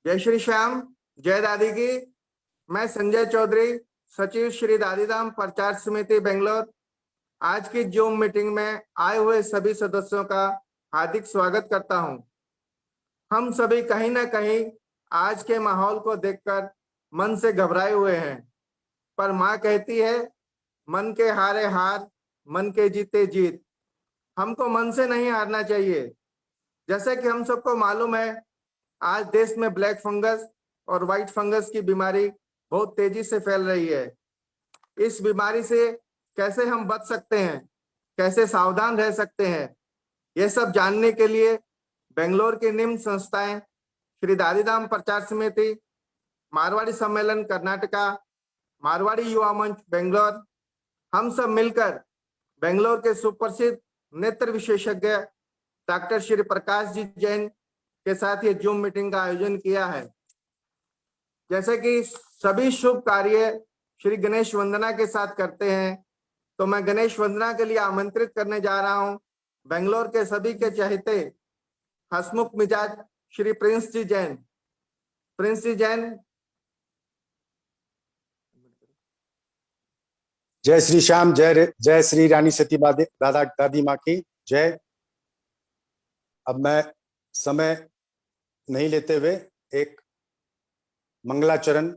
जय श्री श्याम। जय दादी की। मैं संजय चौधरी, सचिव श्री दादीधाम प्रचार समिति बेंगलोर, आज की जूम मीटिंग में आए हुए सभी सदस्यों का हार्दिक स्वागत करता हूं। हम सभी कहीं ना कहीं आज के माहौल को देखकर मन से घबराए हुए हैं, पर माँ कहती है, मन के हारे हार, मन के जीते जीत। हमको मन से नहीं हारना चाहिए। जैसे कि हम सबको मालूम है, आज देश में ब्लैक फंगस और व्हाइट फंगस की बीमारी बहुत तेजी से फैल रही है। इस बीमारी से कैसे हम बच सकते हैं, कैसे सावधान रह सकते हैं, ये सब जानने के लिए बेंगलोर की निम्न संस्थाएं श्री दादीधाम प्रचार समिति, मारवाड़ी सम्मेलन कर्नाटका, मारवाड़ी युवा मंच बेंगलोर, हम सब मिलकर बेंगलोर के सुप्रसिद्ध नेत्र विशेषज्ञ डॉक्टर श्री प्रकाश जी जैन के साथ ये जूम मीटिंग का आयोजन किया है। जैसे कि सभी शुभ कार्य श्री गणेश वंदना के साथ करते हैं, तो मैं गणेश वंदना के लिए आमंत्रित करने जा रहा हूं बेंगलोर के सभी के चहेते हसमुख मिजाज श्री प्रिंस जी जैन। प्रिंस जी जैन। जय श्री श्याम। जय श्री रानी सती दादा दादी माँ की जय। अब मैं समय नहीं लेते हुए एक मंगलाचरण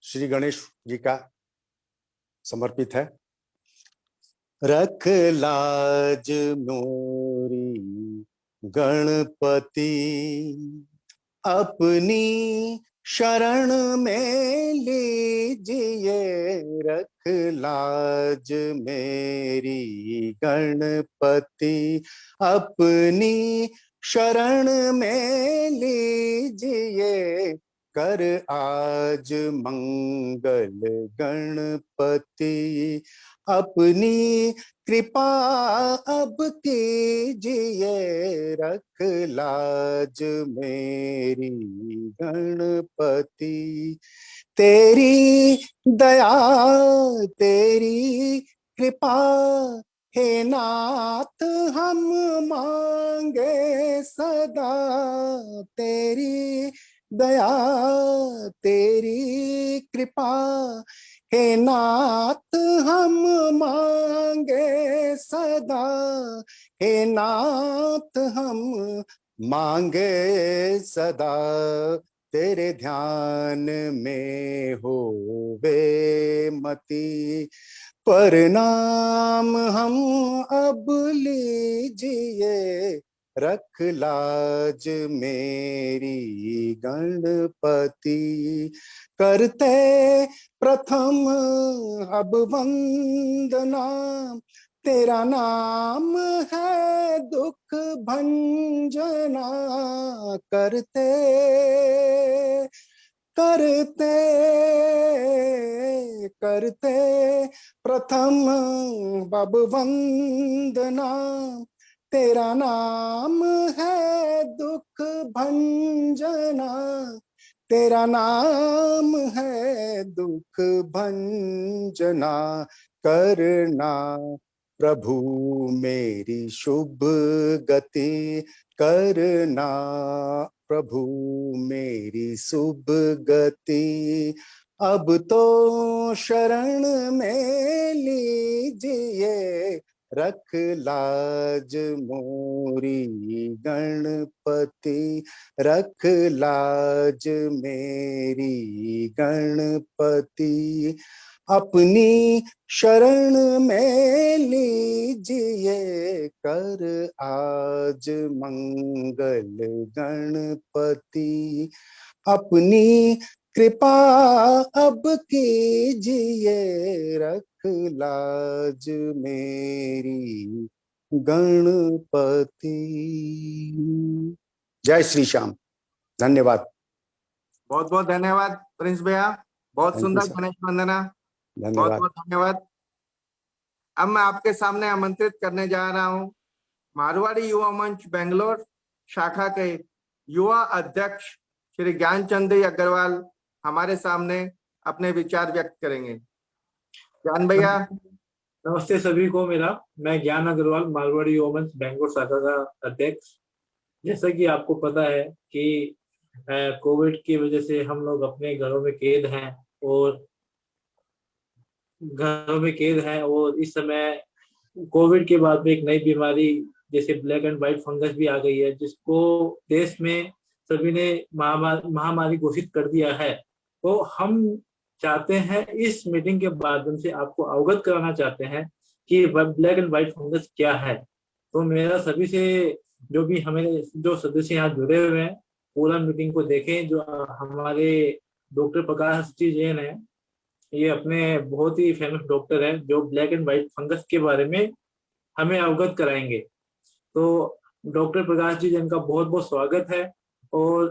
श्री गणेश जी का समर्पित है। रख लाज मोरी गणपति, अपनी शरण में लीजिए। रख लाज मेरी गणपति, अपनी शरण में लीजिए। कर आज मंगल गणपति, अपनी कृपा अब कीजिए। रख लाज मेरी गणपति, तेरी दया तेरी कृपा हे नाथ हम मांगे सदा। तेरी दया तेरी कृपा हे नाथ हम मांगे सदा। हे नाथ हम मांगे सदा, तेरे ध्यान में होवे मति। प्रणाम हम अब लीजिए। रख लाज मेरी गणपति, करते प्रथम अब वंदना। तेरा नाम है दुख भंजना। करते करते करते प्रथम अब वंदना। तेरा नाम है दुख भंजना। तेरा नाम है दुख भंजना। करना प्रभु मेरी शुभ गति, करना प्रभु मेरी शुभ गति। अब तो शरण में लीजिए। रख लाज मोरी गणपति, रख लाज मेरी गणपति। अपनी शरण में लीजिए। कर आज मंगल गणपति, अपनी कृपा अब कीजिए। रख लाज मेरी गणपति। जय श्री श्याम। धन्यवाद। बहुत बहुत धन्यवाद प्रिंस भैया, बहुत सुंदर गणेश वंदना। बहुत बहुत धन्यवाद। अब मैं आपके सामने आमंत्रित करने जा रहा हूं मारवाड़ी युवा मंच बेंगलोर शाखा के युवा अध्यक्ष श्री ज्ञानचंद अग्रवाल हमारे सामने अपने विचार व्यक्त करेंगे। ज्ञान भैया। नमस्ते सभी को। मैं ज्ञान अग्रवाल, मारवाड़ी युवा मंच बेंगलोर शाखा का अध्यक्ष। जैसा कि आपको पता है कि कोविड की वजह से हम लोग अपने घरों में कैद हैं और इस समय कोविड के बाद में एक नई बीमारी जैसे ब्लैक एंड व्हाइट फंगस भी आ गई है, जिसको देश में सभी ने महामारी घोषित कर दिया है। तो हम चाहते हैं, इस मीटिंग के माध्यम से आपको अवगत कराना चाहते हैं कि ब्लैक एंड व्हाइट फंगस क्या है। तो मेरा सभी से, जो भी हमारे जो सदस्य यहाँ जुड़े हुए हैं, पूरा मीटिंग को देखें। जो हमारे डॉक्टर प्रकाश जी जैन है, ये अपने बहुत ही फेमस डॉक्टर है, जो ब्लैक एंड व्हाइट फंगस के बारे में हमें अवगत कराएंगे। तो डॉक्टर प्रकाश जी जैन का बहुत बहुत स्वागत है। और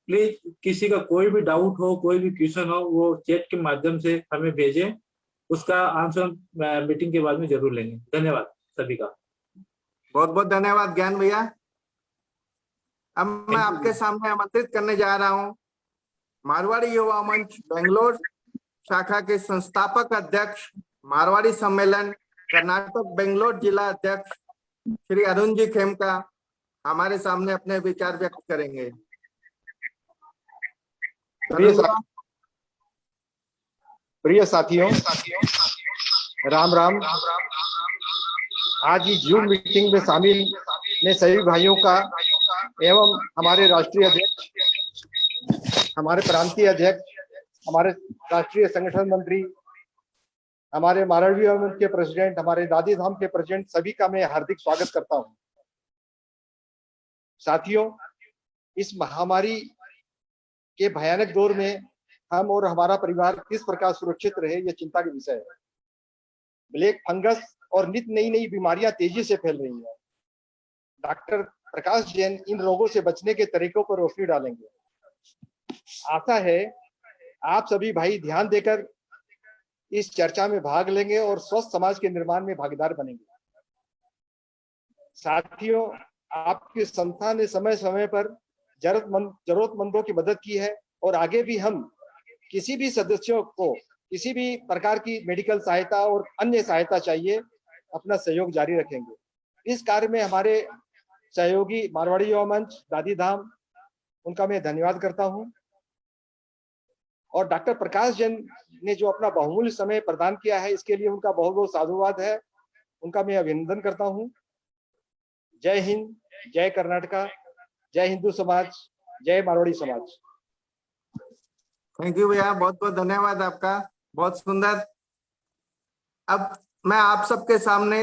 प्लीज किसी का कोई भी डाउट हो, कोई भी क्वेश्चन हो, वो चैट के माध्यम से हमें भेजें, उसका आंसर हम मीटिंग के बाद में जरूर लेंगे। धन्यवाद सभी का। बहुत बहुत धन्यवाद ज्ञान भैया। अब मैं आपके सामने आमंत्रित करने जा रहा हूं मारवाड़ी युवा मंच बेंगलोर शाखा के संस्थापक अध्यक्ष, मारवाड़ी सम्मेलन कर्नाटक बेंगलोर जिला अध्यक्ष श्री अरुण जी खेमका हमारे सामने अपने विचार व्यक्त करेंगे। प्रिय साथियों, राम राम। आज इस जूम मीटिंग में शामिल ने सभी भाइयों का एवं हमारे राष्ट्रीय अध्यक्ष, हमारे प्रांतीय अध्यक्ष, हमारे राष्ट्रीय संगठन मंत्री, हमारे मारवाड़ी मंच के प्रेसिडेंट, हमारे दादी धाम के प्रेसिडेंट, सभी का मैं हार्दिक स्वागत करता हूं। साथियों, इस महामारी के भयानक दौर में हम और हमारा परिवार किस प्रकार सुरक्षित रहे, यह चिंता का विषय है। ब्लैक फंगस और नित्य नई नई बीमारियां तेजी से फैल रही है। डॉक्टर प्रकाश जैन इन रोगों से बचने के तरीकों पर रोशनी डालेंगे। आशा है आप सभी भाई ध्यान देकर इस चर्चा में भाग लेंगे और स्वस्थ समाज के निर्माण में भागीदार बनेंगे। साथियों, आपकी संस्था ने समय समय पर जरूरतमंदों की मदद की है और आगे भी हम किसी भी सदस्यों को किसी भी प्रकार की मेडिकल सहायता और अन्य सहायता चाहिए, अपना सहयोग जारी रखेंगे। इस कार्य में हमारे सहयोगी मारवाड़ी युवा मंच, दादी धाम, उनका मैं धन्यवाद करता हूं। और डॉक्टर प्रकाश जैन ने जो अपना बहुमूल्य समय प्रदान किया है, इसके लिए उनका बहुत बहुत साधुवाद है, उनका मैं अभिनंदन करता हूं। जय हिंद, जय कर्नाटका, जय हिंदू समाज, जय मारवाड़ी समाज। थैंक यू भैया, बहुत बहुत धन्यवाद आपका, बहुत सुंदर। अब मैं आप सबके सामने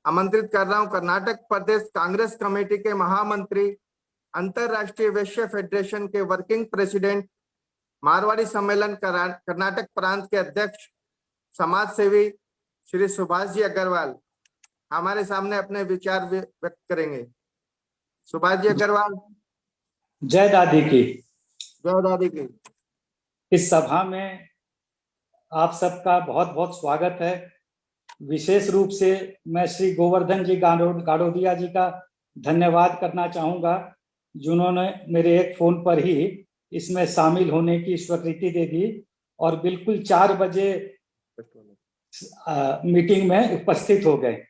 आमंत्रित कर रहा हूं कर्नाटक प्रदेश कांग्रेस कमेटी के महामंत्री, अंतरराष्ट्रीय वैश्य फेडरेशन के वर्किंग प्रेसिडेंट, मारवाड़ी सम्मेलन कर्नाटक प्रांत के अध्यक्ष, समाज सेवी श्री सुभाष जी अग्रवाल हमारे सामने अपने विचार व्यक्त करेंगे। सुभाष जी अग्रवाल। जय दादी की। जय दादी की। इस सभा में आप सबका बहुत बहुत स्वागत है। विशेष रूप से मैं श्री गोवर्धन जी गाड़ोदिया जी का धन्यवाद करना चाहूँगा, जिन्होंने मेरे एक फोन पर ही इसमें शामिल होने की स्वीकृति दे दी और बिल्कुल 4 बजे मीटिंग में उपस्थित हो गए।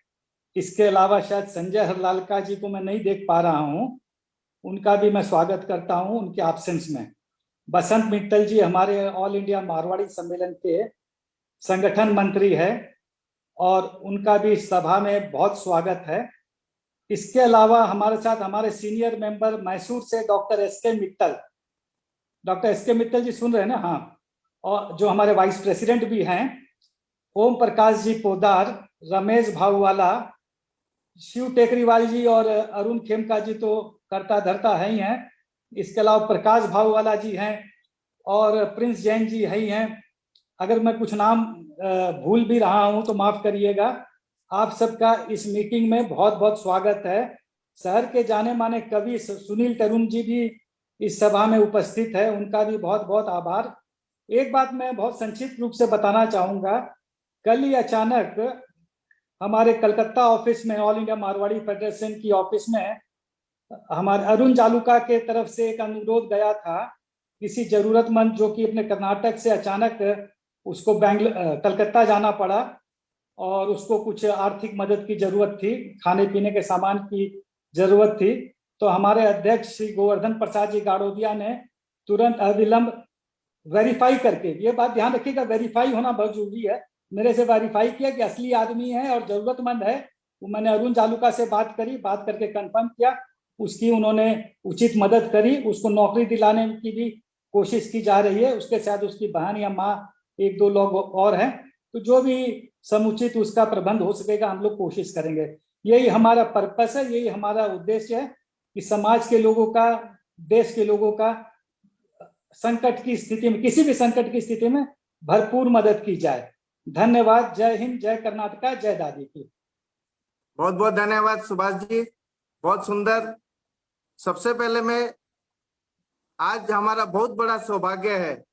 इसके अलावा शायद संजय हरलालका जी को मैं नहीं देख पा रहा हूँ, उनका भी मैं स्वागत करता हूँ उनके एब्सेंस में। बसंत मित्तल जी हमारे ऑल इंडिया मारवाड़ी सम्मेलन के संगठन मंत्री है और उनका भी सभा में बहुत स्वागत है। इसके अलावा हमारे साथ हमारे सीनियर मेंबर मैसूर से doctor SK Mittal, doctor SK Mittal ji सुन रहे हैं ना? हाँ। और जो हमारे वाइस प्रेसिडेंट भी हैं, ओम प्रकाश जी पोदार, रमेश भाऊवाला, शिव टेकरीवाल जी और अरुण खेमका जी तो करता धरता है ही हैं। इसके अलावा प्रकाश भाऊवाला जी हैं और प्रिंस जैन जी है ही हैं। अगर मैं कुछ नाम भूल भी रहा हूं तो माफ करिएगा। आप सबका इस मीटिंग में बहुत बहुत स्वागत है। शहर के जाने माने कवि सुनील तरुण जी भी इस सभा में उपस्थित है, उनका भी बहुत बहुत आभार। एक बात मैं बहुत संक्षिप्त रूप से बताना चाहूंगा। कल ही अचानक हमारे कलकत्ता ऑफिस में, ऑल इंडिया मारवाड़ी फेडरेशन की ऑफिस में, हमारे अरुण जालुका के तरफ से एक अनुरोध गया था। किसी जरूरतमंद जो कि अपने कर्नाटक से अचानक उसको कलकत्ता जाना पड़ा और उसको कुछ आर्थिक मदद की जरूरत थी, खाने पीने के सामान की जरूरत थी, तो हमारे अध्यक्ष श्री गोवर्धन प्रसाद जी गाड़ोदिया ने तुरंत अविलंब वेरीफाई करके, ये बात ध्यान रखिएगा, वेरीफाई होना बहुत जरूरी है, मेरे से वेरीफाई किया कि असली आदमी है और जरूरतमंद है। वो मैंने अरुण जालूका से बात करी, बात करके कंफर्म किया, उसकी उन्होंने उचित मदद करी, उसको नौकरी दिलाने की भी कोशिश की जा रही है। उसके साथ उसकी बहन या माँ, एक दो लोग और हैं, तो जो भी समुचित उसका प्रबंध हो सकेगा हम लोग कोशिश करेंगे। यही हमारा पर्पस है, यही हमारा उद्देश्य है कि समाज के लोगों का, देश के लोगों का संकट की स्थिति में, किसी भी संकट की स्थिति में भरपूर मदद की जाए। धन्यवाद। जय हिंद, जय कर्नाटका, जय दादी की। बहुत बहुत धन्यवाद सुभाष जी, बहुत सुंदर। सबसे पहले मैं, आज हमारा बहुत बड़ा सौभाग्य है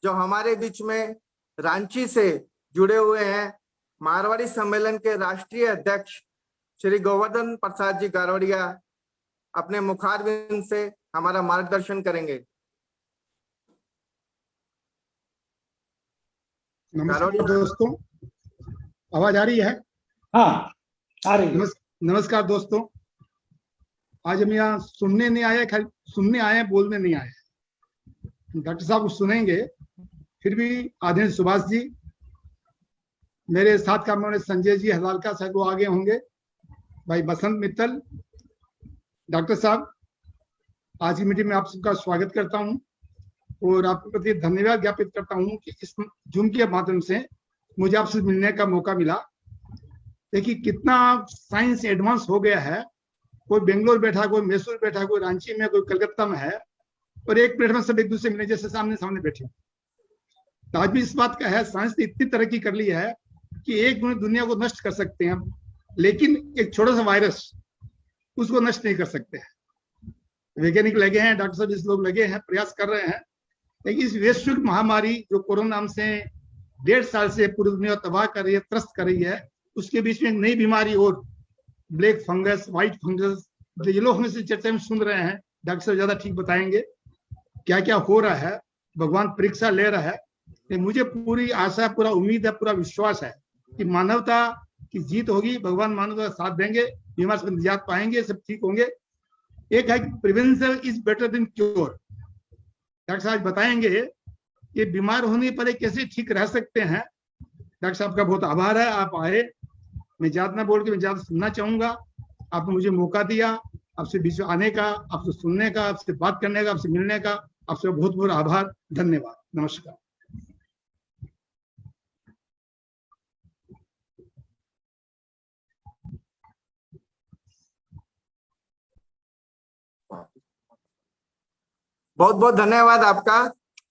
जो हमारे बीच में रांची से जुड़े हुए हैं मारवाड़ी सम्मेलन के राष्ट्रीय अध्यक्ष श्री गोवर्धन प्रसाद जी गारोडिया अपने मुखारबिंद से हमारा मार्गदर्शन करेंगे। नमस्कार दोस्तों, आवाज आ रही है? हाँ, आ रही है। नमस्कार दोस्तों, आज हम यहाँ सुनने नहीं आए, खाली सुनने आए, बोलने नहीं आए। डॉक्टर साहब सुनेंगे, फिर भी आदरणीय सुभाष जी, मेरे साथ काम वाले संजय जी हजालका साहब वो आगे होंगे, भाई बसंत मित्तल, डॉक्टर साहब, आज की मीटिंग में आप सबका स्वागत करता हूँ और आपके प्रति धन्यवाद ज्ञापित करता हूँ कि इस जूम के माध्यम से मुझे आपसे मिलने का मौका मिला। देखिए कितना साइंस एडवांस हो गया है, कोई बेंगलोर बैठा, कोई मैसूर बैठा, कोई रांची में, कोई कलकत्ता में है, और एक प्लेट में सब एक दूसरे मिले जैसे सामने सामने बैठे। तो आज भी इस बात का है, साइंस ने इतनी तरक्की कर ली है कि एक दुनिया को नष्ट कर सकते हैं, लेकिन एक छोटा सा वायरस उसको नष्ट नहीं कर सकते हैं। वैज्ञानिक लगे हैं, डॉक्टर साहब इस लोग लगे हैं, प्रयास कर रहे हैं, लेकिन इस वैश्विक महामारी जो कोरोना नाम से 1.5 साल से पूरी दुनिया तबाह कर रही है, त्रस्त कर रही है, उसके बीच में एक नई बीमारी और ब्लैक फंगस, व्हाइट फंगस, ये लोग हमें से चर्चा में सुन रहे हैं, डॉक्टर साहब ज्यादा ठीक बताएंगे क्या क्या हो रहा है, भगवान परीक्षा ले रहा है। मुझे पूरी आशा, पूरा उम्मीद है, पूरा विश्वास है कि मानवता की जीत होगी, भगवान मानवता का साथ देंगे, बीमार से निजात पाएंगे, सब ठीक होंगे। एक है prevention is better than cure. Doctor साहब बताएंगे कि बीमार होने पर कैसे ठीक रह सकते हैं। डॉक्टर साहब का बहुत आभार है, आप आए, मैं ज्यादा ना बोल के मैं ज्यादा सुनना चाहूंगा, आपने मुझे मौका दिया, आपसे बीच में आने का, आपसे सुनने का, आपसे बात करने का, आपसे मिलने का, आपसे बहुत बहुत आभार, धन्यवाद, नमस्कार। बहुत बहुत धन्यवाद आपका,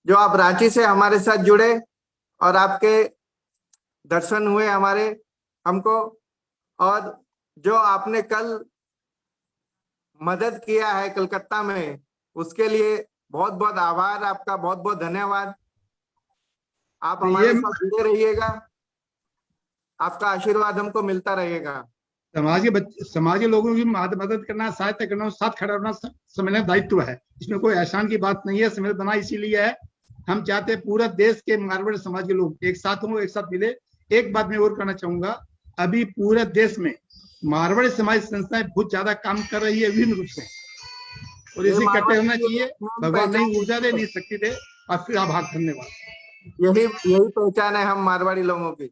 जो आप रांची से हमारे साथ जुड़े और आपके दर्शन हुए हमारे हमको, और जो आपने कल मदद किया है कलकत्ता में, उसके लिए बहुत बहुत आभार आपका, बहुत बहुत धन्यवाद। आप हमारे साथ जुड़े रहिएगा, आपका आशीर्वाद हमको मिलता रहेगा। समाज के लोगों की मदद करना, सहायता करना, साथ खड़ा रहना सम्मेलन दायित्व है, इसमें कोई एहसान की बात नहीं है। सम्मेलन बना इसीलिए है, हम चाहते हैं पूरा देश के मारवाड़ी समाज के लोग एक साथ हों, एक साथ मिले। एक बात मैं और कहना चाहूंगा, अभी पूरे देश में मारवाड़ी समाज संस्थाएं बहुत ज्यादा काम कर रही है विभिन्न रूप से, और इसे इकट्ठे होना चाहिए। भगवान नहीं ऊर्जा दे, नहीं शक्ति दे। और फिर आभार, धन्यवाद। यही पहचान है हम मारवाड़ी लोगों की।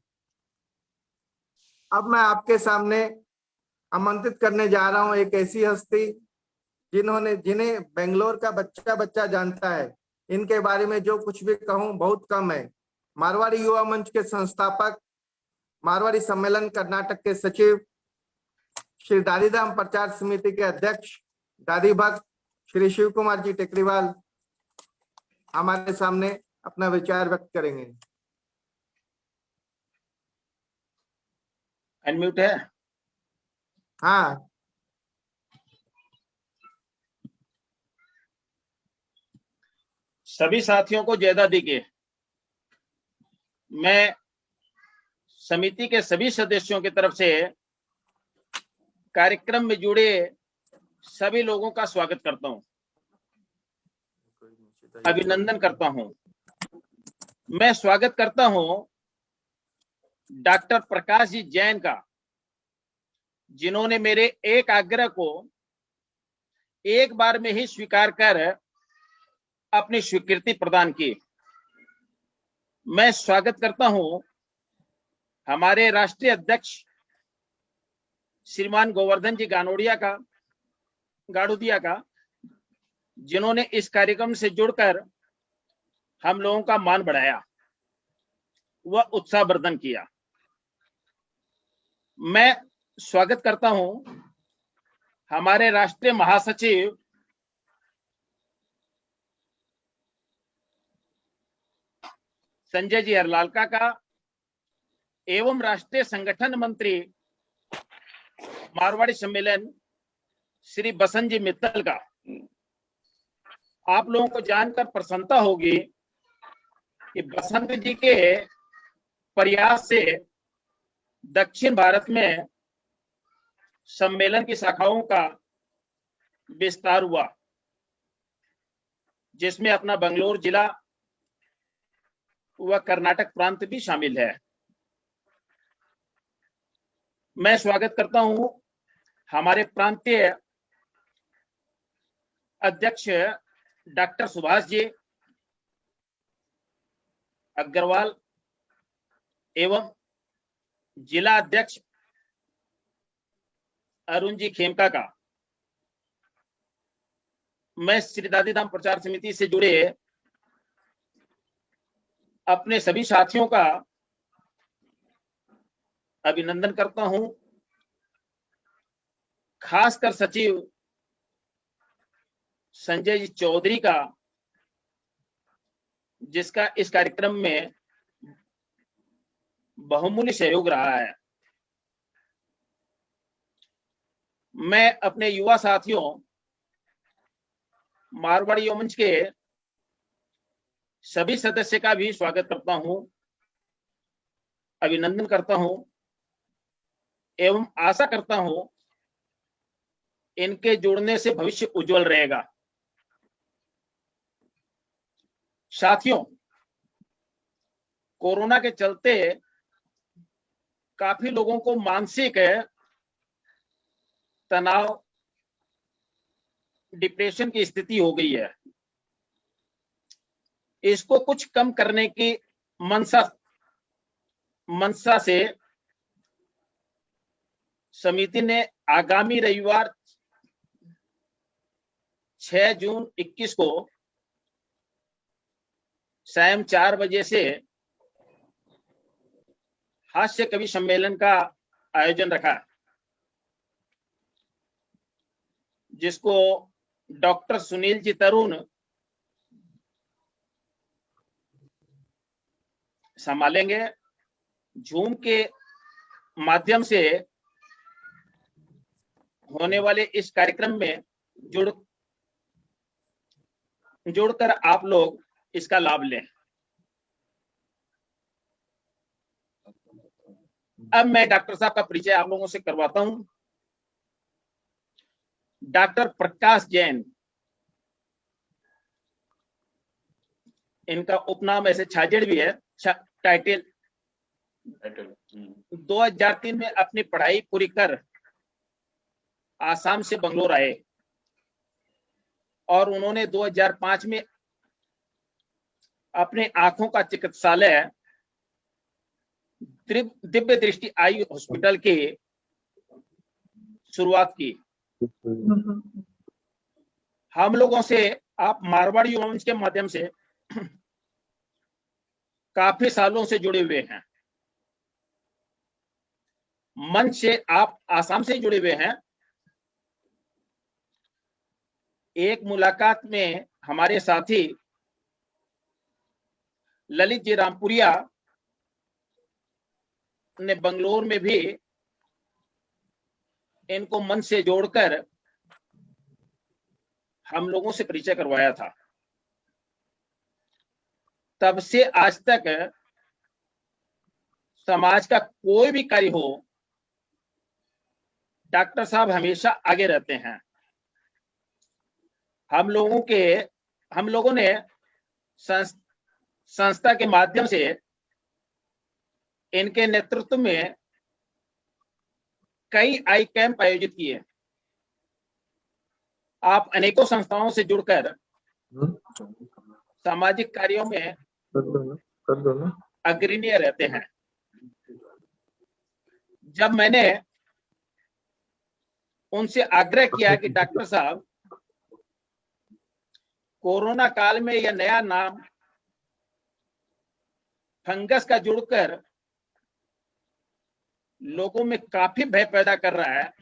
अब मैं आपके सामने आमंत्रित करने जा रहा हूं एक ऐसी हस्ती जिन्हें बेंगलोर का बच्चा बच्चा जानता है। इनके बारे में जो कुछ भी कहूं बहुत कम है। मारवाड़ी युवा मंच के संस्थापक, मारवाड़ी सम्मेलन कर्नाटक के सचिव, श्री दादीधाम प्रचार समिति के अध्यक्ष दादी भक्त श्री शिव कुमार जी टेकरीवाल हमारे सामने अपना विचार व्यक्त करेंगे। अनम्यूट है? हाँ, सभी साथियों को जय दादी के। मैं समिति के सभी सदस्यों की तरफ से कार्यक्रम में जुड़े सभी लोगों का स्वागत करता हूं, अभिनंदन करता हूं। मैं स्वागत करता हूं डॉक्टर प्रकाश जी जैन का, जिन्होंने मेरे एक आग्रह को एक बार में ही स्वीकार कर अपनी स्वीकृति प्रदान की। मैं स्वागत करता हूं हमारे राष्ट्रीय अध्यक्ष श्रीमान गोवर्धन जी गाड़ूदिया का, जिन्होंने इस कार्यक्रम से जुड़कर हम लोगों का मान बढ़ाया व उत्साहवर्धन किया। मैं स्वागत करता हूं हमारे राष्ट्रीय महासचिव संजय जी हरलालका का एवं राष्ट्रीय संगठन मंत्री मारवाड़ी सम्मेलन श्री बसंत जी मित्तल का। आप लोगों को जानकर प्रसन्नता होगी कि बसंत जी के प्रयास से दक्षिण भारत में सम्मेलन की शाखाओं का विस्तार हुआ, जिसमें अपना बंगलोर जिला व कर्नाटक प्रांत भी शामिल है। मैं स्वागत करता हूं हमारे प्रांतीय अध्यक्ष डॉक्टर सुभाष जी अग्रवाल एवं जिला अध्यक्ष अरुण जी खेमका का। मैं श्री दादीधाम प्रचार समिति से जुड़े अपने सभी साथियों का अभिनंदन करता हूं, खासकर सचिव संजय जी चौधरी का, जिसका इस कार्यक्रम में बहुमूल्य सहयोग रहा है। मैं अपने युवा साथियों मारवाड़ी युवा मंच के सभी सदस्य का भी स्वागत करता हूं, अभिनंदन करता हूं एवं आशा करता हूं इनके जुड़ने से भविष्य उज्जवल रहेगा। साथियों, कोरोना के चलते काफी लोगों को मानसिक तनाव, डिप्रेशन की स्थिति हो गई है। इसको कुछ कम करने की मंशा से समिति ने आगामी रविवार 6 जून 21 को शाम 4 बजे से हास्य कवि सम्मेलन का आयोजन रखा, जिसको डॉक्टर सुनील जी तरुण संभालेंगे। जूम के माध्यम से होने वाले इस कार्यक्रम में जुड़कर आप लोग इसका लाभ लें। अब मैं डॉक्टर साहब का परिचय आप लोगों से करवाता हूं। डॉक्टर प्रकाश जैन, इनका उपनाम ऐसे छाजेड़ भी है, टाइटल। 2003 में अपनी पढ़ाई पूरी कर आसाम से बंगलोर आए और उन्होंने 2005 में अपने आंखों का चिकित्सालय दिव्य दृष्टि आई हॉस्पिटल की शुरुआत की। हम लोगों से आप मारवाड़ी युवा मंच के माध्यम से काफी सालों से जुड़े हुए हैं। मंच से आप आसाम से जुड़े हुए हैं। एक मुलाकात में हमारे साथी ललित जी रामपुरिया ने बंगलोर में भी इनको मन से जोड़कर हम लोगों से परिचय करवाया था। तब से आज तक समाज का कोई भी कार्य हो, डॉक्टर साहब हमेशा आगे रहते हैं। हम लोगों ने संस्था के माध्यम से इनके नेतृत्व में कई आई कैंप आयोजित किए। आप अनेकों संस्थाओं से जुड़कर सामाजिक कार्यों में अग्रणीय रहते हैं। जब मैंने उनसे आग्रह किया कि डॉक्टर साहब, कोरोना काल में यह नया नाम फंगस का जुड़कर लोगों में काफी भय पैदा कर रहा है,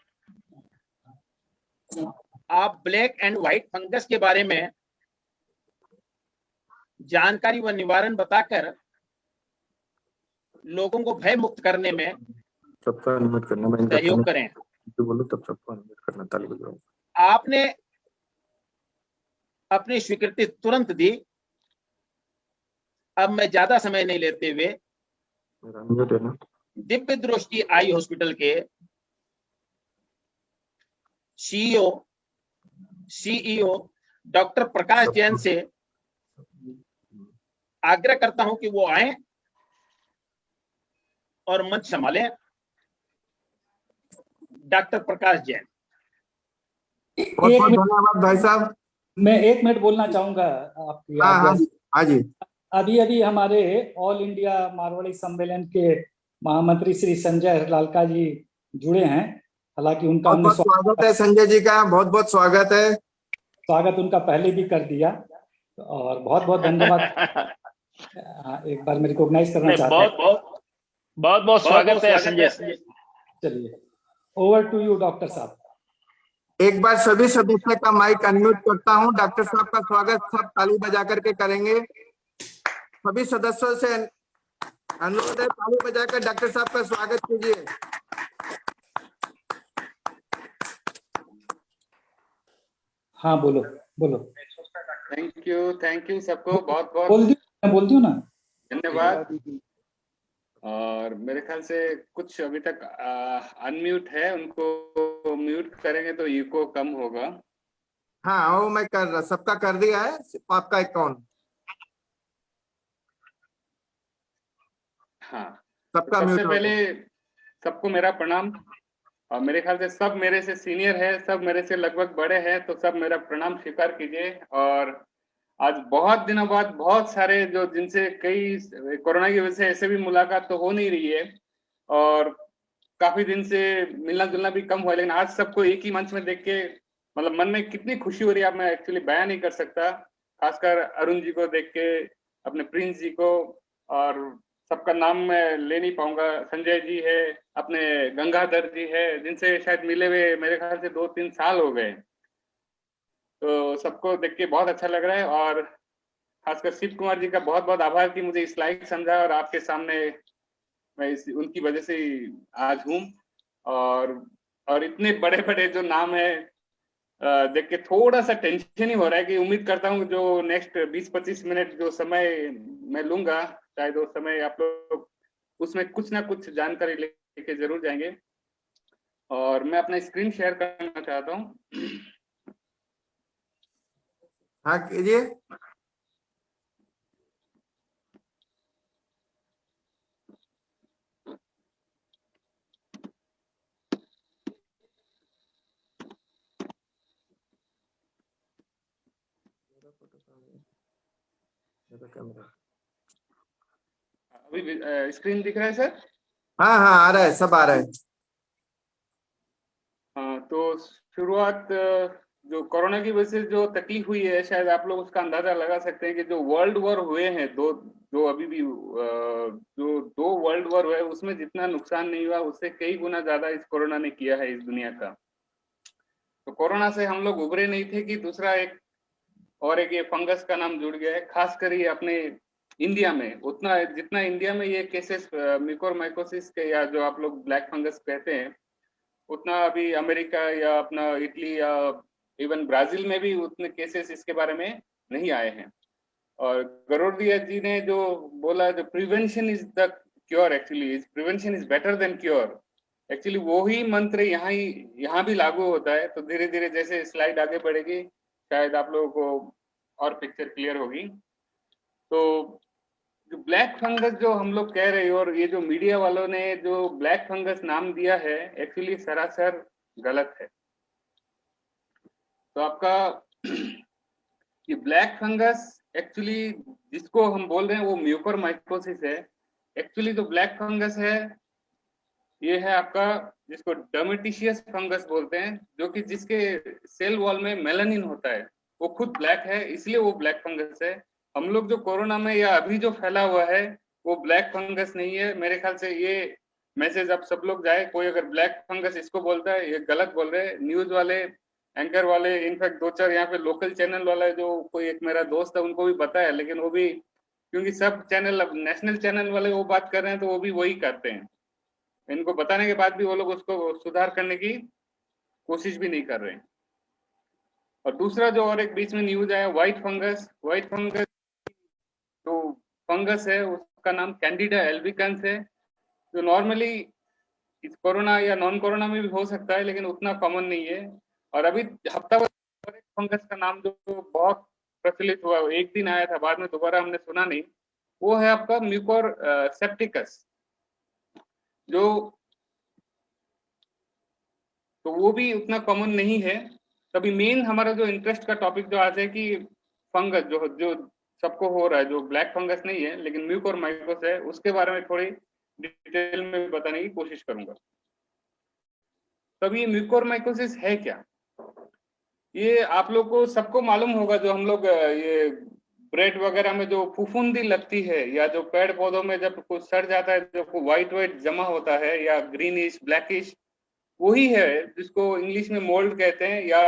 आप ब्लैक एंड व्हाइट फंगस के बारे में जानकारी व निवारण बताकर लोगों को भय मुक्त करने में सबका अनम्यूट करना, मैं इनका सहयोग करें। जो बोलो तब सबको अनम्यूट करना, ताली बजाओ। आपने अपनी स्वीकृति तुरंत दी। अब मैं ज्यादा समय नहीं लेते हुए मेरा अनम्यूट है ना? दिव्य दृष्टि आई हॉस्पिटल के सीईओ डॉक्टर प्रकाश जैन से आग्रह करता हूं कि वो आए और मंच संभालें। डॉक्टर प्रकाश जैन। बहुत बहुत धन्यवाद भाई साहब। मैं 1 मिनट बोलना चाहूंगा आपकी हाँ हाँ आज्ञा से। हाँ जी। अभी अभी हमारे ऑल इंडिया मारवाड़ी सम्मेलन के महामंत्री श्री संजय हरलालका जी जुड़े हैं। हालांकि उनका बहुत हमने बहुत स्वागत है संजय जी का, बहुत बहुत स्वागत है। स्वागत उनका पहले भी कर दिया और बहुत बहुत धन्यवाद। एक बार मैं रिकॉग्नाइज करना नहीं, चाहता हूँ। बहुत बहुत स्वागत है संजय। चलिए, ओवर टू यू डॉक्टर साहब। एक बार सभी सदस्यों का माइक अनम्यूट करता हूं। डॉक्टर साहब का स्वागत सब ताली बजा करके करेंगे। सभी सदस्यों से अनुरोध है, ताली बजाकर डॉक्टर साहब का स्वागत कीजिए। हाँ बोलो बोलो। थैंक यू सबको बहुत बहुत बोल दियो ना। धन्यवाद। और मेरे ख्याल से कुछ अभी तक अनम्यूट है, उनको म्यूट करेंगे तो इको कम होगा। हाँ वो मैं कर रहा, सबका कर दिया है, सिर्फ आपका अकाउंट। हाँ, सबका सबसे म्यूट हो पहले गया। सबको मेरा प्रणाम। और मेरे ख्याल से सब मेरे से सीनियर है, सब मेरे से लगभग बड़े हैं, तो सब मेरा प्रणाम स्वीकार कीजिए। और आज बहुत दिनों बाद बहुत सारे जो जिनसे कई कोरोना की वजह से ऐसे भी मुलाकात तो हो नहीं रही है और काफी दिन से मिलना जुलना भी कम हुआ, लेकिन आज सबको एक ही मंच में देख के मतलब मन में कितनी खुशी हो रही है, मैं एक्चुअली बयान नहीं कर सकता। खासकर अरुण जी को देख के, अपने प्रिंस जी को, और सबका नाम मैं ले नहीं पाऊंगा, संजय जी है, अपने गंगाधर जी है, जिनसे शायद मिले हुए मेरे ख्याल से 2-3 साल हो गए। तो सबको देख के बहुत अच्छा लग रहा है और खासकर शिव कुमार जी का बहुत बहुत आभार कि मुझे इस लायक समझा और आपके सामने मैं उनकी वजह से आज हूँ। और इतने बड़े बड़े जो नाम है देख के थोड़ा सा टेंशन ही हो रहा है कि उम्मीद करता हूँ जो नेक्स्ट 20-25 मिनट जो समय मैं लूंगा, शायद वो समय आप लोग उसमें कुछ ना कुछ जानकारी लेके जरूर जाएंगे। और मैं अपना स्क्रीन शेयर करना चाहता हूँ। हाँ कीजिए। अभी स्क्रीन दिख रहा है सर? हाँ हाँ आ रहा है, सब आ रहा है। हाँ, तो शुरुआत जो कोरोना की वजह से जो तकलीफ हुई है, शायद आप लोग उसका अंदाजा लगा सकते हैं कि जो वर्ल्ड वॉर हुए हैं, जो अभी भी जो 2 वर्ल्ड वॉर हुए, उसमें जितना नुकसान नहीं हुआ उससे कई गुना ज्यादा इस कोरोना ने किया है इस दुनिया का। तो कोरोना से हम लोग उभरे नहीं थे कि दूसरा एक ये फंगस का नाम जुड़ गया है। खासकर ये अपने इंडिया में उतना जितना इंडिया में ये केसेस म्यूकोरमाइकोसिस के या जो आप लोग ब्लैक फंगस कहते हैं, उतना अभी अमेरिका या अपना इटली या इवन ब्राजील में भी उतने केसेस इसके बारे में नहीं आए हैं। और गरोडिया जी ने जो बोला, जो prevention is the cure, actually prevention is better than cure, actually वो ही मंत्र यहाँ भी लागू होता है। तो धीरे धीरे जैसे स्लाइड आगे बढ़ेगी शायद आप लोगों को और पिक्चर क्लियर होगी। तो जो ब्लैक फंगस जो हम लोग कह रहे हैं और ये जो मीडिया वालों ने जो ब्लैक फंगस नाम दिया है, एक्चुअली सरासर गलत है। तो आपका ये ब्लैक फंगस एक्चुअली जिसको हम बोल रहे हैं वो म्यूकोरमाइकोसिस है। एक्चुअली तो ब्लैक फंगस है, ये है आपका जिसको डर्मेटिशियस फंगस बोलते हैं, जो कि जिसके सेल वॉल में मेलानिन होता है, वो खुद ब्लैक है, इसलिए वो ब्लैक फंगस है। हम लोग जो कोरोना में या अभी जो फैला हुआ है वो ब्लैक फंगस नहीं है। मेरे ख्याल से ये मैसेज अब सब लोग जाए, कोई अगर ब्लैक फंगस इसको बोलता है ये गलत बोल रहे हैं। न्यूज वाले, एंकर वाले, इनफैक्ट 2-4 यहाँ पे लोकल चैनल वाला जो कोई एक मेरा दोस्त है उनको भी पता है, लेकिन वो भी क्योंकि सब चैनल अब नेशनल चैनल वाले वो बात कर रहे हैं तो वो भी वही करते हैं। इनको बताने के बाद भी वो लोग उसको सुधार करने की कोशिश भी नहीं कर रहे हैं। और दूसरा जो और एक बीच में न्यूज आया व्हाइट फंगस जो फंगस है उसका नाम कैंडिडा एल्बिकन्स है, जो नॉर्मली इस कोरोना या नॉन कोरोना में भी हो सकता है लेकिन उतना कॉमन नहीं है। और अभी हफ्ता भर फंगस का नाम जो बहुत प्रचलित हुआ, एक दिन आया था, बाद में दोबारा हमने सुना नहीं, वो है आपका म्यूकोर सेप्टिकस, जो तो वो भी उतना कॉमन नहीं है। तभी मेन हमारा जो इंटरेस्ट का टॉपिक जो आज है कि फंगस जो सबको हो रहा है, जो ब्लैक फंगस नहीं है लेकिन म्यूकोरमाइकोसिस है, उसके बारे में थोड़ी डिटेल में बताने की कोशिश करूंगा। तब ये म्यूकोरमाइकोसिस है क्या? ये आप लोग को सबको मालूम होगा, जो हम लोग ये ब्रेड वगैरह में जो फुफुंदी लगती है या जो पेड़ पौधों में जब कुछ सड़ जाता है, जो व्हाइट जमा होता है या ग्रीनिश ब्लैकिश, वही है जिसको इंग्लिश में मोल्ड कहते हैं, या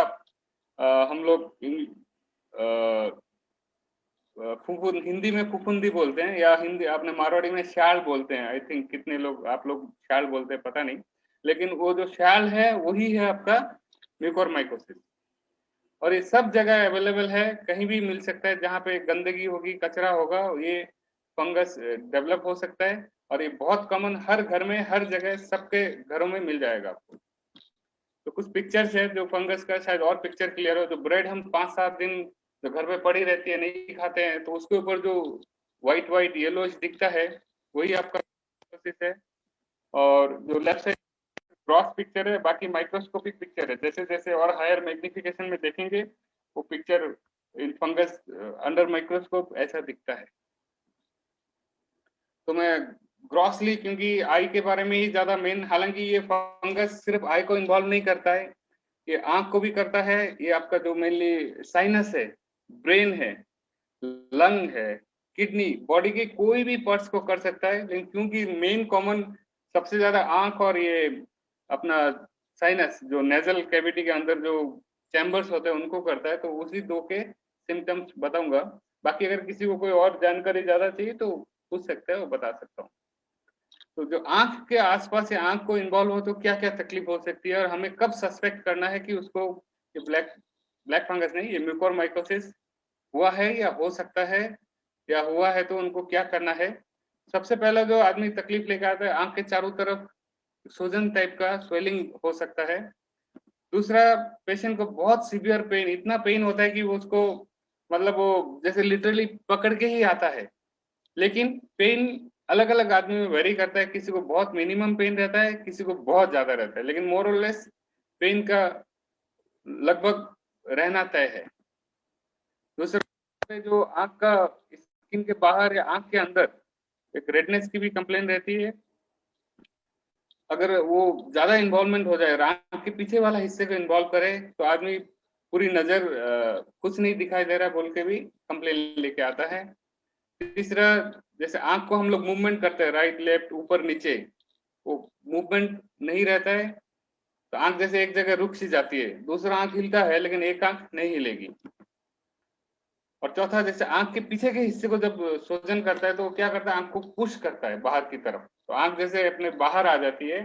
हम लोग हिंदी में फुफुंदी बोलते हैं, या हिंदी आपने मारवाड़ी में शाल बोलते हैं। आई थिंक कितने लोग आप लोग शाल बोलते हैं पता नहीं, लेकिन वो जो शाल है वही है आपका म्यूकोरमाइकोसिस। और ये सब जगह अवेलेबल है, कहीं भी मिल सकता है, जहाँ पे गंदगी होगी, कचरा होगा, ये फंगस डेवलप हो सकता है। और ये बहुत कॉमन, हर घर में, हर जगह, सबके घरों में मिल जाएगा आपको। तो कुछ पिक्चर्स है जो फंगस का, शायद और पिक्चर क्लियर हो। जो ब्रेड हम 5-7 दिन जो घर पे पड़ी रहती है नहीं खाते हैं, तो उसके ऊपर जो व्हाइट येलोइश दिखता है वही आपका फंगस है। और जो लेफ्ट साइड ग्रॉस पिक्चर है, बाकी माइक्रोस्कोपिक पिक्चर है। जैसे जैसे और हायर मैग्निफिकेशन में देखेंगे वो picture in fungus under microscope ऐसा दिखता है। तो मैं ग्रॉसली, क्योंकि आई के बारे में ही ज्यादा मेन, हालांकि ये फंगस सिर्फ आई को इन्वॉल्व नहीं करता है, ये आंख को भी करता है। ये आपका जो मेनली साइनस है, ब्रेन है, लंग है, किडनी, बॉडी के कोई भी पार्ट्स को कर सकता है। लेकिन क्योंकि मेन कॉमन सबसे ज्यादा आंख और ये अपना साइनस, जो नेजल कैविटी के अंदर जो चैम्बर्स होते हैं उनको करता है, तो उसी दो के सिम्टम्स बताऊंगा। बाकी अगर किसी को कोई और जानकारी ज्यादा चाहिए तो पूछ सकते हैं, वो बता सकता हूँ। तो जो आंख के आसपास या आंख को इन्वॉल्व हो तो क्या क्या तकलीफ हो सकती है, और हमें कब सस्पेक्ट करना है कि उसको ये ब्लैक फंगस नहीं, ये म्यूकोरमाइकोसिस हुआ है या हो सकता है, या हुआ है तो उनको क्या करना है। सबसे पहला जो आदमी तकलीफ लेकर आता है, आंख के चारों तरफ सूजन टाइप का स्वेलिंग हो सकता है। दूसरा, पेशेंट को बहुत सीवियर पेन, इतना पेन होता है कि वो उसको मतलब वो जैसे लिटरली पकड़ के ही आता है। लेकिन पेन अलग अलग आदमी में वेरी करता है, किसी को बहुत मिनिमम पेन रहता है, किसी को बहुत ज्यादा रहता है, लेकिन मोर और लेस पेन का लगभग रहना तय है। दूसरा, जो आंख का स्किन के बाहर या आंख के अंदर एक रेडनेस की भी कंप्लेन रहती है। अगर वो ज्यादा इन्वॉल्वमेंट हो जाए, आंख के पीछे वाला हिस्से को इन्वॉल्व करे, तो आदमी पूरी नजर कुछ नहीं दिखाई दे रहा बोल के भी कंप्लेन लेके आता है। तीसरा, जैसे आंख को हम लोग मूवमेंट करते हैं, राइट लेफ्ट ऊपर नीचे, वो मूवमेंट नहीं रहता है, तो आंख जैसे एक जगह रुक सी जाती है। दूसरा आंख हिलता है लेकिन एक आंख नहीं हिलेगी। और चौथा, जैसे आंख के पीछे के हिस्से को जब सूजन करता है तो वो क्या करता है, आंख को पुश करता है बाहर की तरफ, तो आंख जैसे अपने बाहर आ जाती है।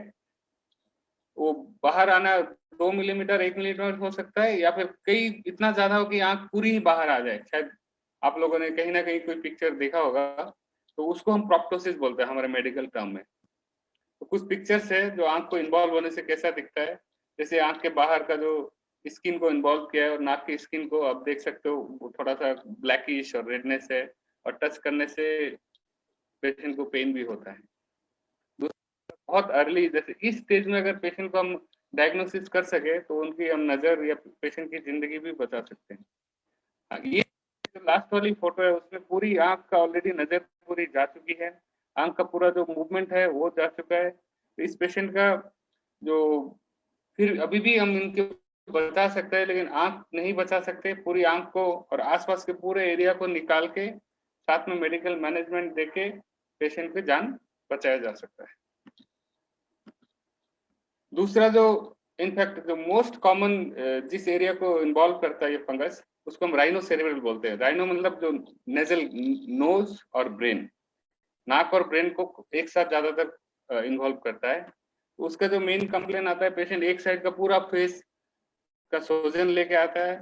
वो बाहर आना 2 मिलीमीटर 1 मिलीमीटर हो सकता है, या फिर कई इतना ज्यादा हो कि आंख पूरी ही बाहर आ जाए। शायद आप लोगों ने कहीं ना कहीं कोई पिक्चर देखा होगा, तो उसको हम प्रोप्टोसिस बोलते हैं हमारे मेडिकल टर्म में। तो कुछ पिक्चर्स है जो आंख को इन्वॉल्व होने से कैसा दिखता है। जैसे आंख के बाहर का जो स्किन को इन्वॉल्व किया है, और नाक की स्किन को आप देख सकते हो, वो थोड़ा सा ब्लैकिश और रेडनेस है, और टच करने से पेशेंट को पेन भी होता है। बहुत अर्ली, जैसे इस स्टेज में अगर पेशेंट को हम डायग्नोसिस कर सके तो उनकी हम नजर या पेशेंट की जिंदगी भी बचा सकते हैं। ये जो लास्ट वाली फोटो है उसमें पूरी आंख का ऑलरेडी नजर पूरी जा चुकी है, आंख का पूरा जो मूवमेंट है वो जा चुका है। तो इस पेशेंट का जो फिर अभी भी हम इनके बचा सकते हैं, लेकिन आंख नहीं बचा सकते। पूरी आंख को और आसपास के पूरे एरिया को निकाल के साथ में मेडिकल मैनेजमेंट देके पेशेंट की जान बचाया जा सकता है। दूसरा जो इनफैक्ट जो मोस्ट कॉमन जिस एरिया को इन्वॉल्व करता है ये फंगस, उसको हम राइनो सेरेब्रल बोलते हैं। राइनो मतलब जो नेजल, नोज और ब्रेन, नाक और ब्रेन को एक साथ ज्यादातर इन्वॉल्व करता है। उसका जो मेन कंप्लेन आता है, पेशेंट एक साइड का पूरा फेस का सोजन लेके आता है,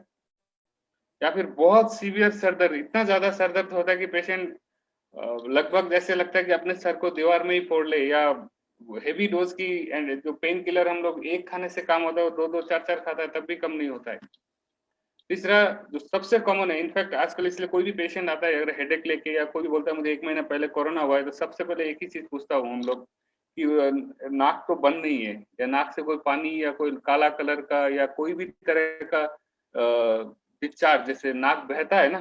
या फिर बहुत सीवियर सर दर्द, इतना ज्यादा सर दर्द होता है कि पेशेंट लगभग जैसे लगता है कि अपने सर को दीवार में ही फोड़ ले, या हेवी डोज की एंड जो पेन किलर हम लोग एक खाने से काम होता है वो 2-2 4-4 खाता है तब भी कम नहीं होता है। तीसरा जो सबसे कॉमन है, इनफैक्ट आजकल इसलिए कोई भी पेशेंट आता है अगर हेडेक लेके या कोई भी बोलता है मुझे 1 महीना पहले कोरोना हुआ है, तो सबसे पहले एक ही चीज पूछता हूँ हम लोग कि नाक तो बंद नहीं है, या नाक से कोई पानी या कोई काला कलर का या कोई भी तरह का डिस्चार्ज, जैसे नाक बहता है ना,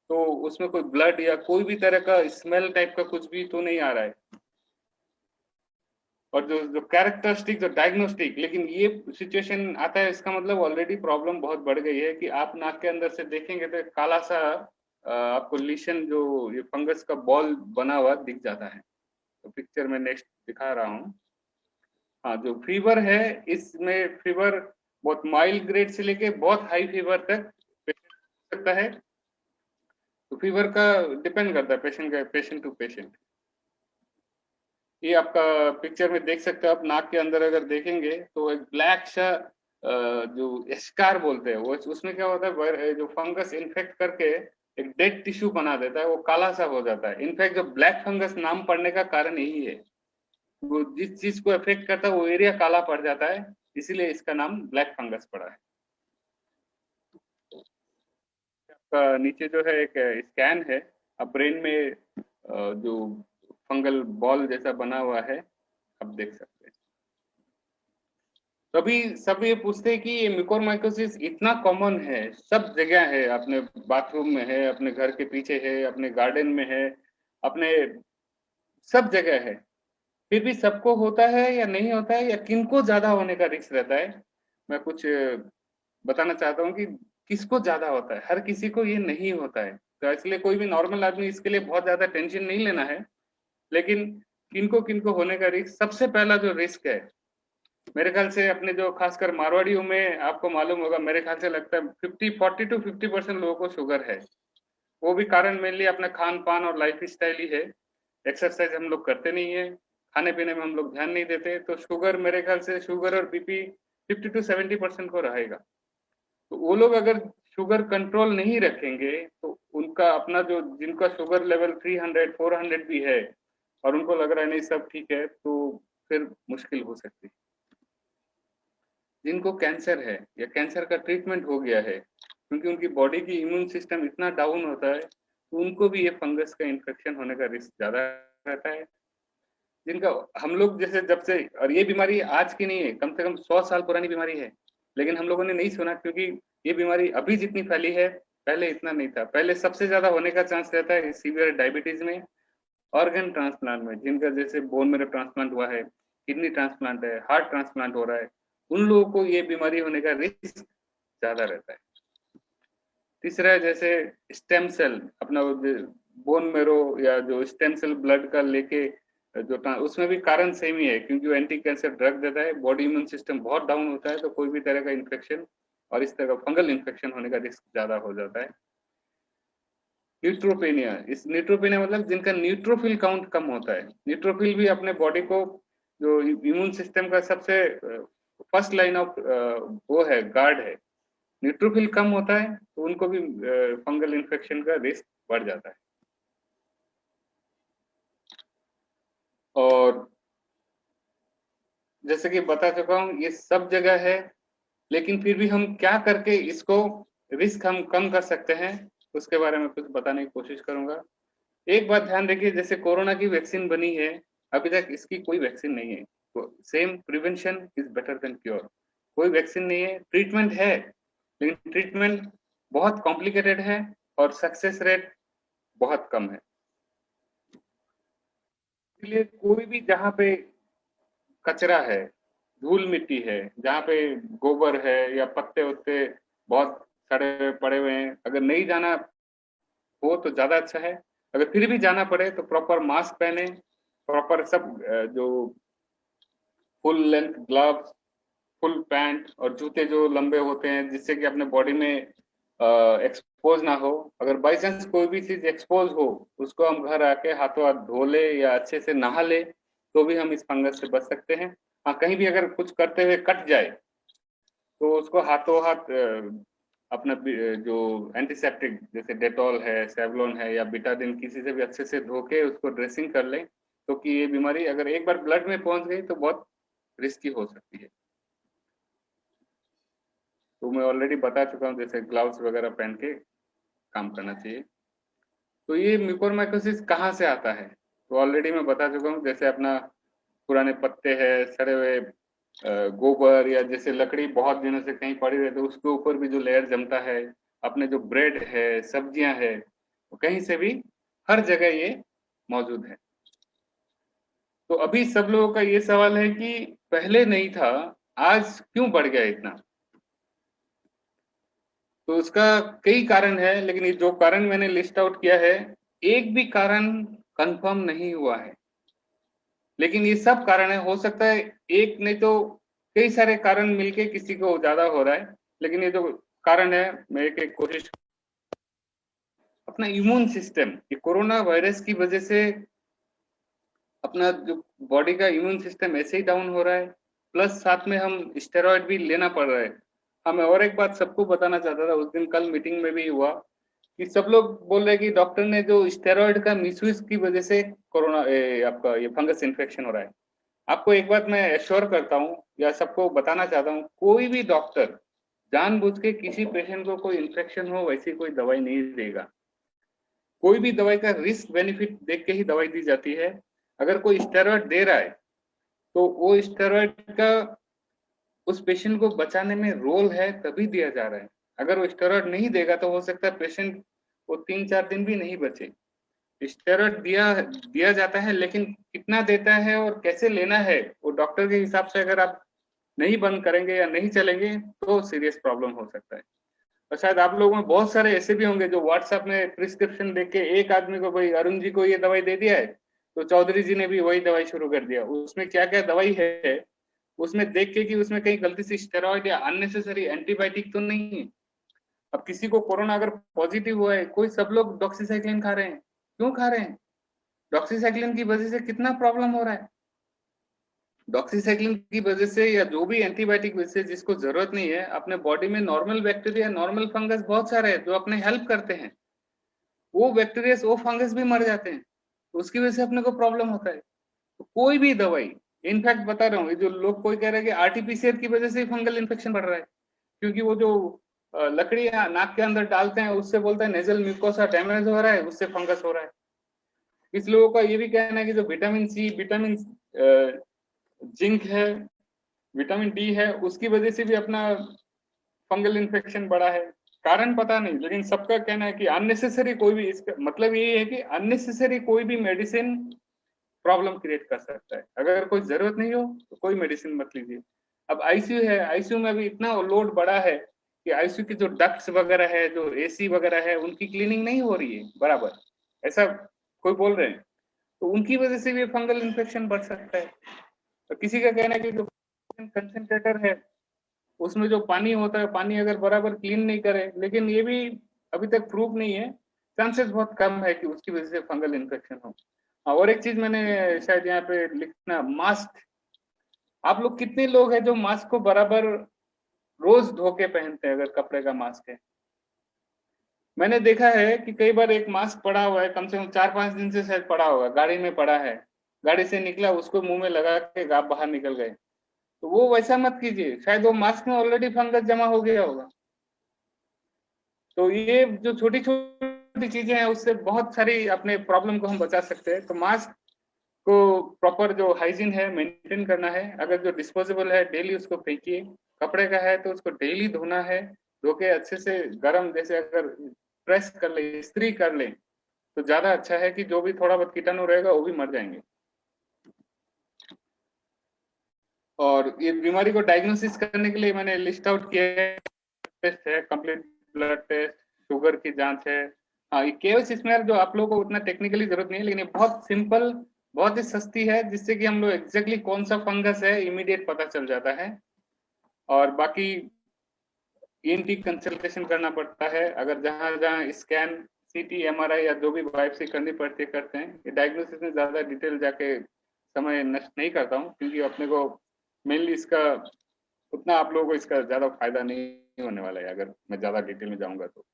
तो उसमें कोई ब्लड या कोई भी तरह का स्मेल टाइप का कुछ भी तो नहीं आ रहा है। और जो कैरेक्टरिस्टिक जो डायग्नोस्टिक, लेकिन ये सिचुएशन आता है इसका मतलब ऑलरेडी प्रॉब्लम बहुत बढ़ गई है कि आप नाक के अंदर से देखेंगे तो काला सा आपको लीशन, जो ये फंगस का बॉल बना हुआ दिख जाता है। तो पिक्चर में नेक्स्ट दिखा रहा हूँ। हाँ, जो फीवर है इसमें फीवर बहुत माइल्ड ग्रेड से लेके बहुत हाई फीवर तक पेशेंट हो सकता है। तो फीवर का डिपेंड करता है पेशेंट टू पेशेंट। ये आपका पिक्चर में देख सकते हो आप, नाक के अंदर अगर देखेंगे तो एक ब्लैक सा जो स्कार बोलते हैं वो, उसमें क्या होता है जो फंगस इन्फेक्ट करके एक डेड टिश्यू बना देता है, वो काला सा हो जाता है। इनफैक्ट जो ब्लैक फंगस नाम पड़ने का कारण यही है, वो जिस चीज को अफेक्ट करता है वो एरिया काला पड़ जाता है, इसीलिए इसका नाम ब्लैक फंगस पड़ा है। नीचे जो है एक स्कैन है, अब ब्रेन में जो फंगल बॉल जैसा बना हुआ है आप देख सकते हैं। तभी सब ये पूछते हैं कि ये म्यूकोरमाइकोसिस इतना कॉमन है, सब जगह है, अपने बाथरूम में है, अपने घर के पीछे है, अपने गार्डन में है, अपने सब जगह है, फिर भी सबको होता है या नहीं होता है, या किनको ज्यादा होने का रिस्क रहता है। मैं कुछ बताना चाहता हूँ कि किसको ज्यादा होता है। हर किसी को ये नहीं होता है, तो इसलिए कोई भी नॉर्मल आदमी इसके लिए बहुत ज्यादा टेंशन नहीं लेना है। लेकिन किनको किनको होने का रिस्क, सबसे पहला जो रिस्क है, मेरे ख्याल से अपने जो खासकर मारवाड़ियों में आपको मालूम होगा, मेरे ख्याल से लगता है 40 to 50% लोगों को शुगर है। वो भी कारण मेनली अपना खान पान और लाइफ स्टाइल ही है। एक्सरसाइज हम लोग करते नहीं है, खाने पीने में हम लोग ध्यान नहीं देते, तो शुगर मेरे ख्याल से शुगर और बीपी 50 to 70% को रहेगा। तो वो लोग अगर शुगर कंट्रोल नहीं रखेंगे तो उनका अपना जो, जिनका शुगर लेवल 300 400 भी है और उनको लग रहा है नहीं सब ठीक है, तो फिर मुश्किल हो सकती है। जिनको कैंसर है या कैंसर का ट्रीटमेंट हो गया है, क्योंकि उनकी बॉडी की इम्यून सिस्टम इतना डाउन होता है, तो उनको भी ये फंगस का इन्फेक्शन होने का रिस्क ज्यादा रहता है। जिनका हम लोग जैसे जब से, और ये बीमारी आज की नहीं है, कम से कम 100 साल पुरानी बीमारी है, लेकिन हम लोगों ने नहीं सुना, क्योंकि ये बीमारी अभी जितनी फैली है पहले इतना नहीं था। पहले सबसे ज्यादा होने का चांस रहता है सीवियर डायबिटीज में, ऑर्गन ट्रांसप्लांट में, जिनका जैसे बोन मेरो ट्रांसप्लांट हुआ है, किडनी ट्रांसप्लांट है, हार्ट ट्रांसप्लांट हो रहा है, उन लोगों को ये बीमारी होने का रिस्क ज्यादा रहता है। तीसरा है जैसे स्टेम सेल, अपना बोन मेरो या जो स्टेम सेल ब्लड का लेके जो उसमें भी कारण सेम ही है, क्योंकि वो एंटी कैंसर ड्रग देता है, बॉडी इम्यून सिस्टम बहुत डाउन होता है, तो कोई भी तरह का इन्फेक्शन और इस तरह का फंगल इन्फेक्शन होने का रिस्क ज्यादा हो जाता है। न्यूट्रोपेनिया, इस न्यूट्रोपेनिया मतलब जिनका न्यूट्रोफिल काउंट कम होता है। न्यूट्रोफिल भी अपने बॉडी को, जो इम्यून सिस्टम का सबसे फर्स्ट लाइन ऑफ वो है, गार्ड है, न्यूट्रोफिल कम होता है तो उनको भी फंगल इन्फेक्शन का रिस्क बढ़ जाता है। और जैसे कि बता चुका हूँ ये सब जगह है, लेकिन फिर भी हम क्या करके इसको रिस्क हम कम कर सकते हैं उसके बारे में कुछ बताने की कोशिश करूंगा। एक बात ध्यान रखिए, जैसे कोरोना की वैक्सीन बनी है, अभी तक इसकी कोई वैक्सीन नहीं है। तो same prevention is better than cure. कोई वैक्सीन नहीं है, ट्रीटमेंट है, लेकिन ट्रीटमेंट बहुत कॉम्प्लिकेटेड है और सक्सेस रेट बहुत कम है। इसलिए कोई भी जहाँ पे कचरा है, धूल मिट्टी है, जहाँ पे गोबर है या पत्ते उत्ते बहुत सड़े हुए पड़े हुए हैं, अगर नहीं जाना हो तो ज्यादा अच्छा है। अगर फिर भी जाना पड़े तो प्रॉपर मास्क पहने, प्रॉपर सब जो full length gloves, full pant और जूते जो लंबे होते हैं जिससे कि अपने बॉडी में एक्सपोज ना हो। अगर बाई चांस कोई भी चीज एक्सपोज हो, उसको हम घर आके हाथों हाथ धो ले या अच्छे से नहा ले तो भी हम इस फंगस से बच सकते हैं। हाँ, कहीं भी अगर कुछ करते हुए कट जाए तो उसको हाथों हाथ अपना जो एंटीसेप्टिक जैसे डेटॉल है, सेवलॉन है या बिटाडिन, किसी से भी अच्छे से धो के उसको ड्रेसिंग कर लें, तो कि ये बीमारी अगर एक बार ब्लड में पहुंच गई तो बहुत रिस्की हो सकती है। तो मैं ऑलरेडी बता चुका हूँ, जैसे ग्लव्स वगैरह पहन के काम करना चाहिए। तो ये म्यूकोरमाइकोसिस कहाँ से आता है तो ऑलरेडी मैं बता चुका हूँ, जैसे अपना पुराने पत्ते हैं, सड़े हुए गोबर या जैसे लकड़ी बहुत दिनों से कहीं पड़ी रहती है उसके ऊपर भी जो लेयर जमता है, अपने जो ब्रेड है, सब्जियां है, तो कहीं से भी हर जगह ये मौजूद है। तो अभी सब लोगों का ये सवाल है कि पहले नहीं था, आज क्यों बढ़ गया इतना? तो उसका कई कारण है, लेकिन ये जो कारण मैंने लिस्ट आउट किया है, एक भी कारण कंफर्म नहीं हुआ है, लेकिन ये सब कारण है। हो सकता है एक नहीं तो कई सारे कारण मिलके किसी को ज्यादा हो रहा है, लेकिन ये जो कारण है मैं एक कोशिश, अपना इम्यून सिस्टम, ये कोरोना वायरस की वजह से अपना जो बॉडी का इम्यून सिस्टम ऐसे ही डाउन हो रहा है, प्लस साथ में हम स्टेरॉइड भी लेना पड़ रहा है। हाँ, मैं और एक बात सबको बताना चाहता था, उस दिन कल मीटिंग में भी हुआ कि सब लोग बोल रहे हैं कि डॉक्टर ने जो स्टेरॉइड का मिसयूज की वजह से कोरोना आपका ये फंगस इन्फेक्शन हो रहा है। आपको एक बात मैं एश्योर करता हूँ या सबको बताना चाहता हूँ, कोई भी डॉक्टर जानबूझ के किसी पेशेंट को कोई इन्फेक्शन हो वैसी कोई दवाई नहीं देगा। कोई भी दवाई का रिस्क बेनिफिट देख के ही दवाई दी जाती है। अगर कोई स्टेरॉइड दे रहा है तो वो स्टेरॉइड का उस पेशेंट को बचाने में रोल है तभी दिया जा रहा है। अगर वो स्टेरॉइड नहीं देगा तो हो सकता है पेशेंट वो 3-4 दिन भी नहीं बचे। स्टेरॉइड दिया जाता है, लेकिन कितना देता है और कैसे लेना है वो डॉक्टर के हिसाब से अगर आप नहीं बंद करेंगे या नहीं चलेंगे तो सीरियस प्रॉब्लम हो सकता है। और शायद आप लोगों में बहुत सारे ऐसे भी होंगे जो व्हाट्सएप में प्रिस्क्रिप्शन देख के एक आदमी को, भाई अरुण जी को ये दवाई दे दिया है तो चौधरी जी ने भी वही दवाई शुरू कर दिया। उसमें क्या क्या दवाई है उसमें देख के कि उसमें कहीं गलती से स्टेरॉइड या अननेसेसरी एंटीबायोटिक तो नहीं है। अब किसी को कोरोना अगर पॉजिटिव हुआ है, कोई सब लोग डॉक्सीसाइक्लिन खा रहे हैं, क्यों खा रहे हैं? डॉक्सीसाइक्लिन की वजह से कितना प्रॉब्लम हो रहा है। डॉक्सीसाइक्लिन की वजह से या जो भी एंटीबायोटिक वजह से जिसको जरूरत नहीं है, अपने बॉडी में नॉर्मल बैक्टीरिया, नॉर्मल फंगस बहुत सारे हैं जो अपने हेल्प करते हैं, वो बैक्टीरिया वो फंगस भी मर जाते हैं, तो उसकी वजह से अपने को प्रॉब्लम होता है। तो कोई भी दवाई, इनफैक्ट बता रहा हूँ, जो लोग कोई कह रहे हैं कि आरटीपीसीआर की वजह से फंगल इन्फेक्शन बढ़ रहा है, क्योंकि वो जो लकड़ी नाक के अंदर डालते हैं उससे बोलता है नेजल म्यूकोसा डैमेज हो रहा है, उससे फंगस हो रहा है। इस लोगों का ये भी कहना है कि जो विटामिन सी, विटामिन जिंक है, विटामिन डी है, उसकी वजह से भी अपना फंगल इन्फेक्शन बढ़ा है। कारण पता नहीं, लेकिन सबका कहना है कि अननेसेसरी कोई भी, इसका मतलब ये है कि अननेसेसरी कोई भी मेडिसिन प्रॉब्लम क्रिएट कर सकता है। अगर कोई जरूरत नहीं हो तो कोई मेडिसिन मत लीजिए। अब आईसीयू है, आईसीयू में अभी इतना लोड बढ़ा है कि आईसीयू की जो डक्ट्स वगैरह है, जो एसी वगैरह है, उनकी क्लीनिंग नहीं हो रही है बराबर, ऐसा कोई बोल रहे हैं, तो उनकी वजह से भी फंगल इन्फेक्शन बढ़ सकता है। तो किसी का कहना है कि जो कंसंट्रेटर है उसमें जो पानी होता है, पानी अगर बराबर क्लीन नहीं करे, लेकिन ये भी अभी तक प्रूफ नहीं है, चांसेस बहुत कम है कि उसकी वजह से फंगल इन्फेक्शन हो। और एक चीज मैंने शायद यहाँ पे लिखना, मास्क, आप लोग कितने लोग हैं जो मास्क को बराबर रोज धो के पहनते हैं? अगर कपड़े का मास्क है, मैंने देखा है कि कई बार एक मास्क पड़ा हुआ है, कम से कम 4-5 दिन से शायद पड़ा होगा, गाड़ी में पड़ा है, गाड़ी से निकला, उसको मुंह में लगा के आप बाहर निकल गए, तो वो वैसा मत कीजिए, शायद वो मास्क में ऑलरेडी फंगस जमा हो गया होगा। तो ये जो छोटी छोटी चीजें हैं उससे बहुत सारी अपने प्रॉब्लम को हम बचा सकते हैं। तो मास्क उसको प्रॉपर जो हाइजीन है मेंटेन करना है। अगर जो डिस्पोजेबल है डेली उसको फेंकिए, कपड़े का है तो उसको डेली धोना है, धो के अच्छे से गर्म, जैसे अगर प्रेस कर ले, इस्त्री कर ले तो ज्यादा अच्छा है कि जो भी थोड़ा बहुत कीटाणु रहेगा वो भी मर जाएंगे। और ये बीमारी को डायग्नोसिस करने के लिए मैंने लिस्ट आउट किया है। टेस्ट है, कंप्लीट ब्लड टेस्ट, शुगर की जांच है। हाँ, ये केवल इसमें जो आप लोगों को उतना टेक्निकली जरूरत नहीं है, लेकिन ये बहुत सिंपल, बहुत ही सस्ती है, जिससे कि हम लोग एग्जैक्टली कौन सा फंगस है इमीडिएट पता चल जाता है। और बाकी ईएनटी कंसल्टेशन करना पड़ता है, अगर जहां जहां स्कैन, सीटी, एमआरआई या जो भी बायोप्सी करनी पड़ती है करते हैं। ये डायग्नोसिस में ज्यादा डिटेल जाके समय नष्ट नहीं करता हूँ, क्योंकि अपने को मेनली इसका उतना आप लोगों को इसका ज्यादा फायदा नहीं होने वाला है अगर मैं ज्यादा डिटेल में जाऊंगा तो।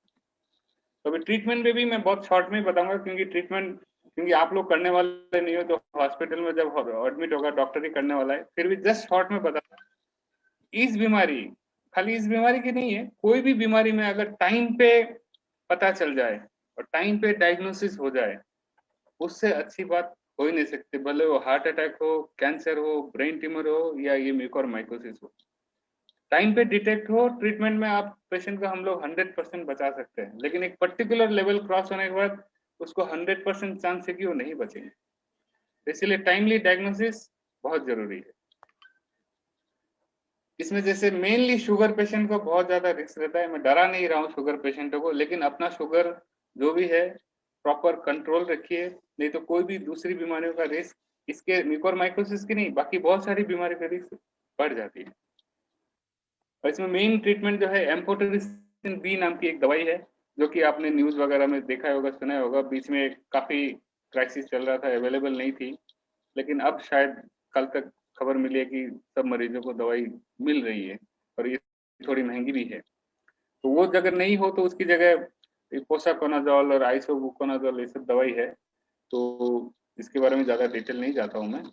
अभी ट्रीटमेंट में भी मैं बहुत शॉर्ट में बताऊंगा, क्योंकि आप लोग करने वाले नहीं हो, तो हॉस्पिटल में जब एडमिट होगा डॉक्टर ही करने वाला है। फिर भी जस्ट शॉर्ट में बता, इस बीमारी, खाली इस बीमारी की नहीं है, कोई भी बीमारी में अगर टाइम पे पता चल जाए और टाइम पे डायग्नोसिस हो जाए, उससे अच्छी बात हो ही नहीं सकती। भले वो हार्ट अटैक हो, कैंसर हो, ब्रेन ट्यूमर हो या ये म्यूकोरमाइकोसिस हो, टाइम पे डिटेक्ट हो, ट्रीटमेंट में आप पेशेंट का हम लोग 100% बचा सकते हैं। लेकिन एक पर्टिकुलर लेवल क्रॉस होने के बाद उसको 100% चांस है कि वो नहीं बचेंगे। इसलिए टाइमली डायग्नोसिस बहुत जरूरी है। इसमें जैसे मेनली शुगर पेशेंट को बहुत ज्यादा रिस्क रहता है। मैं डरा नहीं रहा हूँ शुगर पेशेंटों को, लेकिन अपना शुगर जो भी है प्रॉपर कंट्रोल रखिए, नहीं तो कोई भी दूसरी बीमारियों का रिस्क, इसके म्यूकोरमाइकोसिस की नहीं, बाकी बहुत सारी बीमारी का रिस्क बढ़ जाती है। और इसमें मेन ट्रीटमेंट जो है एम्फोटेरिसिन बी नाम की एक दवाई है, जो कि आपने न्यूज वगैरह में देखा होगा, सुना होगा। बीच में काफी क्राइसिस चल रहा था, अवेलेबल नहीं थी, लेकिन अब शायद कल तक खबर मिली है कि सब मरीजों को दवाई मिल रही है, और ये थोड़ी महंगी भी है। तो वो अगर नहीं हो तो उसकी जगह पोसाकोनाजोल और आइसोबुकोनाजोल ये सब दवाई है, तो इसके बारे में ज्यादा डिटेल नहीं जाता हूँ मैं।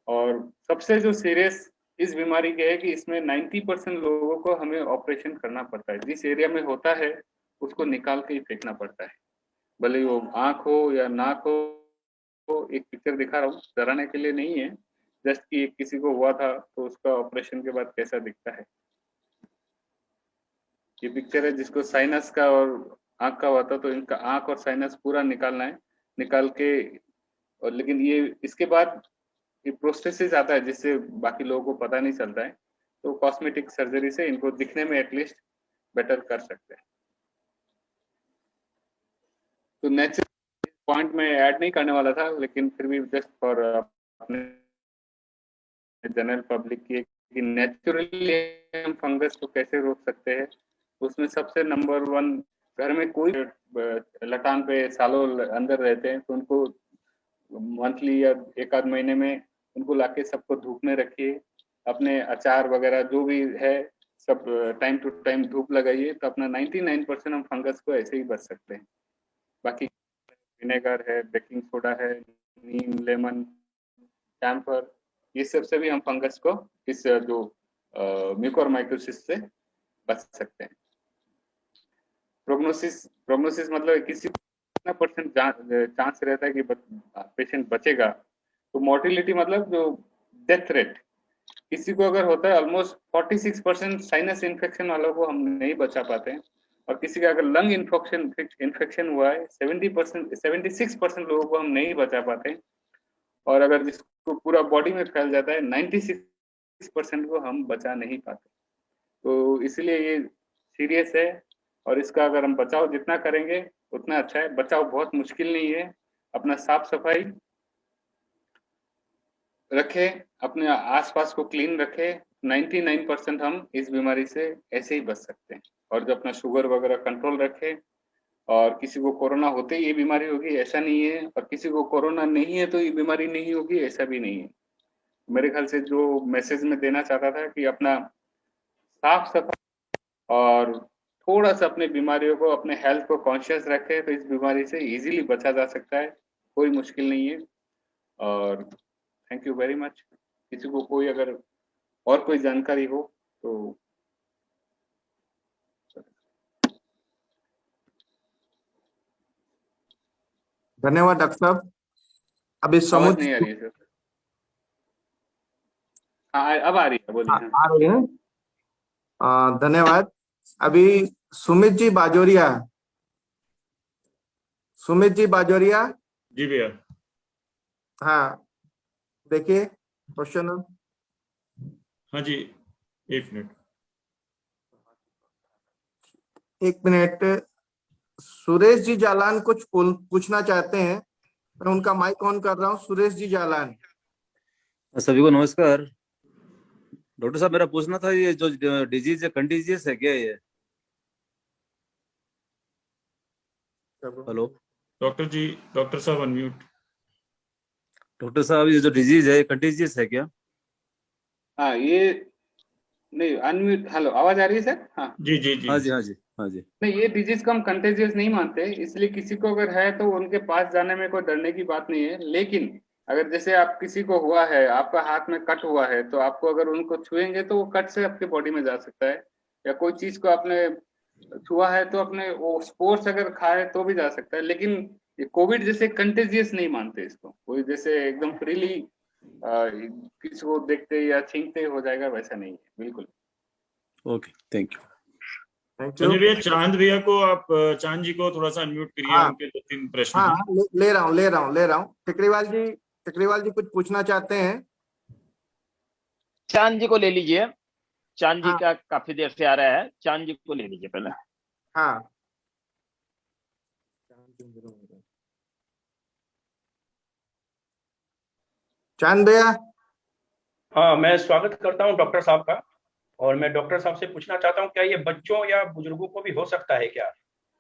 और सबसे जो सीरियस इस बीमारी के है कि इसमें 90% लोगों को हमें ऑपरेशन करना पड़ता है। जिस एरिया में होता है उसको निकाल के ही फेंकना पड़ता है, भले वो आंख हो या नाक हो। एक पिक्चर दिखा रहा हूँ, डराने के लिए नहीं है, जस्ट कि किसी को हुआ था तो उसका ऑपरेशन के बाद कैसा दिखता है। ये पिक्चर है जिसको साइनस का और आंख का हुआ था, तो इनका आंख और साइनस पूरा निकालना है, निकाल के। और लेकिन ये इसके बाद ये प्रोस्थेसिस आता है, जिससे बाकी लोगों को पता नहीं चलता है, तो कॉस्मेटिक सर्जरी से इनको दिखने में एटलीस्ट बेटर कर सकते हैं। तो नेचुरल पॉइंट में ऐड नहीं करने वाला था, लेकिन फिर भी जस्ट फॉर अपने जनरल पब्लिक की कि नेचुरली हम फंगस को कैसे रोक सकते हैं। उसमें सबसे नंबर 1, घर में कोई लटान पे सालों अंदर रहते हैं तो उनको मंथली या एक आध महीने में उनको लाके सबको धूप में रखिए। अपने अचार वगैरह जो भी है सब टाइम टू टाइम धूप लगाइए, तो अपना 99% हम फंगस को ऐसे ही बच सकते हैं। बाकी विनेगर है, बेकिंग सोडा है, नीम, लेमन, कैम्फर, ये सब से भी हम फंगस को इस जो म्यूकोरमाइकोसिस से बच सकते हैं। प्रोग्नोसिस मतलब किसी कितना परसेंट चांस रहता है कि पेशेंट बचेगा। तो मोर्टिलिटी मतलब जो डेथ रेट, किसी को अगर होता है ऑलमोस्ट 46% साइनस इन्फेक्शन वालों को हम नहीं बचा पाते हैं, और किसी का अगर लंग इन्फेक्शन हुआ है 76% लोगों को हम नहीं बचा पाते, और अगर जिसको पूरा बॉडी में फैल जाता है 96% को हम बचा नहीं पाते। तो इसलिए ये सीरियस है, और इसका अगर हम बचाव जितना करेंगे उतना अच्छा है। बचाव बहुत मुश्किल नहीं है, अपना साफ सफाई रखे, अपने आसपास को क्लीन रखे, 99% हम इस बीमारी से ऐसे ही बच सकते हैं। और जो अपना शुगर वगैरह कंट्रोल रखे, और किसी को कोरोना होते ही ये बीमारी होगी ऐसा नहीं है, और किसी को कोरोना नहीं है तो ये बीमारी नहीं होगी ऐसा भी नहीं है। मेरे ख्याल से जो मैसेज में देना चाहता था कि अपना साफ सफाई और थोड़ा सा अपने बीमारियों को, अपने हेल्थ को कॉन्शियस रखे, तो इस बीमारी से इजीली बचा जा सकता है, कोई मुश्किल नहीं है। और थैंक यू वेरी मच। किसी को कोई अगर और कोई जानकारी हो तो धन्यवाद डॉक्टर साहब। अभी आवाज समुद्र नहीं आ रही है सर। हाँ अब आ रही है, बोलिए। हाँ आ रही है। धन्यवाद। अभी सुमित जी बाजोरिया, सुमित जी बाजोरिया। जी भैया। हाँ, देखिए क्वेश्चन। हाँ जी, एक मिनट। एक मिनट। सुरेश जी जालान कुछ पूछना चाहते हैं। मैं उनका माइक ऑन कर रहा हूँ। सुरेश जी जालान। सभी को नमस्कार। डॉक्टर साहब, मेरा पूछना था, ये जो डिजीज है कंटीजियस है क्या ये? हेलो डॉक्टर साहब अनम्यूट। डॉक्टर साहब, ये जो डिजीज है कंटीजियस है क्या? हाँ, ये नहीं अनम्यूट। हेलो, आवाज आ रही है सर? हाँ जी जी जी। हाँ जी, हाँ जी, हाँ जी। नहीं, ये डिजीज को हम कंटेजियस नहीं मानते, इसलिए किसी को अगर है तो उनके पास जाने में कोई डरने की बात नहीं है। लेकिन अगर जैसे आप किसी को हुआ है, आपका हाथ में कट हुआ है, तो आपको अगर उनको छुएंगे तो वो कट से आपके बॉडी में जा सकता है, या कोई चीज को आपने छुआ है तो अपने वो स्पोर्ट्स अगर खाए तो भी जा सकता है। लेकिन ये कोविड जैसे कंटेजियस नहीं मानते इसको, कोई जैसे एकदम फ्रीली किसी को देखते या छींकते हो जाएगा, वैसा नहीं है बिल्कुल। Okay, thank you. Thank you. चलिए भैया, चांद भैया को आप, चांद जी को थोड़ा सा अनम्यूट करिए। हाँ। उनके 2-3 प्रश्न हाँ, हैं। ले रहा हूँ। टिकरीवाल जी कुछ पूछना चाहते हैं। चांद जी को ले लीजिए। चांद जी हाँ का काफी देर से आ रहा है, चांद जी को ले लीजिए पहले। हाँ। चांद भैया। हाँ, मैं स्वागत करता हूँ डॉक्टर साहब का। और मैं डॉक्टर साहब से पूछना चाहता हूँ, क्या ये बच्चों या बुजुर्गों को भी हो सकता है क्या?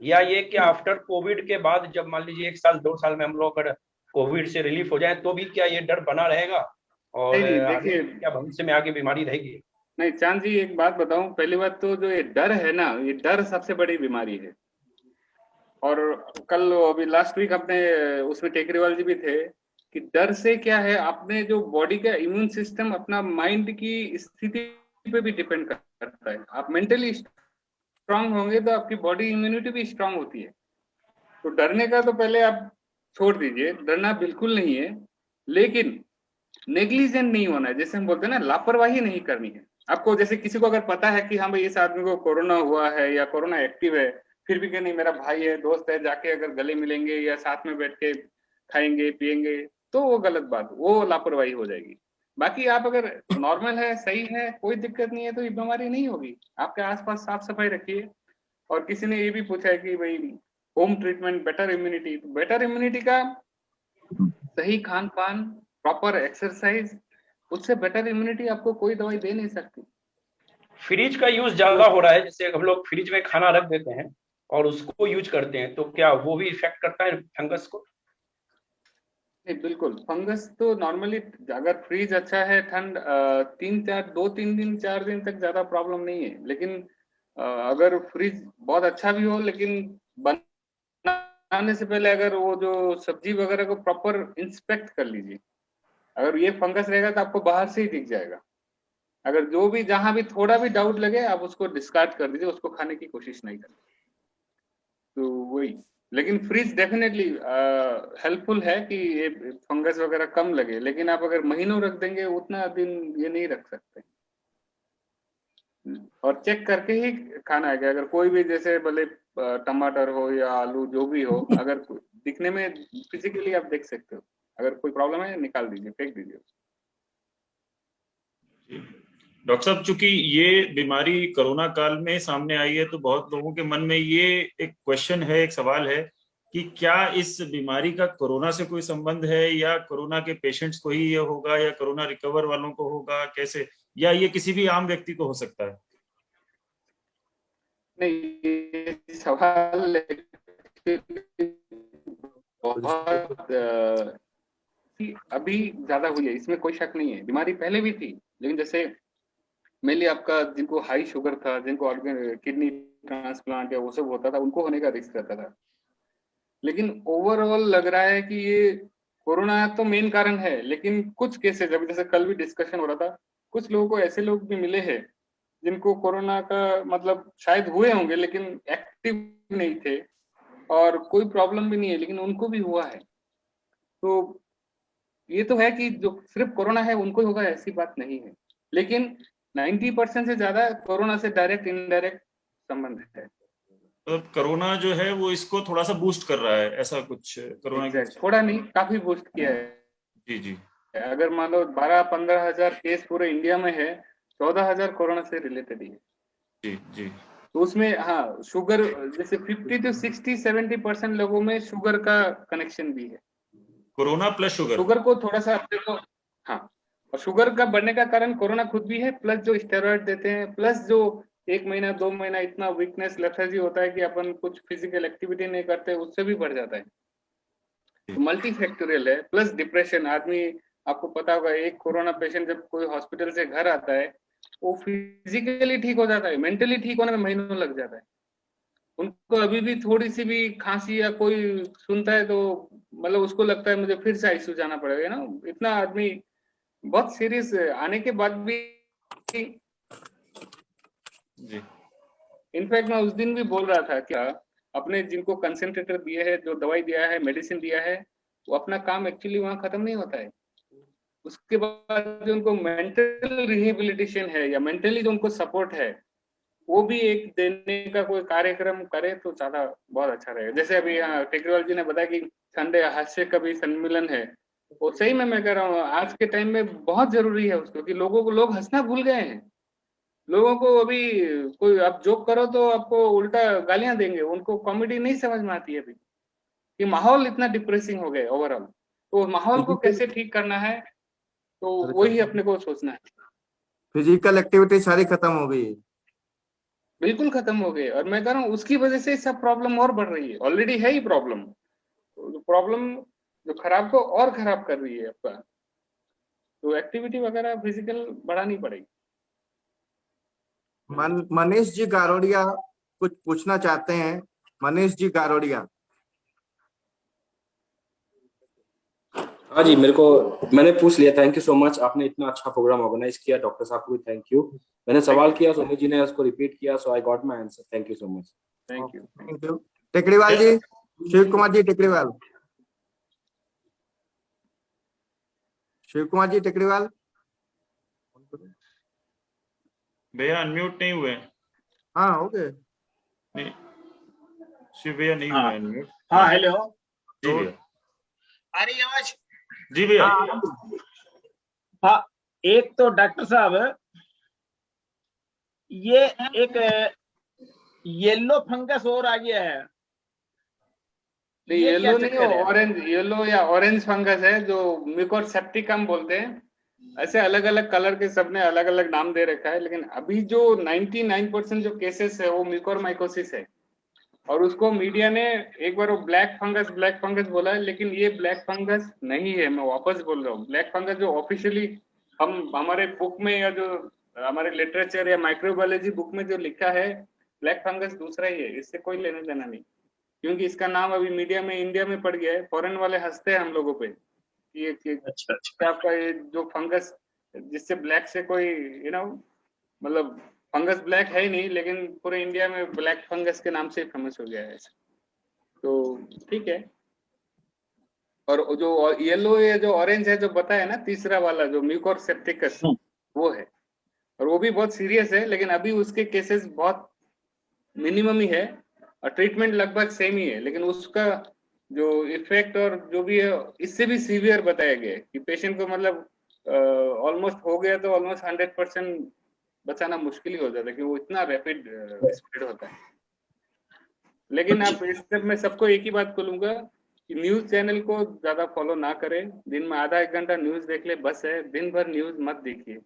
या ये कि आफ्टर कोविड के बाद, जब मान लीजिए 1 साल 2 साल में हम लोग अगर कोविड से रिलीफ हो जाए, तो भी क्या ये डर बना रहेगा? और नहीं आगे देखिए, क्या भविष्य में आगे बीमारी रहेगी? नहीं चांद जी, एक बात बताऊं। पहली बात तो जो ये डर है ना, ये डर सबसे बड़ी बीमारी है। और कल अभी लास्ट वीक अपने उसमें टेकरीवाल जी भी थे कि डर से क्या है, अपने जो बॉडी का इम्यून सिस्टम अपना माइंड की स्थिति पे भी डिपेंड करता है। आप मेंटली स्ट्रांग होंगे तो आपकी बॉडी इम्यूनिटी भी स्ट्रांग होती है। तो डरने का तो पहले आप छोड़ दीजिए, डरना बिल्कुल नहीं है। लेकिन नेग्लिजेंट नहीं होना है, जैसे हम बोलते हैं ना, लापरवाही नहीं करनी है। आपको जैसे किसी को अगर पता है कि हाँ भाई इस आदमी को कोरोना हुआ है या कोरोना एक्टिव है, फिर भी कि नहीं मेरा भाई है, दोस्त है, जाके अगर गले मिलेंगे या साथ में बैठ के खाएंगे पिएंगे, तो वो गलत बात, वो लापरवाही हो जाएगी। बाकी आप अगर नॉर्मल है, सही है, कोई दिक्कत नहीं है, तो ये बीमारी नहीं होगी। आपके आसपास साफ सफाई रखिए। और किसी ने ये भी पूछा है कि भाई होम ट्रीटमेंट बेटर इम्यूनिटी, तो बेटर इम्यूनिटी का सही खान पान, प्रॉपर एक्सरसाइज, उससे बेटर इम्यूनिटी आपको कोई दवाई दे नहीं सकती। फ्रिज का यूज ज्यादा हो रहा है, जैसे हम लोग फ्रिज में खाना रख देते हैं और उसको यूज करते हैं, तो क्या वो भी इफेक्ट करता है फंगस को? नहीं बिल्कुल, फंगस तो नॉर्मली अगर फ्रीज अच्छा है, ठंड 3 दिन 4 दिन तक ज्यादा प्रॉब्लम नहीं है। लेकिन अगर फ्रीज बहुत अच्छा भी हो, लेकिन बनाने से पहले अगर वो जो सब्जी वगैरह को प्रॉपर इंस्पेक्ट कर लीजिए। अगर ये फंगस रहेगा तो आपको बाहर से ही दिख जाएगा। अगर जो भी जहां भी थोड़ा भी डाउट लगे, आप उसको डिस्कार्ड कर दीजिए, उसको खाने की कोशिश नहीं करनी। तो वही, लेकिन फ्रीज डेफिनेटली हेल्पफुल है कि ये फंगस वगैरह कम लगे। लेकिन आप अगर महीनों रख देंगे, उतना दिन ये नहीं रख सकते। और चेक करके ही खाना है कि अगर कोई भी, जैसे भले टमाटर हो या आलू जो भी हो, अगर दिखने में फिजिकली आप देख सकते हो, अगर कोई प्रॉब्लम है निकाल दीजिए, फेंक दीजिए। डॉक्टर साहब, चूंकि ये बीमारी कोरोना काल में सामने आई है, तो बहुत लोगों के मन में ये एक क्वेश्चन है, एक सवाल है कि क्या इस बीमारी का कोरोना से कोई संबंध है, या कोरोना के पेशेंट्स को ही ये होगा, या कोरोना रिकवर वालों को होगा, कैसे, या ये किसी भी आम व्यक्ति को हो सकता है? नहीं, ये सवाल बहुत अभी ज्यादा हुई है, इसमें कोई शक नहीं है। बीमारी पहले भी थी, लेकिन जैसे मेनली आपका जिनको हाई शुगर था, जिनको किडनी ट्रांसप्लांट या वो सब होता था, उनको होने का रिस्क रहता था। लेकिन ओवरऑल लग रहा है कि ये कोरोना तो मेन कारण है, लेकिन कुछ केसेस, अभी जैसे कल भी डिस्कशन हो रहा था, कुछ लोगों को ऐसे लोग भी मिले हैं जिनको कोरोना का मतलब शायद हुए होंगे लेकिन एक्टिव नहीं थे और कोई प्रॉब्लम भी नहीं है, लेकिन उनको भी हुआ है। तो ये तो है कि जो सिर्फ कोरोना है उनको ही होगा, ऐसी बात नहीं है, लेकिन 90% से ज्यादा कोरोना से डायरेक्ट इनडायरेक्ट संबंध है। तो कोरोना जो है वो इसको थोड़ा सा बूस्ट कर रहा है, ऐसा कुछ कोरोना की? थोड़ा नहीं, काफी बूस्ट किया है। जी जी। अगर मान लो 12-15 हजार केस पूरे इंडिया में है, 14,000 कोरोना से रिलेटेड ही है। जी जी। तो उसमें हाँ, शुगर जैसे 50 to 60-70% लोगों में शुगर का कनेक्शन भी है। Corona plus sugar. शुगर को थोड़ा सा अपने को, हाँ, और शुगर का बढ़ने का कारण कोरोना खुद भी है, प्लस जो स्टेरॉइड देते हैं, प्लस जो 1 महीना 2 महीना इतना वीकनेस लेथर्जी होता है कि अपन कुछ फिजिकल एक्टिविटी नहीं करते, उससे भी बढ़ जाता है। तो मल्टी फैक्टोरियल है, प्लस डिप्रेशन। आदमी, आपको पता होगा, एक कोरोना पेशेंट जब कोई हॉस्पिटल से घर आता है, वो फिजिकली ठीक हो जाता है, मेंटली ठीक होने में महीनों लग जाता है। उनको अभी भी थोड़ी सी भी खांसी या कोई सुनता है तो मतलब उसको लगता है मुझे फिर से आईसीयू जाना पड़ेगा ना। इतना आदमी बहुत सीरियस आने के बाद भी। जी। इनफैक्ट मैं उस दिन भी बोल रहा था क्या, अपने जिनको कंसेंट्रेटर दिया है, जो दवाई दिया है, मेडिसिन दिया है, वो अपना काम एक्चुअली वहां खत्म नहीं होता है। उसके बाद जो उनको मेंटल रिहेबिलिटेशन है या मेंटली जो उनको सपोर्ट है, वो भी एक देने का कोई कार्यक्रम करे तो ज्यादा बहुत अच्छा रहेगा। जैसे अभी यहाँ टेकरीवाल जी ने बताया कि संडे हास्य का भी सम्मेलन है, वो सही में मैं कह रहा हूँ आज के टाइम में बहुत जरूरी है उसको, कि लोग हंसना भूल गए हैं। लोगों को अभी कोई आप जोक करो तो आपको उल्टा गालियां देंगे, उनको कॉमेडी नहीं समझ में आती है अभी, कि माहौल इतना डिप्रेसिंग हो गया ओवरऑल। तो माहौल को कैसे ठीक करना है, तो वही अपने को सोचना है। फिजिकल एक्टिविटी सारी खत्म हो गई है। बिल्कुल खत्म हो गए, और मैं कह रहा हूँ उसकी वजह से सब प्रॉब्लम और बढ़ रही है। ऑलरेडी है ही प्रॉब्लम, तो प्रॉब्लम जो खराब को और खराब कर रही है आपका, तो एक्टिविटी वगैरह फिजिकल बढ़ानी पड़ेगी। मनीष जी गारोडिया कुछ पूछना चाहते हैं। मनीष जी गारोडिया। हाँ जी, मैंने पूछ लिया। थैंक यू सो मच, आपने इतना अच्छा प्रोग्राम ऑर्गेनाइज किया। डॉक्टर साहब को थैंक यू। मैंने सवाल किया, सोनी जी ने उसको रिपीट किया, so I got my answer. Thank you so much. Thank you. Thank you. Tekriwal ji, Shiv Kumar ji Tekriwal. Shiv Kumar ji Tekriwal. भैया अनम्यूट नहीं हुए। हाँ हो गए। नहीं, शिव भैया नहीं हुए अनम्यूट। हाँ हेलो जी भैया। आ रही आवाज? जी भैया। हाँ, एक तो डॉक्टर साहब, ये एक येलो फंगस और आ गया है। नहीं, येलो नहीं, ऑरेंज, येलो या ऑरेंज फंगस है जो म्यूकोरसेप्टिकम बोलते हैं। ऐसे अलग अलग कलर के सबने अलग अलग नाम दे रखा है, लेकिन अभी जो 99% जो केसेस है वो म्यूकोरमाइकोसिस है। और उसको मीडिया ने एक बार वो ब्लैक फंगस बोला है, लेकिन ये ब्लैक फंगस नहीं है। मैं वापस बोल रहा हूँ, ब्लैक फंगस जो ऑफिशियली हम हमारे बुक में या जो हमारे लिटरेचर या माइक्रोबायोलॉजी बुक में जो लिखा है, ब्लैक फंगस दूसरा ही है, इससे कोई लेना देना नहीं। क्योंकि इसका नाम अभी मीडिया में इंडिया में पड़ गया है, फॉरेन वाले हंसते हैं हम लोगों पे कि अच्छा आपका ये जो फंगस जिससे ब्लैक से कोई मतलब फंगस ब्लैक है ही नहीं, लेकिन पूरे इंडिया में ब्लैक फंगस के नाम से फेमस हो गया है। तो ठीक है। और जो येलो या जो ऑरेंज है जो बताया ना, तीसरा वाला जो म्यूकोरसेप्टिकस, वो है, और वो भी बहुत सीरियस है, लेकिन अभी उसके केसेस बहुत मिनिमम ही है और ट्रीटमेंट लगभग सेम ही है। लेकिन उसका जो इफेक्ट और जो भी है इससे भी सीवियर बताया गया है कि पेशेंट को मतलब ऑलमोस्ट हो गया तो ऑलमोस्ट 100% बचाना मुश्किल ही हो जाता है, कि वो इतना रैपिड स्प्रेड होता है। लेकिन आप इस सब में सबको एक ही बात बोलूंगा कि न्यूज चैनल को ज्यादा फॉलो ना करें। दिन में आधा एक घंटा न्यूज देख ले, बस है, दिन भर न्यूज मत देखिए।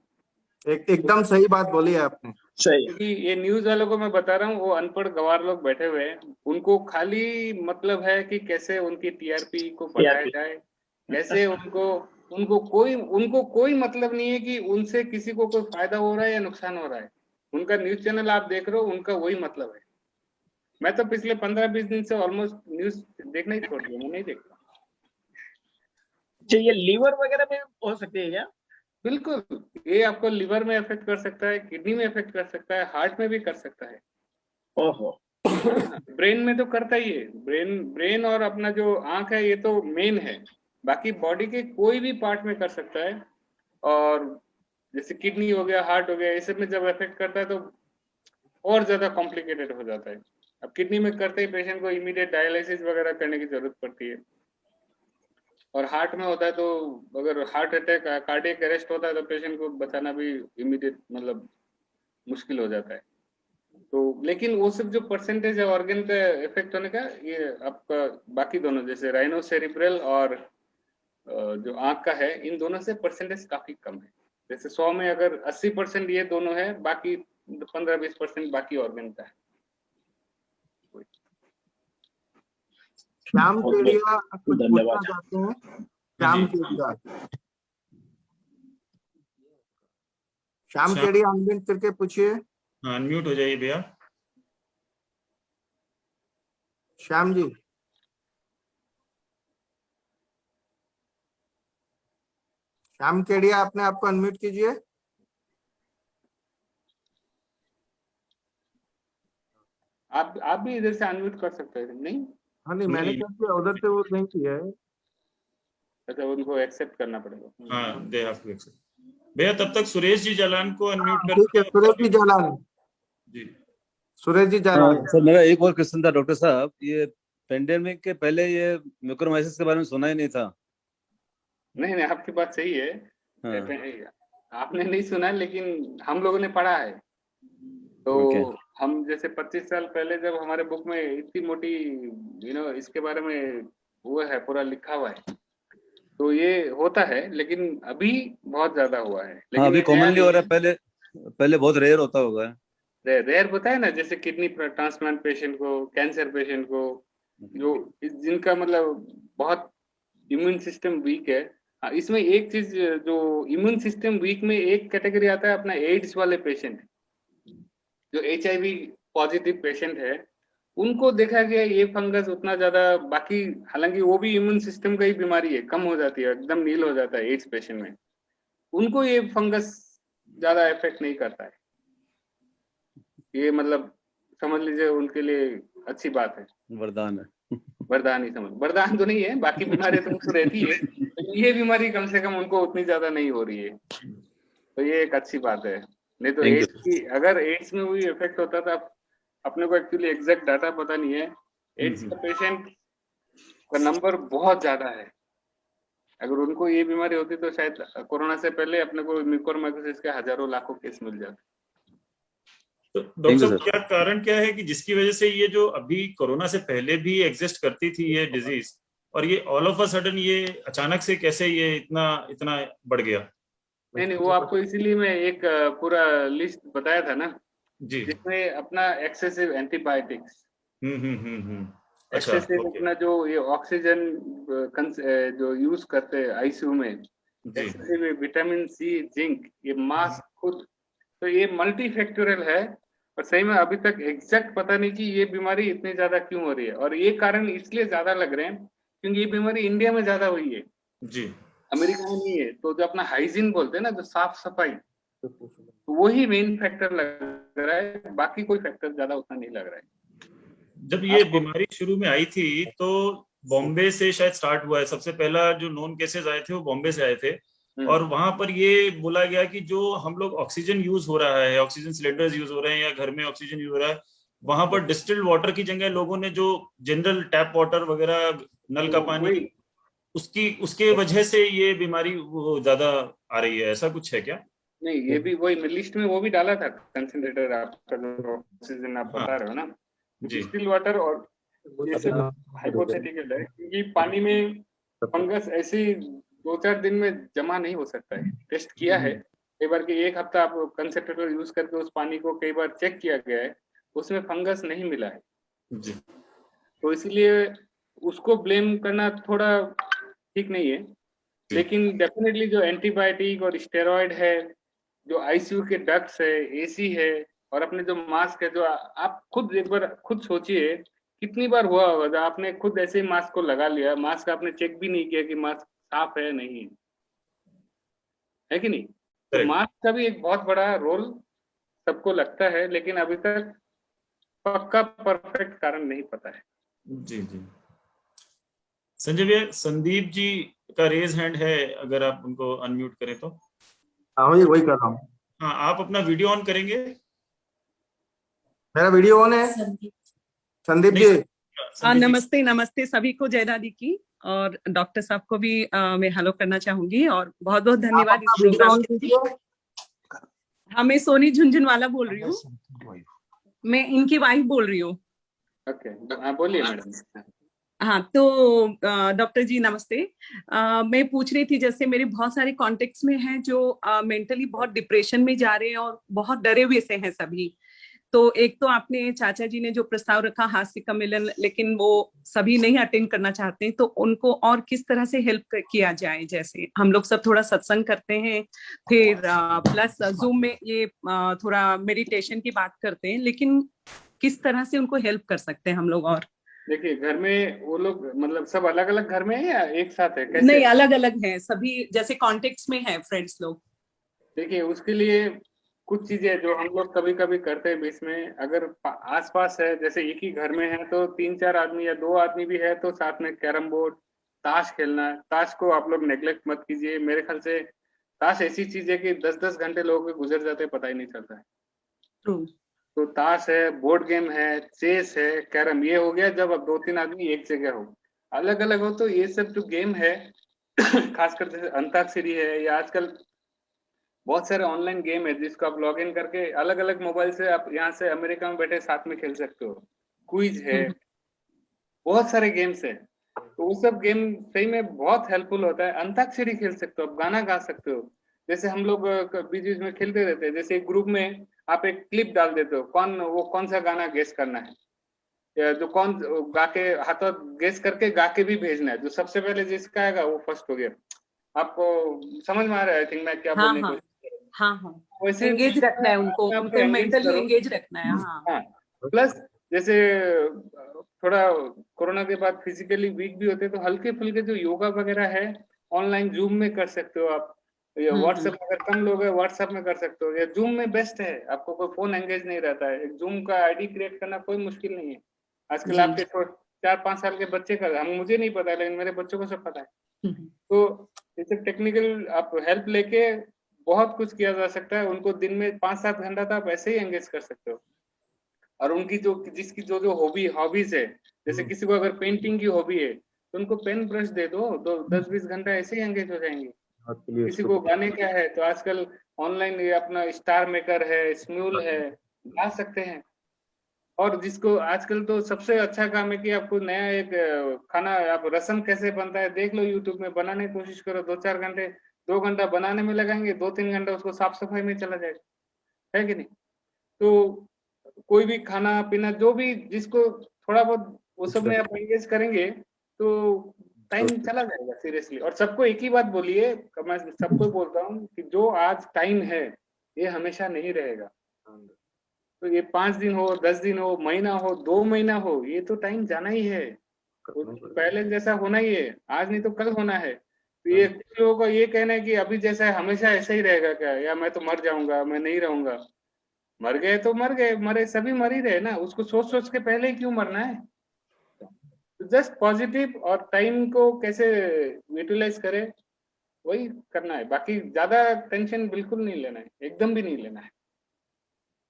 एकदम सही बात बोली है आपने। क्योंकि ये न्यूज वालों को मैं बता रहा हूँ, वो अनपढ़ गवार लोग बैठे हुए हैं, उनको खाली मतलब है कि कैसे उनकी टीआरपी को बढ़ाया जाए, कैसे उनको कोई मतलब नहीं है कि उनसे किसी को कोई फायदा हो रहा है या नुकसान हो रहा है। उनका न्यूज चैनल आप देख रहे हो, उनका वही मतलब है। मैं तो पिछले 15-20 दिन से ऑलमोस्ट न्यूज देखना ही छोड़ दिया, मैं नहीं देखता। ये लीवर वगैरह में हो सकती है क्या? बिल्कुल, ये आपको लिवर में इफेक्ट कर सकता है, किडनी में इफेक्ट कर सकता है, हार्ट में भी कर सकता है। ओहो। ब्रेन में तो करता ही है। ब्रेन और अपना जो आंख है ये तो मेन है। बाकी बॉडी के कोई भी पार्ट में कर सकता है। और जैसे किडनी हो गया, हार्ट हो गया, ये सब में जब इफेक्ट करता है तो और ज्यादा कॉम्प्लिकेटेड हो जाता है। अब किडनी में करते ही पेशेंट को इमीडिएट डायलिसिस वगैरह करने की जरूरत पड़ती है, और हार्ट में होता है तो अगर हार्ट अटैक, कार्डियक अरेस्ट होता है तो पेशेंट को बचाना भी इमीडिएट मतलब मुश्किल हो जाता है। तो लेकिन वो सब जो परसेंटेज है ऑर्गन का इफेक्ट होने का, ये आपका बाकी दोनों जैसे राइनोसेरिब्रल और जो आंख का है, इन दोनों से परसेंटेज काफी कम है। जैसे 100 में अगर 80% ये दोनों है, बाकी 15-20% बाकी ऑर्गन का है। श्याम बहुत केडिया कुछ पूछना धन्यवाद। चाहते हैं? श्याम केडिया, श्याम श्याम- केडिया अनम्यूट करके पूछिए। हाँ, अनम्यूट हो जाइए भैया। श्याम जी, श्याम केडिया अपने आप को अनम्यूट कीजिए। आप भी इधर से अनम्यूट कर सकते हैं नहीं? हाँ नहीं, मैंने नहीं। क्या किया, उधर से वो नहीं किया है। अच्छा, उनको एक्सेप्ट करना पड़ेगा। हाँ, दे हैव टू एक्सेप्ट। भैया तब तक सुरेश जी जालान को अनम्यूट कर ठीक है, सुरेश जी जालान, जी। सुरेश जी जालान। सर मेरा एक और क्वेश्चन था डॉक्टर साहब, ये पेंडेमिक के पहले ये म्यूकोरमाइसिस के बारे में सुना ही नहीं था। नहीं, आपकी बात सही है। हाँ। आपने नहीं सुना, लेकिन हम लोगों ने पढ़ा है। तो ओके। हम जैसे 25 साल पहले जब हमारे बुक में इतनी मोटी इसके बारे में वो है, पूरा लिखा हुआ है, तो ये होता है, लेकिन अभी बहुत ज्यादा हुआ है। हाँ, लेकिन अभी ये नया कॉमनली हो नहीं रहा है, पहले बहुत रेयर होता होगा। है। रेयर बताया ना, जैसे किडनी ट्रांसप्लांट पेशेंट को, कैंसर पेशेंट को, जो जिनका मतलब बहुत इम्यून सिस्टम वीक है। हाँ, इसमें एक चीज, जो इम्यून सिस्टम वीक में एक कैटेगरी आता है अपना एड्स वाले पेशेंट, जो HIV पॉजिटिव पेशेंट है, उनको देखा गया ये फंगस उतना ज्यादा, बाकी हालांकि वो भी इम्यून सिस्टम का ही बीमारी है, कम हो जाती है, एकदम नील हो जाता है एड्स पेशेंट में, उनको ये फंगस ज्यादा इफेक्ट नहीं करता है। ये मतलब समझ लीजिए उनके लिए अच्छी बात है, वरदान है। वरदान ही समझ, वरदान तो नहीं है, बाकी बीमारी तो उनको रहती है, लेकिन ये बीमारी कम से कम उनको उतनी ज्यादा नहीं हो रही है, तो ये एक अच्छी बात है। नहीं तो Thank you. एड्स की, अगर एड्स में भी इफेक्ट होता था, अपने को एक्चुअली एग्जैक्ट डाटा पता नहीं है, एड्स का पेशेंट का नंबर बहुत ज्यादा है। अगर उनको ये बीमारी होती तो शायद कोरोना से पहले अपने को म्यूकोरमाइकोसिस के हजारों लाखों केस मिल जाते। तो डॉक्टर साहब क्या कारण क्या है कि जिसकी वजह से ये जो अभी कोरोना से पहले भी एग्जिस्ट करती थी ये डिजीज, और ये ऑल ऑफ अ सडन ये अचानक से कैसे ये इतना बढ़ गया? नहीं, वो आपको इसीलिए मैं एक पूरा लिस्ट बताया था ना जी, जिसमें अपना एक्सेसिव एंटीबायोटिक्स, अच्छा, एक्सेसिव ओके, अपना जो ये ऑक्सीजन जो यूज करते हैं आईसीयू में, जी, एक्सेसिव विटामिन सी, जिंक, ये मास्क खुद, तो ये मल्टी फैक्टोरियल है। और सही में अभी तक एग्जैक्ट पता नहीं कि ये बीमारी इतनी ज्यादा क्यों हो रही है, और ये कारण इसलिए ज्यादा लग रहे हैं क्योंकि ये बीमारी इंडिया में ज्यादा हुई है, जी, अमेरिका में नहीं है। तो जो अपना हाइजीन बोलते हैं ना, जो साफ सफाई, तो वही मेन फैक्टर लग रहा है, बाकी कोई फैक्टर ज्यादा उतना नहीं लग रहा है। जब ये बीमारी शुरू में आई थी तो बॉम्बे से शायद स्टार्ट हुआ है, सबसे पहला जो नोन केसेस आए थे वो बॉम्बे से आए थे, और वहां पर ये बोला गया कि जो हम लोग ऑक्सीजन यूज हो रहा है, ऑक्सीजन सिलेंडर्स यूज हो रहे हैं या घर में ऑक्सीजन यूज हो रहा है, वहां पर डिस्टिल्ड वाटर की जगह लोगों ने जो जनरल टैप वाटर वगैरह, नल का पानी, उसके वजह से ये बीमारी ज्यादा आ रही है, ऐसा कुछ है क्या? नहीं, ये भी वही लिस्ट में वो भी डाला था कंसंट्रेटर, आपका जो ऑक्सीजन आप बता रहे हो ना, डिस्टिल वाटर, और ये सब हाइपोथेटिकल है क्योंकि पानी में फंगस ऐसे 2-4 दिन में जमा नहीं हो सकता है। टेस्ट किया है कई बार कि एक हफ्ता आप कंसंट्रेटर यूज करके उस पानी को कई बार चेक किया गया है, उसमें फंगस नहीं मिला है जी। तो इसलिए उसको ब्लेम करना थोड़ा ठीक नहीं है। लेकिन डेफिनेटली जो एंटीबायोटिक और स्टेरॉइड है, जो आईसीयू के डक्ट्स है, एसी है, और अपने जो मास्क है, जो आप खुद एक बार खुद सोचिए कितनी बार हुआ होगा जब आपने खुद ऐसे ही मास्क को लगा लिया, मास्क आपने चेक भी नहीं किया कि मास्क साफ है नहीं है कि नहीं। तो मास्क का भी एक बहुत बड़ा रोल सबको लगता है, लेकिन अभी तक पक्का परफेक्ट कारण नहीं पता है। जी जी संजय भैया, संदीप जी का रेज हैंड है, अगर आप उनको अनम्यूट करें तो। हाँ वही कर रहा हूँ। हाँ, आप अपना वीडियो ऑन करेंगे। मेरा वीडियो ऑन है। संदीप जी। नमस्ते नमस्ते सभी को, जय दादी की, और डॉक्टर साहब को भी मैं हेलो करना चाहूंगी और बहुत बहुत धन्यवाद इस प्रोग्राम के लिए। हाँ, मैं सोनी झुंझुनवाला बोल रही हूँ, मैं इनकी वाइफ बोल रही हूँ। ओके, बोलिए मैडम। हाँ, तो डॉक्टर जी नमस्ते। मैं पूछ रही थी, जैसे मेरे बहुत सारे कॉन्टेक्ट्स में हैं जो मेंटली बहुत डिप्रेशन में जा रहे हैं और बहुत डरे हुए से हैं सभी। तो एक तो आपने चाचा जी ने जो प्रस्ताव रखा हास्य का मिलन, लेकिन वो सभी नहीं अटेंड करना चाहते हैं, तो उनको और किस तरह से हेल्प किया जाए? जैसे हम लोग सब थोड़ा सत्संग करते हैं, फिर प्लस जूम में ये थोड़ा मेडिटेशन की बात करते हैं, लेकिन किस तरह से उनको हेल्प कर सकते हैं हम लोग? और देखिए, घर में वो लोग मतलब सब अलग अलग घर में है या एक साथ है, कैसे? नहीं, अलग अलग हैं सभी, जैसे कॉन्टेक्ट्स में है फ्रेंड्स लोग। देखिए, उसके लिए कुछ चीजें जो हम लोग कभी कभी करते हैं बीच में, अगर आसपास है, जैसे एक ही घर में है तो 3-4 आदमी या 2 आदमी भी है तो साथ में कैरम बोर्ड, ताश खेलना है। ताश को आप लोग नेग्लेक्ट मत कीजिए। मेरे ख्याल से ताश ऐसी चीज है कि 10-10 घंटे लोगों के गुजर जाते पता ही नहीं चलता है। तो ताश है, बोर्ड गेम है, चेस है, कैरम, ये हो गया जब अब 2-3 आदमी एक जगह हो। अलग अलग हो तो ये सब जो गेम है खासकर जैसे अंताक्षरी है, या आजकल बहुत सारे ऑनलाइन गेम है जिसको आप लॉग इन करके अलग अलग मोबाइल से आप यहाँ से अमेरिका में बैठे साथ में खेल सकते हो। क्विज है, बहुत सारे गेम्स है, तो वो सब गेम सही में बहुत हेल्पफुल होता है। अंताक्षरी खेल सकते हो, आप गाना गा सकते हो। जैसे हम लोग बीच बीच में खेलते रहते हैं, जैसे एक ग्रुप में आप एक क्लिप डाल देते हो, कौन सा गाना गेस करना है, या जो कौन गा के हाथों गेस करके गा के भी भेजना है, जो सबसे पहले जिसका आएगा वो फर्स्ट हो गया। आपको समझ में आ रहा है? आई थिंक मैं क्या बोलने की कोशिश कर रहा हूँ। हाँ हाँ, वैसे एंगेज रखना है उनको मेंटली एंगेज रखना है। हाँ, प्लस जैसे थोड़ा कोरोना के बाद फिजिकली वीक भी होते हैं तो हल्के फुल्के जो योगा वगैरह है ऑनलाइन जूम में कर सकते हो आप, या व्हाट्सएप अगर कम लोग है व्हाट्सएप में कर सकते हो, या जूम में बेस्ट है। आपको कोई फोन एंगेज नहीं रहता है, एक जूम का आईडी क्रिएट करना कोई मुश्किल नहीं है। आजकल आपके 4-5 साल के बच्चे कर, हम मुझे नहीं पता लेकिन मेरे बच्चों को सब पता है। तो जैसे टेक्निकल आप हेल्प लेके बहुत कुछ किया जा सकता है। उनको दिन में 5-7 घंटा तो आप ऐसे ही एंगेज कर सकते हो। और उनकी जिसकी जो हॉबीज है, जैसे किसी को अगर पेंटिंग की हॉबी है तो उनको पेन ब्रश दे दो, तो 10-20 घंटा ऐसे ही एंगेज हो जाएंगे। किसी को गाने का है तो आजकल ऑनलाइन ये अपना स्टार मेकर है, स्म्यूल है, गा सकते हैं। और जिसको आजकल तो सबसे अच्छा काम है कि आपको नया एक खाना, आप रसम कैसे बनता है देख लो यूट्यूब में, बनाने की कोशिश करो। 2-4 घंटे, 2 घंटा बनाने में लगाएंगे, 2-3 घंटा उसको साफ सफाई में चला जाएगा, है कि नहीं? तो कोई भी खाना पीना जो भी जिसको थोड़ा बहुत वो सब में आप एंगेज करेंगे तो टाइम चला जाएगा सीरियसली। और सबको एक ही बात बोलिए, मैं सबको बोलता हूँ कि जो आज टाइम है ये हमेशा नहीं रहेगा। तो ये 5 दिन हो, 10 दिन हो, महीना हो, 2 महीना हो, ये तो टाइम जाना ही है, पहले जैसा होना ही है, आज नहीं तो कल होना है। तो ये कुछ लोगों का ये कहना है कि अभी जैसा है हमेशा ऐसा ही रहेगा क्या, या मैं तो मर जाऊंगा, मैं नहीं रहूंगा। मर गए तो मर गए, मरे सभी मर ही रहे ना, उसको सोच सोच के पहले ही क्यों मरना है? तो जस्ट पॉजिटिव और टाइम को कैसे यूटिलाइज करे वही करना है। बाकी ज्यादा टेंशन बिल्कुल नहीं लेना है, एकदम भी नहीं लेना है।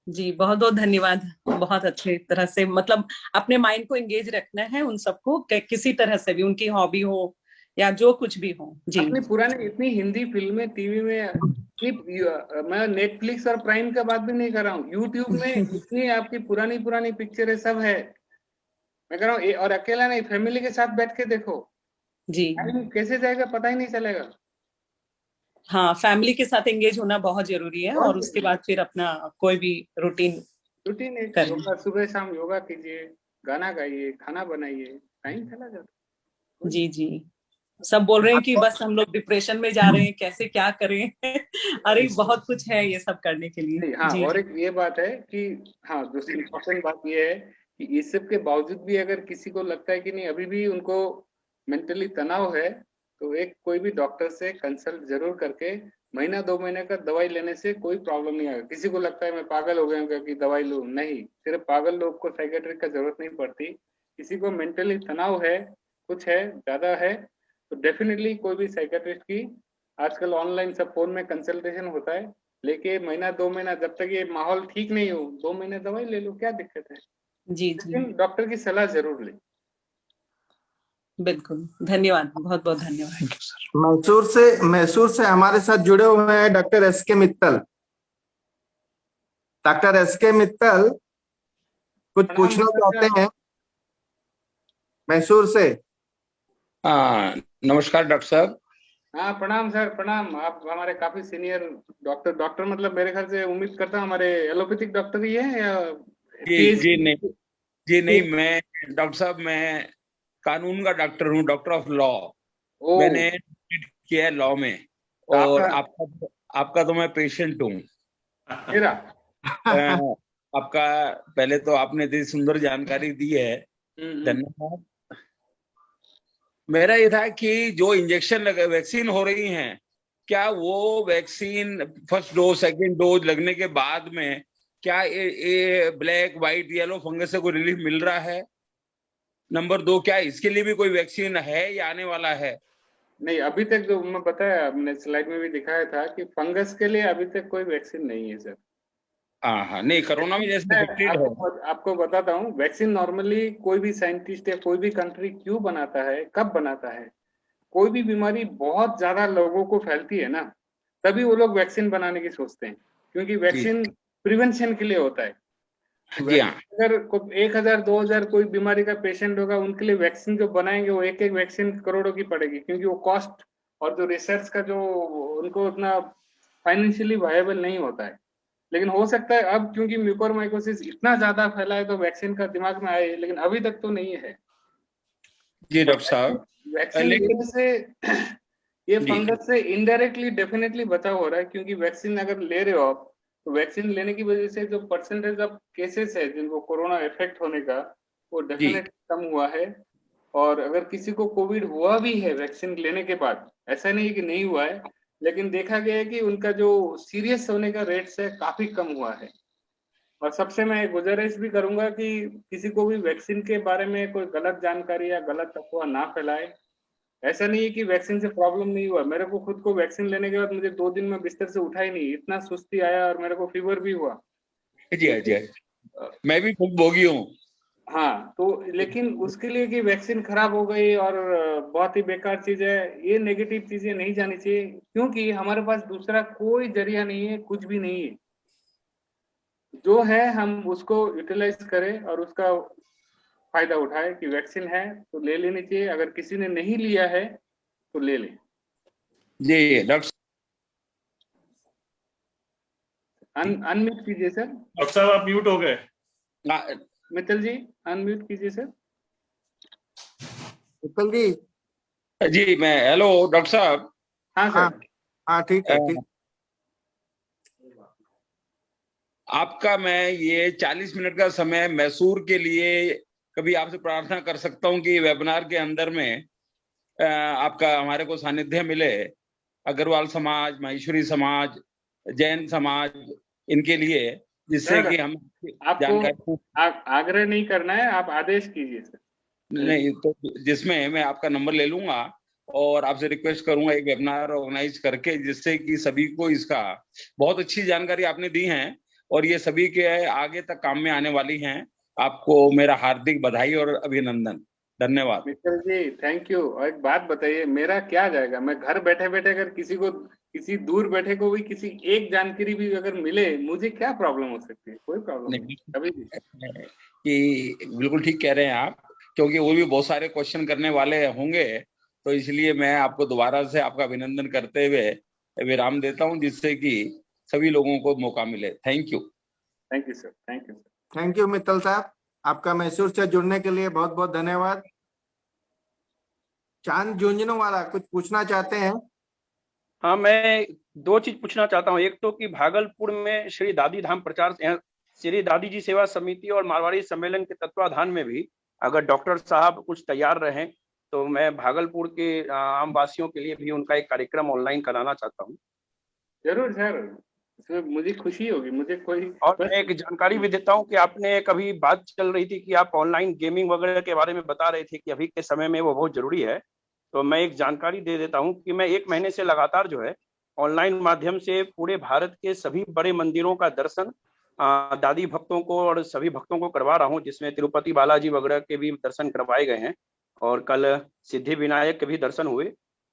जी, बहुत बहुत धन्यवाद। बहुत अच्छे तरह से, मतलब अपने माइंड को एंगेज रखना है उन सबको, किसी तरह से भी, उनकी हॉबी हो या जो कुछ भी हो। जी, अपनी पुराने इतनी हिंदी फिल्में टीवी में, मैं नेटफ्लिक्स और प्राइम का बात भी नहीं कर रहा हूँ, यूट्यूब में इतनी आपकी पुरानी पुरानी पिक्चरें सब है। मैं कह रहा हूँ और अकेला नहीं, फैमिली के साथ बैठ के देखो, जी, टाइम कैसे जाएगा पता ही नहीं चलेगा। हाँ, फैमिली के साथ एंगेज होना बहुत जरूरी है, और उसके बाद फिर अपना कोई भी रूटीन एक योगा, सुबह शाम योगा कीजिए, गाना गाइए, खाना बनाइए, टाइम चला जाता। जी जी, सब बोल रहे हैं कि बस हम लोग डिप्रेशन में जा रहे हैं, कैसे क्या करें? अरे बहुत कुछ है ये सब करने के लिए। हाँ, जी, और एक ये बात है कि हाँ, दूसरी इम्पोर्टेंट बात ये है कि इस सब के बावजूद भी अगर किसी को लगता है कि नहीं अभी भी उनको मेंटली तनाव है, तो एक कोई भी डॉक्टर से कंसल्ट जरूर करके महीना 2 महीने का दवाई लेने से कोई प्रॉब्लम नहीं आएगा। किसी को लगता है मैं पागल हो गया हूँ क्योंकि दवाई लूँ, नहीं, सिर्फ पागल लोग को साइकेट्रिक का जरूरत नहीं पड़ती। किसी को मेंटली तनाव है कुछ है, ज्यादा है, तो डेफिनेटली कोई भी साइकेट्रिस्ट की आजकल ऑनलाइन सब फोन में कंसल्टेशन होता है, लेके महीना 2 महीना जब तक ये माहौल ठीक नहीं हो 2 महीने दवाई ले लो, क्या दिक्कत है, जी लेकिन डॉक्टर की सलाह जरूर ले। बिल्कुल, धन्यवाद, बहुत बहुत धन्यवाद। मैसूर से हमारे साथ जुड़े हुए हैं doctor S K. Mittal. Doctor S K. Mittal कुछ पूछना चाहते हैं मैसूर से। नमस्कार डॉक्टर साहब। हाँ प्रणाम सर, प्रणाम। आप हमारे काफी सीनियर डॉक्टर मतलब मेरे ख्याल से उम्मीद करता हूँ हमारे एलोपैथिक डॉक्टर ही है या जी नहीं, मैं डॉक्टर साहब मैं कानून का डॉक्टर हूँ, डॉक्टर ऑफ लॉ। मैंने किया है लॉ में, और आपका तो मैं पेशेंट हूँ। आपका पहले तो आपने इतनी सुंदर जानकारी दी है, धन्यवाद। मेरा ये था कि जो इंजेक्शन वैक्सीन हो रही हैं, क्या वो vaccine first dose second dose लगने के बाद में क्या ये ब्लैक व्हाइट येलो फंगस से कोई रिलीफ मिल रहा है? नंबर 2, क्या इसके लिए भी कोई वैक्सीन है या आने वाला है? नहीं, अभी तक जो मैं बताया, हमने स्लाइड में भी दिखाया था कि फंगस के लिए अभी तक कोई वैक्सीन नहीं है सर। हाँ, नहीं कोरोना में जैसे आपको बताता हूँ, वैक्सीन नॉर्मली कोई भी साइंटिस्ट या कोई भी कंट्री क्यों बनाता है, कब बनाता है, कोई भी बीमारी बहुत ज्यादा लोगों को फैलती है ना, तभी वो लोग वैक्सीन बनाने की सोचते हैं, क्योंकि वैक्सीन प्रिवेंशन के लिए होता है। अगर 1000 2000 कोई बीमारी का पेशेंट होगा, उनके लिए वैक्सीन जो बनाएंगे वो एक वैक्सीन करोड़ों की पड़ेगी, क्योंकि वो कॉस्ट और जो रिसर्च का जो उनको उतना फाइनेंशियली वायबल नहीं होता है। लेकिन हो सकता है अब क्योंकि म्यूकोरमाइकोसिस इतना ज्यादा फैला है तो वैक्सीन का दिमाग में आए, लेकिन अभी तक तो नहीं है। जी डॉक्टर साहब, वैक्सीन लेने से ये फंगस से इनडायरेक्टली डेफिनेटली बचाव हो रहा है, क्योंकि वैक्सीन अगर ले रहे हो आप, तो वैक्सीन लेने की वजह से जो परसेंटेज ऑफ केसेस है जिनको कोरोना इफेक्ट होने का, वो डेफिनेटली कम हुआ है। और अगर किसी को कोविड हुआ भी है वैक्सीन लेने के बाद, ऐसा नहीं है कि नहीं हुआ है, लेकिन देखा गया है कि उनका जो सीरियस होने का रेट्स है काफी कम हुआ है। और सबसे मैं गुजारिश भी करूंगा कि किसी को भी वैक्सीन के बारे में कोई गलत जानकारी या गलत अफवाह ना फैलाए। ऐसा नहीं है कि वैक्सीन से प्रॉब्लम नहीं हुआ, मेरे को खुद को वैक्सीन लेने के बाद मुझे 2 दिन में बिस्तर से उठा ही नहीं, इतना सुस्ती आया और मेरे को फीवर भी हुआ। जी, मैं भी खूब भोगी हूँ। हाँ, तो लेकिन उसके लिए कि वैक्सीन खराब हो गई और बहुत ही बेकार चीज है, ये नेगेटिव चीजें नहीं जानी चाहिए, क्योंकि हमारे पास दूसरा कोई जरिया नहीं है, कुछ भी नहीं है। जो है हम उसको यूटिलाइज करें और उसका फायदा उठाए कि वैक्सीन है तो ले लेनी चाहिए, अगर किसी ने नहीं लिया है तो ले ले। जी डॉक्टर अनम्यूट कीजिए सर। डॉक्टर साहब आप म्यूट हो गए। मित्तल जी अनम्यूट कीजिए सर। मित्तल जी। जी मैं हेलो डॉक्टर साहब। हाँ सर। हाँ ठीक है, ठीक। आपका मैं ये 40 मिनट का समय मैसूर के लिए कभी आपसे प्रार्थना कर सकता हूं कि वेबिनार के अंदर में आपका हमारे को सानिध्य मिले। अग्रवाल समाज, माहेश्वरी समाज, जैन समाज, इनके लिए, जिससे कि हम आपको आग्रह नहीं करना है, आप आदेश कीजिए सर। नहीं तो जिसमें मैं आपका नंबर ले लूंगा और आपसे रिक्वेस्ट करूंगा एक वेबिनार ऑर्गेनाइज करके, जिससे कि सभी को इसका बहुत अच्छी जानकारी आपने दी है और ये सभी के आगे तक काम में आने वाली हैं। आपको मेरा हार्दिक बधाई और अभिनंदन। धन्यवाद। मित्तल जी थैंक यू। और एक बात बताइए, मेरा क्या जाएगा, मैं घर बैठे बैठे अगर किसी को, किसी दूर बैठे को भी किसी एक जानकारी भी अगर मिले, मुझे क्या प्रॉब्लम हो सकती है? कोई प्रॉब्लम नहीं कभी भी। कि बिल्कुल ठीक कह रहे हैं आप, क्योंकि वो भी बहुत सारे क्वेश्चन करने वाले होंगे, तो इसलिए मैं आपको दोबारा से आपका अभिनंदन करते हुए विराम देता हूं, जिससे कि सभी लोगों को मौका मिले। Thank you. Thank you sir. Thank you sir. Thank you Mittal साहब, आपका मैसूर से जुड़ने के लिए बहुत बहुत धन्यवाद। चांद झुंझुनवाला कुछ पूछना चाहते हैं? हाँ, मैं 2 चीज पूछना चाहता हूँ। एक तो कि भागलपुर में श्री दादी धाम प्रचार, श्री दादी जी सेवा समिति और मारवाड़ी सम्मेलन के तत्वाधान में भी अगर डॉक्टर साहब कुछ तैयार रहें, तो मैं भागलपुर के आम वासियों के लिए भी उनका एक कार्यक्रम ऑनलाइन कराना चाहता हूँ। जरूर सर, इसमें मुझे खुशी होगी, मुझे कोई और बस मैं एक जानकारी भी देता हूँ कि आपने कभी बात चल रही थी कि आप ऑनलाइन गेमिंग वगैरह के बारे में बता रहे थे कि अभी के समय में वो बहुत जरूरी है। तो मैं एक जानकारी दे देता हूँ कि मैं 1 महीने से लगातार जो है ऑनलाइन माध्यम से पूरे भारत के सभी बड़े मंदिरों का दर्शन दादी भक्तों को और सभी भक्तों को करवा रहा हूँ, जिसमें तिरुपति बालाजी वगैरह के भी दर्शन करवाए गए हैं और कल सिद्धि विनायक के भी दर्शन हुए।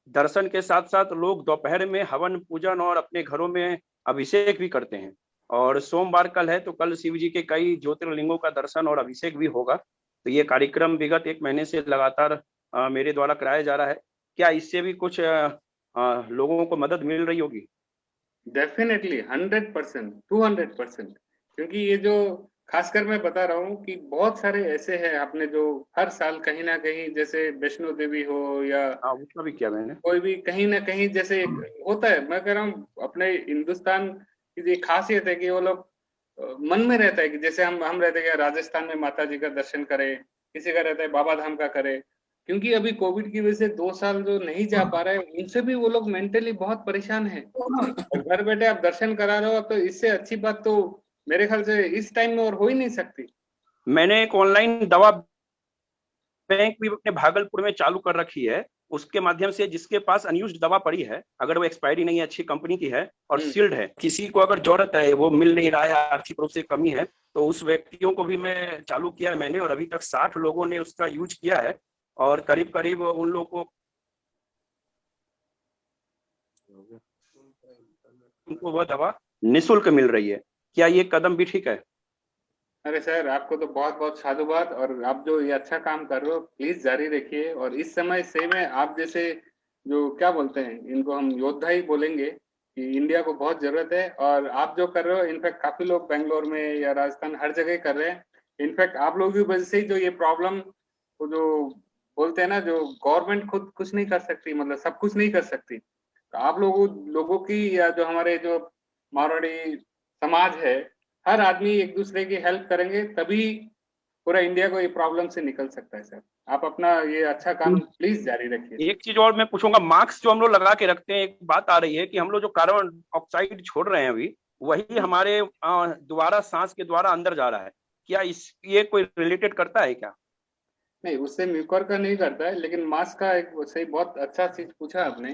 दर्शन के साथ साथ लोग दोपहर में हवन पूजन और अपने घरों में अभिषेक भी करते हैं। और सोमवार कल है तो कल शिव जी के कई ज्योतिर्लिंगों का दर्शन और अभिषेक भी होगा। तो ये कार्यक्रम विगत 1 महीने से लगातार मेरे द्वारा कराया जा रहा है। क्या इससे भी कुछ लोगों को मदद मिल रही होगी? डेफिनेटली 100%, 200%, क्योंकि ये जो खासकर मैं बता रहा हूँ कि बहुत सारे ऐसे हैं आपने जो हर साल कहीं ना कहीं, जैसे वैष्णो देवी हो या उसका भी किया मैंने, कोई भी कहीं ना कहीं जैसे एक होता है। मैं कह रहा हूँ अपने हिंदुस्तान की ये खासियत है कि वो लोग मन में रहता है कि जैसे हम रहते हैं कि राजस्थान में माता जी का दर्शन करें, किसी का रहता है बाबा धाम का करे, क्योंकि अभी कोविड की वजह से 2 साल जो नहीं जा पा रहे हैं उनसे भी वो लोग मेंटली बहुत परेशान हैं। और घर बैठे आप दर्शन करा रहे हो, तो इससे अच्छी बात तो मेरे ख्याल से इस टाइम में और हो ही नहीं सकती। मैंने एक ऑनलाइन दवा बैंक भी अपने भागलपुर में चालू कर रखी है। उसके माध्यम से जिसके पास अनयूज्ड दवा पड़ी है, अगर वो एक्सपायरी नहीं है, अच्छी कंपनी की है और सील्ड है, किसी को अगर जरूरत है, वो मिल नहीं रहा है, आर्थिक रूप से कमी है, तो उस व्यक्तियों को भी मैं चालू किया है मैंने और अभी तक 60 लोगों ने उसका यूज किया है और करीब करीब उन लोगों को उनको वह दवा निःशुल्क मिल रही है। क्या ये कदम भी ठीक है? अरे सर, आपको तो बहुत बहुत साधुवाद, और आप जो ये अच्छा काम कर रहे हो प्लीज जारी रखिए। और इस समय से में आप जैसे जो क्या बोलते हैं, इनको हम योद्धा ही बोलेंगे कि इंडिया को बहुत जरूरत है। और आप जो कर रहे हो, इनफैक्ट काफी लोग बेंगलोर में या राजस्थान हर जगह कर रहे हैं। इनफैक्ट आप लोगों की वजह से ही जो ये प्रॉब्लम को जो बोलते हैं ना, जो गवर्नमेंट खुद कुछ नहीं कर सकती, मतलब सब कुछ नहीं कर सकती, तो आप लोगों की या जो हमारे जो मारवाड़ी समाज है, हर आदमी एक दूसरे की हेल्प करेंगे तभी पूरा इंडिया को ये प्रॉब्लम से निकल सकता है। सर, आप अपना ये अच्छा काम प्लीज जारी रखिए। एक चीज और मैं पूछूंगा, मास्क जो हम लोग लगा के रखते हैं, एक बात आ रही है कि हम लोग जो कार्बन ऑक्साइड छोड़ रहे हैं अभी, वही हमारे द्वारा सांस के द्वारा अंदर जा रहा है। क्या ये कोई रिलेटेड करता है क्या? नहीं, उससे म्यूकर का नहीं करता है, लेकिन मास्क का एक सही बहुत अच्छा चीज पूछा आपने।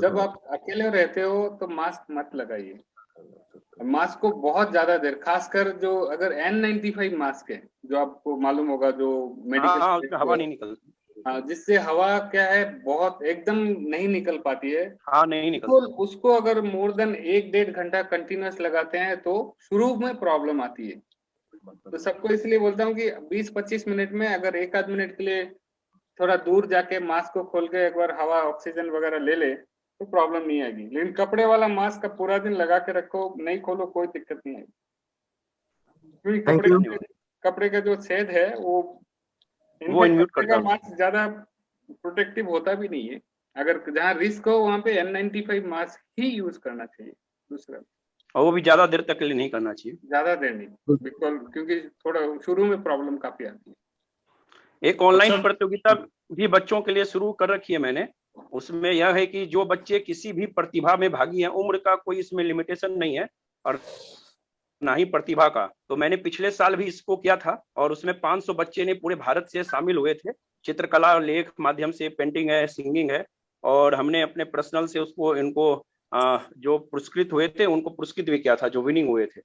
जब आप अकेले रहते हो तो मास्क मत लगाइए। मास्क को बहुत ज्यादा देर, खासकर जो अगर N95 मास्क है, जो आपको मालूम होगा, जो मेडिकल हवा नहीं निकलती, जिससे हवा क्या है बहुत एकदम नहीं निकल पाती है। नहीं निकलती। उसको अगर मोर देन 1-1.5 घंटा कंटिन्यूस लगाते हैं तो शुरू में प्रॉब्लम आती है। तो सबको इसलिए बोलता हूँ कि 20-25 मिनट में अगर 1 आध मिनट के लिए थोड़ा दूर जाके मास्क को खोल के एक बार हवा ऑक्सीजन वगैरह ले ले तो प्रॉब्लम नहीं आएगी। लेकिन कपड़े वाला मास्क का पूरा दिन लगा के रखो, नहीं खोलो, कोई दिक्कत नहीं आएगी, क्योंकि कपड़े का जो छेद है वो इन्व्यूट करता है। मास्क ज्यादा प्रोटेक्टिव होता भी नहीं है। अगर जहाँ रिस्क हो वहाँ पे N95 मास्क ही यूज करना चाहिए। दूसरा, और वो भी ज्यादा देर तक के लिए नहीं करना चाहिए, ज्यादा देर नहीं, बिल्कुल, क्योंकि थोड़ा शुरू में प्रॉब्लम काफी आती है। एक ऑनलाइन प्रतियोगिता भी बच्चों के लिए शुरू कर रखी है मैंने। उसमें यह है कि जो बच्चे किसी भी प्रतिभा में भागी हैं, उम्र का कोई इसमें लिमिटेशन नहीं है और ना ही प्रतिभा का। तो मैंने पिछले साल भी इसको किया था और उसमें 500 बच्चे ने पूरे भारत से शामिल हुए थे। चित्रकला, लेख माध्यम से, पेंटिंग है, सिंगिंग है, और हमने अपने पर्सनल से उसको इनको जो पुरस्कृत हुए थे उनको पुरस्कृत भी किया था, जो विनिंग हुए थे।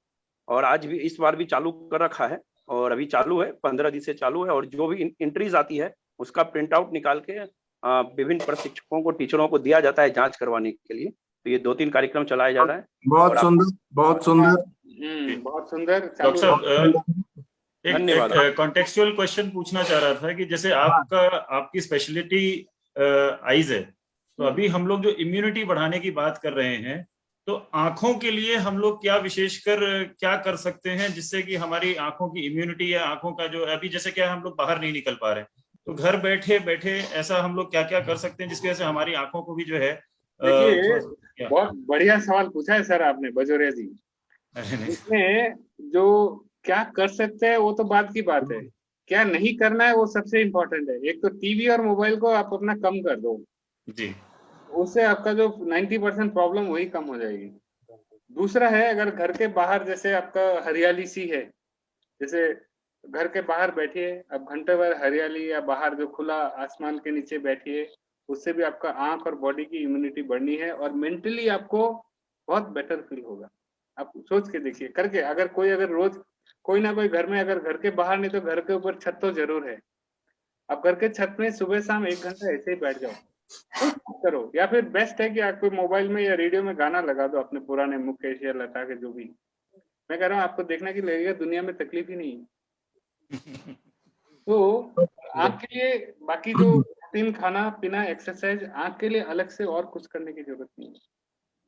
और आज भी इस बार भी चालू कर रखा है और अभी चालू है, 15 दिन से चालू है। और जो भी एंट्रीज आती है उसका प्रिंट आउट निकाल के विभिन्न प्रशिक्षकों को, टीचरों को दिया जाता है जांच करवाने के लिए। तो ये 2-3 कार्यक्रम चलाया जा रहा है। बहुत सुंदर, बहुत सुंदर, बहुत सुंदर। डॉक्टर साहब, धन्यवाद। एक कॉन्टेक्चुअल क्वेश्चन पूछना चाह रहा था कि जैसे आपकी स्पेशलिटी आईज है, तो अभी हम लोग जो इम्यूनिटी बढ़ाने की बात कर रहे हैं, तो आंखों के लिए हम लोग क्या विशेषकर क्या कर सकते हैं जिससे कि हमारी आंखों की इम्यूनिटी या आंखों का जो, अभी जैसे क्या हम लोग बाहर नहीं निकल पा रहे हैं, तो घर बैठे बैठे ऐसा हम लोग क्या क्या कर सकते हैं जिसकी वजह से हमारी आंखों को भी जो है। देखिए, बहुत बढ़िया सवाल पूछा है सर आपने बजोरिया जी। इसमें जो क्या कर सकते हैं वो तो बात की बात है, क्या नहीं करना है वो सबसे इम्पोर्टेंट है। एक तो टीवी और मोबाइल को आप अपना कम कर दो जी, उससे आपका जो 90% प्रॉब्लम वही कम हो जाएगी। दूसरा है, अगर घर के बाहर जैसे आपका हरियाली सी है, जैसे घर के बाहर बैठिए, अब घंटे भर हरियाली या बाहर जो खुला आसमान के नीचे बैठिए, उससे भी आपका आंख और बॉडी की इम्यूनिटी बढ़नी है और मेंटली आपको बहुत बेटर फील होगा। आप सोच के देखिए करके, अगर रोज कोई ना कोई घर में, अगर घर के बाहर नहीं तो घर के ऊपर छत तो जरूर है, आप घर के छत में सुबह शाम 1 घंटा ऐसे ही बैठ जाओ, कुछ मत करो। या फिर बेस्ट है कि आपको मोबाइल में या रेडियो में गाना लगा दो अपने पुराने मुकेश या लता के, जो भी। मैं कह रहा हूँ आपको देखना कि लगेगा दुनिया में तकलीफ ही नहीं है। तो आंख के लिए बाकी जो रूटीन, खाना पीना, एक्सरसाइज, आंख के लिए अलग से और कुछ करने की जरूरत नहीं है।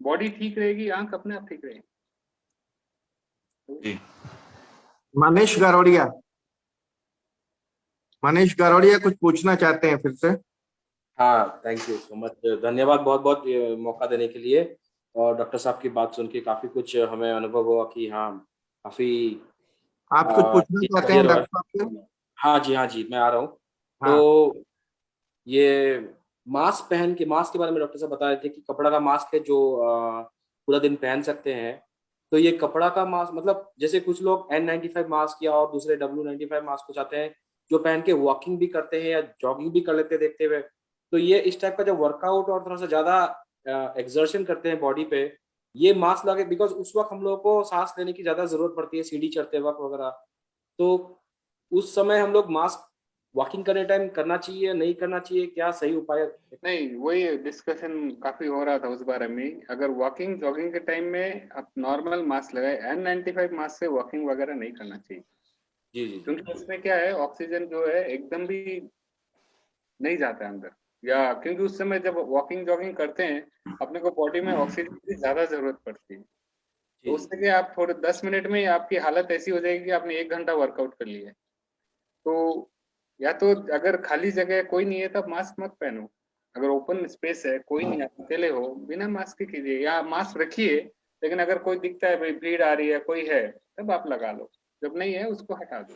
बॉडी ठीक रहेगी, आंख अपने आप ठीक रहेगी। मनीष गरोड़िया कुछ पूछना चाहते हैं फिर से? हाँ, थैंक यू सो मच, धन्यवाद बहुत बहुत ये मौका देने के लिए। और डॉक्टर साहब की बात सुन के काफी कुछ हमें अनुभव हुआ कि हाँ, काफी आप कुछ पूछना चाहते हैं डॉक्टर साहब से? हाँ जी, मैं आ रहा हूँ। हाँ। तो ये मास्क के बारे में डॉक्टर साहब बता रहे थे कि कपड़ा का मास्क है जो पूरा दिन पहन सकते हैं। तो ये कपड़ा का मास्क मतलब जैसे कुछ लोग N95 मास्क या और दूसरे W95 मास्क को चाहते हैं जो पहन के वॉकिंग भी करते हैं या जॉगिंग भी कर लेते हैं देखते हुए। तो ये इस टाइप का जो वर्कआउट और थोड़ा सा ज्यादा एक्सर्शन करते हैं बॉडी पे, ये मास्क लगे, बिकॉज उस वक्त हम लोगों को सांस लेने की ज्यादा जरूरत पड़ती है सीढ़ी चढ़ते वक्त वगैरह। तो उस समय हम लोग मास्क वॉकिंग करने टाइम करना चाहिए, नहीं करना चाहिए, क्या सही उपाय? नहीं, वही डिस्कशन काफी हो रहा था उस बारे में। अगर वॉकिंग जॉगिंग के टाइम में आप नॉर्मल मास्क लगाए, N95 मास्क से वॉकिंग वगैरह नहीं करना चाहिए। जी जी। क्योंकि उसमें क्या है, ऑक्सीजन जो है एकदम भी नहीं जाता है अंदर, या क्योंकि उस समय जब वॉकिंग जॉगिंग करते हैं अपने को बॉडी में ऑक्सीजन की ज्यादा जरूरत पड़ती है। तो उससे क्या, आप थोड़े 10 मिनट में आपकी हालत ऐसी हो जाएगी कि आपने 1 घंटा वर्कआउट कर लिया है। तो या तो अगर खाली जगह कोई नहीं है तब मास्क मत पहनो, अगर ओपन स्पेस है, कोई नहीं, आप अकेले हो, बिना मास्क के कीजिए, या मास्क रखिए, लेकिन अगर कोई दिखता है भाई भीड़ आ रही है, कोई है, तब आप लगा लो, जब नहीं है उसको हटा दो।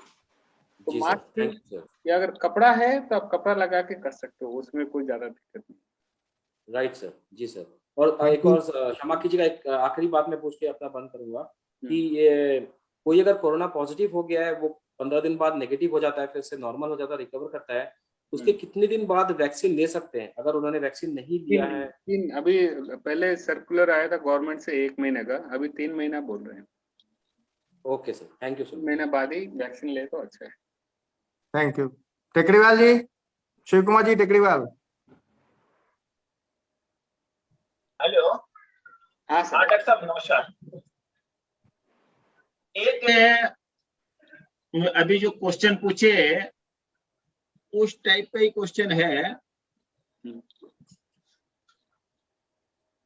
तो मास्क या अगर कपड़ा है तो आप कपड़ा लगा के कर सकते हो, उसमें कोई ज्यादा दिक्कत नहीं। राइट सर, जी सर। और एक और क्षमा कीजिएगा, एक आखिरी बात मैं पूछ के अपना बंद करूंगा कि ये कोई अगर कोरोना पॉजिटिव हो गया है, वो 15 दिन बाद नेगेटिव हो जाता है, फिर से नॉर्मल हो जाता है, रिकवर करता है, उसके कितने दिन बाद वैक्सीन ले सकते हैं अगर उन्होंने वैक्सीन नहीं लिया है? अभी पहले सर्कुलर आया था गवर्नमेंट से 1 महीने का, अभी 3 महीना बोल रहे हैं। Okay sir, thank you sir. महीना बाद ही वैक्सीन ले तो अच्छा है। Thank you. Tekriwal ji, Shiv Kumar ji Tekriwal. Hello. हाँ सर। डॉक्टर साहब नमस्कार। एक अभी जो क्वेश्चन पूछे उस टाइप का ही क्वेश्चन है,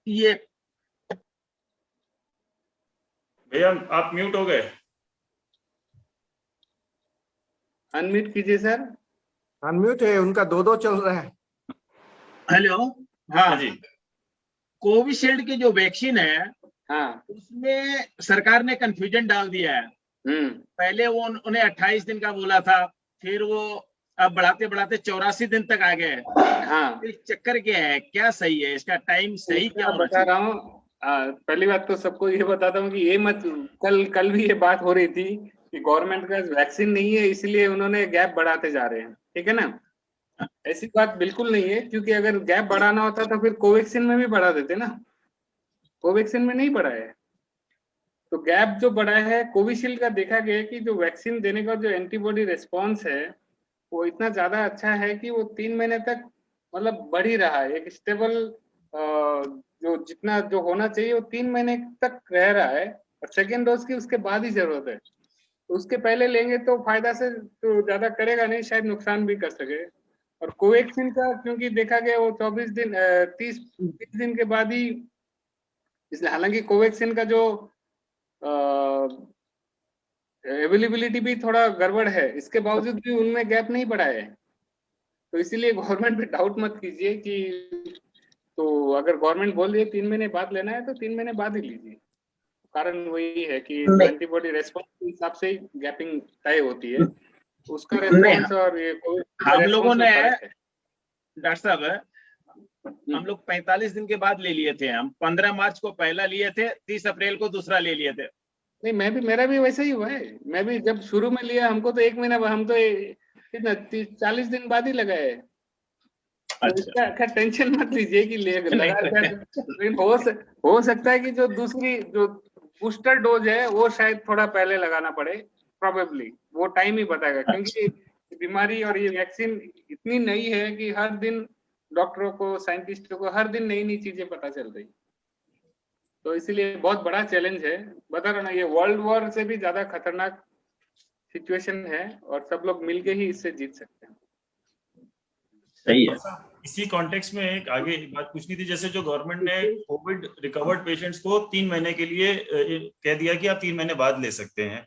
ये भैया आप म्यूट हो गए, अनम्यूट कीजिए सर। अनम्यूट है, उनका 2-2 चल रहा है। हेलो। हाँ जी। कोविशील्ड की जो वैक्सीन है, हाँ, उसमें सरकार ने कंफ्यूजन डाल दिया है। पहले वो उन्हें 28 दिन का बोला था, फिर वो अब बढ़ाते बढ़ाते 84 दिन तक आ गए। हाँ, इस चक्कर क्या है, क्या सही है, इसका टाइम सही क्या होना बता रहा हूँ। पहली बात तो सबको ये बताता हूँ कि ये मत, कल भी ये बात हो रही थी कि गवर्नमेंट का वैक्सीन नहीं है इसलिए उन्होंने गैप बढ़ाते जा रहे हैं, ठीक है ना। ऐसी बात बिल्कुल नहीं है, क्योंकि अगर गैप बढ़ाना होता तो फिर कोवैक्सीन में भी बढ़ा देते ना, कोवैक्सीन में नहीं बढ़ाया है। तो गैप जो बढ़ा है कोविशील्ड का, देखा गया कि जो वैक्सीन देने का जो एंटीबॉडी रिस्पॉन्स है वो इतना ज्यादा अच्छा है कि वो 3 महीने तक मतलब बढ़ ही रहा है, एक स्टेबल जो जितना जो होना चाहिए वो 3 महीने तक रह रहा है। और सेकेंड डोज की उसके बाद ही जरूरत है, तो उसके पहले लेंगे तो फायदा से तो ज्यादा करेगा नहीं, शायद नुकसान भी कर सके। और कोवैक्सीन का क्योंकि देखा गया वो 24 दिन 30 दिन के बाद ही, इसलिए हालांकि कोवैक्सीन का जो अवेलेबिलिटी भी थोड़ा गड़बड़ है, इसके बावजूद भी उनमें गैप नहीं बढ़ा है। तो इसीलिए गवर्नमेंट पे डाउट मत कीजिए कि, तो अगर गवर्नमेंट बोल दिए 3 महीने बाद लेना है तो 3 महीने बाद ही लीजिए। कारण वही है कि एंटीबॉडी रेस्पॉन्स के हिसाब से ही गैपिंग तय होती है, उसका रेस्पॉन्स और ये हम लोगों ने डॉक्टर साहब हम लोग 45 दिन के बाद ले लिए थे। हम 15 मार्च को पहला लिए थे, 30 अप्रैल को दूसरा ले लिए थे। नहीं, मेरा भी वैसा ही हुआ है। मैं भी जब शुरू में लिया, हमको तो 1 महीना, हम तो कितना 40 दिन बाद ही लगाए। तो इसका खैर टेंशन मत लीजिए कि लेकिन हो सकता है कि जो दूसरी जो बूस्टर डोज है वो शायद थोड़ा पहले लगाना पड़े, प्रोबेबली वो टाइम ही बताएगा, क्योंकि बीमारी और ये वैक्सीन इतनी नई है कि हर दिन डॉक्टरों को, साइंटिस्टों को हर दिन नई नई चीजें पता चल रही। तो इसीलिए बहुत बड़ा चैलेंज है। बता रहा ना, ये वर्ल्ड वॉर से भी ज्यादा खतरनाक सिचुएशन है और सब लोग मिलके ही इससे जीत सकते हैं। सही है। इसी कॉन्टेक्स्ट में एक आगे एक बात पूछनी थी, जैसे जो गवर्नमेंट ने कोविड रिकवर्ड पेशेंट्स को 3 महीने के लिए कह दिया कि आप 3 महीने बाद ले सकते हैं,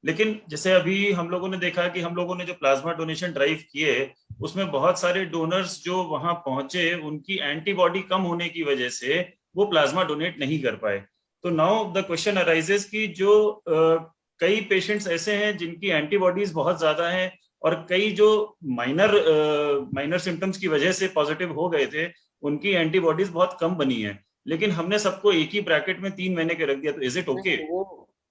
लेकिन जैसे अभी हम लोगों ने देखा कि हम लोगों ने जो प्लाज्मा डोनेशन ड्राइव किए उसमें बहुत सारे डोनर्स जो वहां पहुंचे उनकी एंटीबॉडी कम होने की वजह से वो प्लाज्मा डोनेट नहीं कर पाए। तो नाउ द क्वेश्चन अराइजेस कि जो कई पेशेंट्स ऐसे हैं जिनकी एंटीबॉडीज बहुत ज्यादा हैं और कई जो माइनर सिम्टम्स की वजह से पॉजिटिव हो गए थे उनकी एंटीबॉडीज बहुत कम बनी है, लेकिन हमने सबको एक ही ब्रैकेट में 3 महीने के रख दिया। तो इज इट ओके?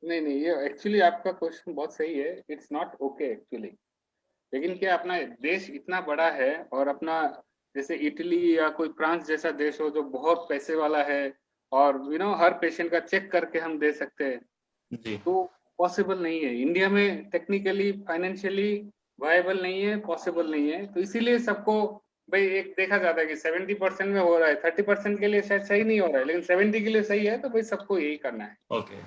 नहीं, ये एक्चुअली आपका क्वेश्चन बहुत सही है। It's not okay actually. लेकिन क्या अपना देश इतना बड़ा है और अपना जैसे इटली या कोई फ्रांस जैसा देश हो जो बहुत पैसे वाला है और हर पेशेंट का चेक करके हम दे सकते हैं, तो पॉसिबल नहीं है। इंडिया में टेक्निकली, फाइनेंशियली वायबल नहीं है, पॉसिबल नहीं है। तो इसीलिए सबको भाई एक देखा जाता है कि 70% में हो रहा है, 30% के लिए शायद सही नहीं हो रहा है, लेकिन 70 के लिए सही है, तो भाई सबको यही करना है। ओके।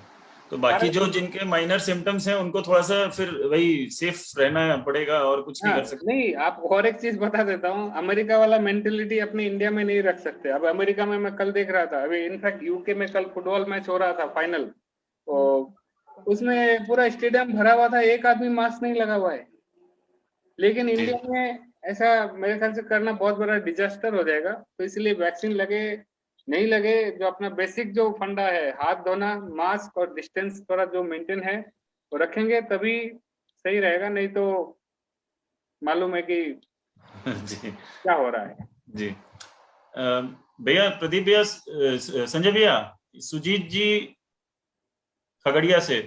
तो बाकी जो जिनके माइनर सिम्टम्स हैं उनको थोड़ा सा फिर वही सेफ रहना पड़ेगा और कुछ नहीं कर सकते। नहीं, आपको और एक चीज बता देता हूँ, अमेरिका वाला मेंटेलिटी अपने इंडिया में नहीं रख सकते। अब अमेरिका में मैं कल देख रहा था, अभी इनफैक्ट यूके में कल फुटबॉल मैच हो रहा था फाइनल, तो उसमें पूरा स्टेडियम भरा हुआ था, एक आदमी मास्क नहीं लगा हुआ है। लेकिन इंडिया में ऐसा मेरे ख्याल से करना बहुत बड़ा डिजास्टर हो जाएगा। तो इसलिए वैक्सीन लगे नहीं लगे, जो अपना बेसिक जो फंडा है, हाथ धोना, मास्क और डिस्टेंस थोड़ा जो मेंटेन है वो रखेंगे तभी सही रहेगा, नहीं तो मालूम है कि क्या हो रहा है। जी भैया, प्रदीप भैया, संजय भैया, सुजीत जी खगड़िया से।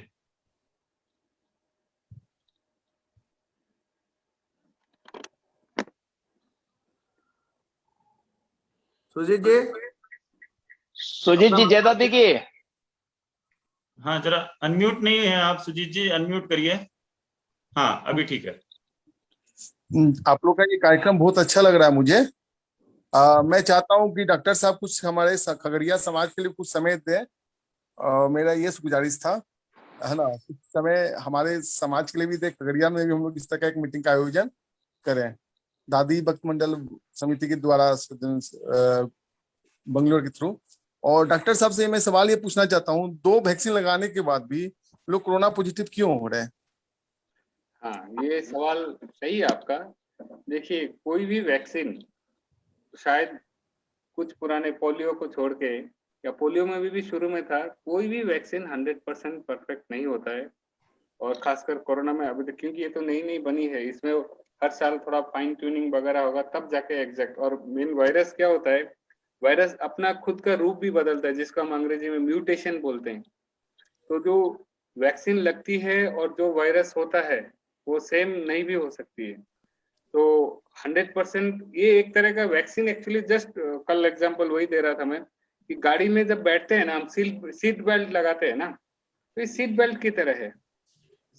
सुजीत जी जयदादी की। हाँ, जरा अनम्यूट नहीं है आप, सुजीत जी अनम्यूट करिए। हाँ, अभी ठीक है। आप लोग का ये कार्यक्रम बहुत अच्छा लग रहा है मुझे। मैं चाहता हूँ कि डॉक्टर साहब कुछ हमारे खगड़िया समाज के लिए कुछ समय दें। मेरा ये गुजारिश था, है ना, कुछ समय हमारे समाज के लिए भी दे। खगड़िया में भी हम लोग इस तरह का एक मीटिंग का आयोजन करें, दादी भक्त मंडल समिति के द्वारा, बंगलोर के थ्रू। और डॉक्टर साहब से मैं सवाल ये पूछना चाहता हूँ, 2 वैक्सीन लगाने के बाद भी लोग कोरोना पॉजिटिव क्यों हो रहे हैं? हाँ, ये सवाल सही है आपका। देखिए, कोई भी वैक्सीन, शायद कुछ पुराने पोलियो को छोड़ के, या पोलियो में भी शुरू में था, कोई भी वैक्सीन 100% परफेक्ट नहीं होता है। और खासकर कोरोना में अभी तक, क्योंकि ये तो नई बनी है, इसमें हर साल थोड़ा फाइन ट्यूनिंग वगैरह होगा तब जाके एग्जैक्ट। और मेन वायरस क्या होता है, वायरस अपना खुद का रूप भी बदलता है, जिसको हम अंग्रेजी में म्यूटेशन बोलते हैं। तो जो वैक्सीन लगती है और जो वायरस होता है वो सेम नहीं भी हो सकती है। तो 100% ये एक तरह का वैक्सीन एक्चुअली, जस्ट कल एग्जांपल वही दे रहा था मैं, कि गाड़ी में जब बैठते हैं ना हम, सीट बेल्ट लगाते हैं ना, तो ये सीट बेल्ट की तरह है।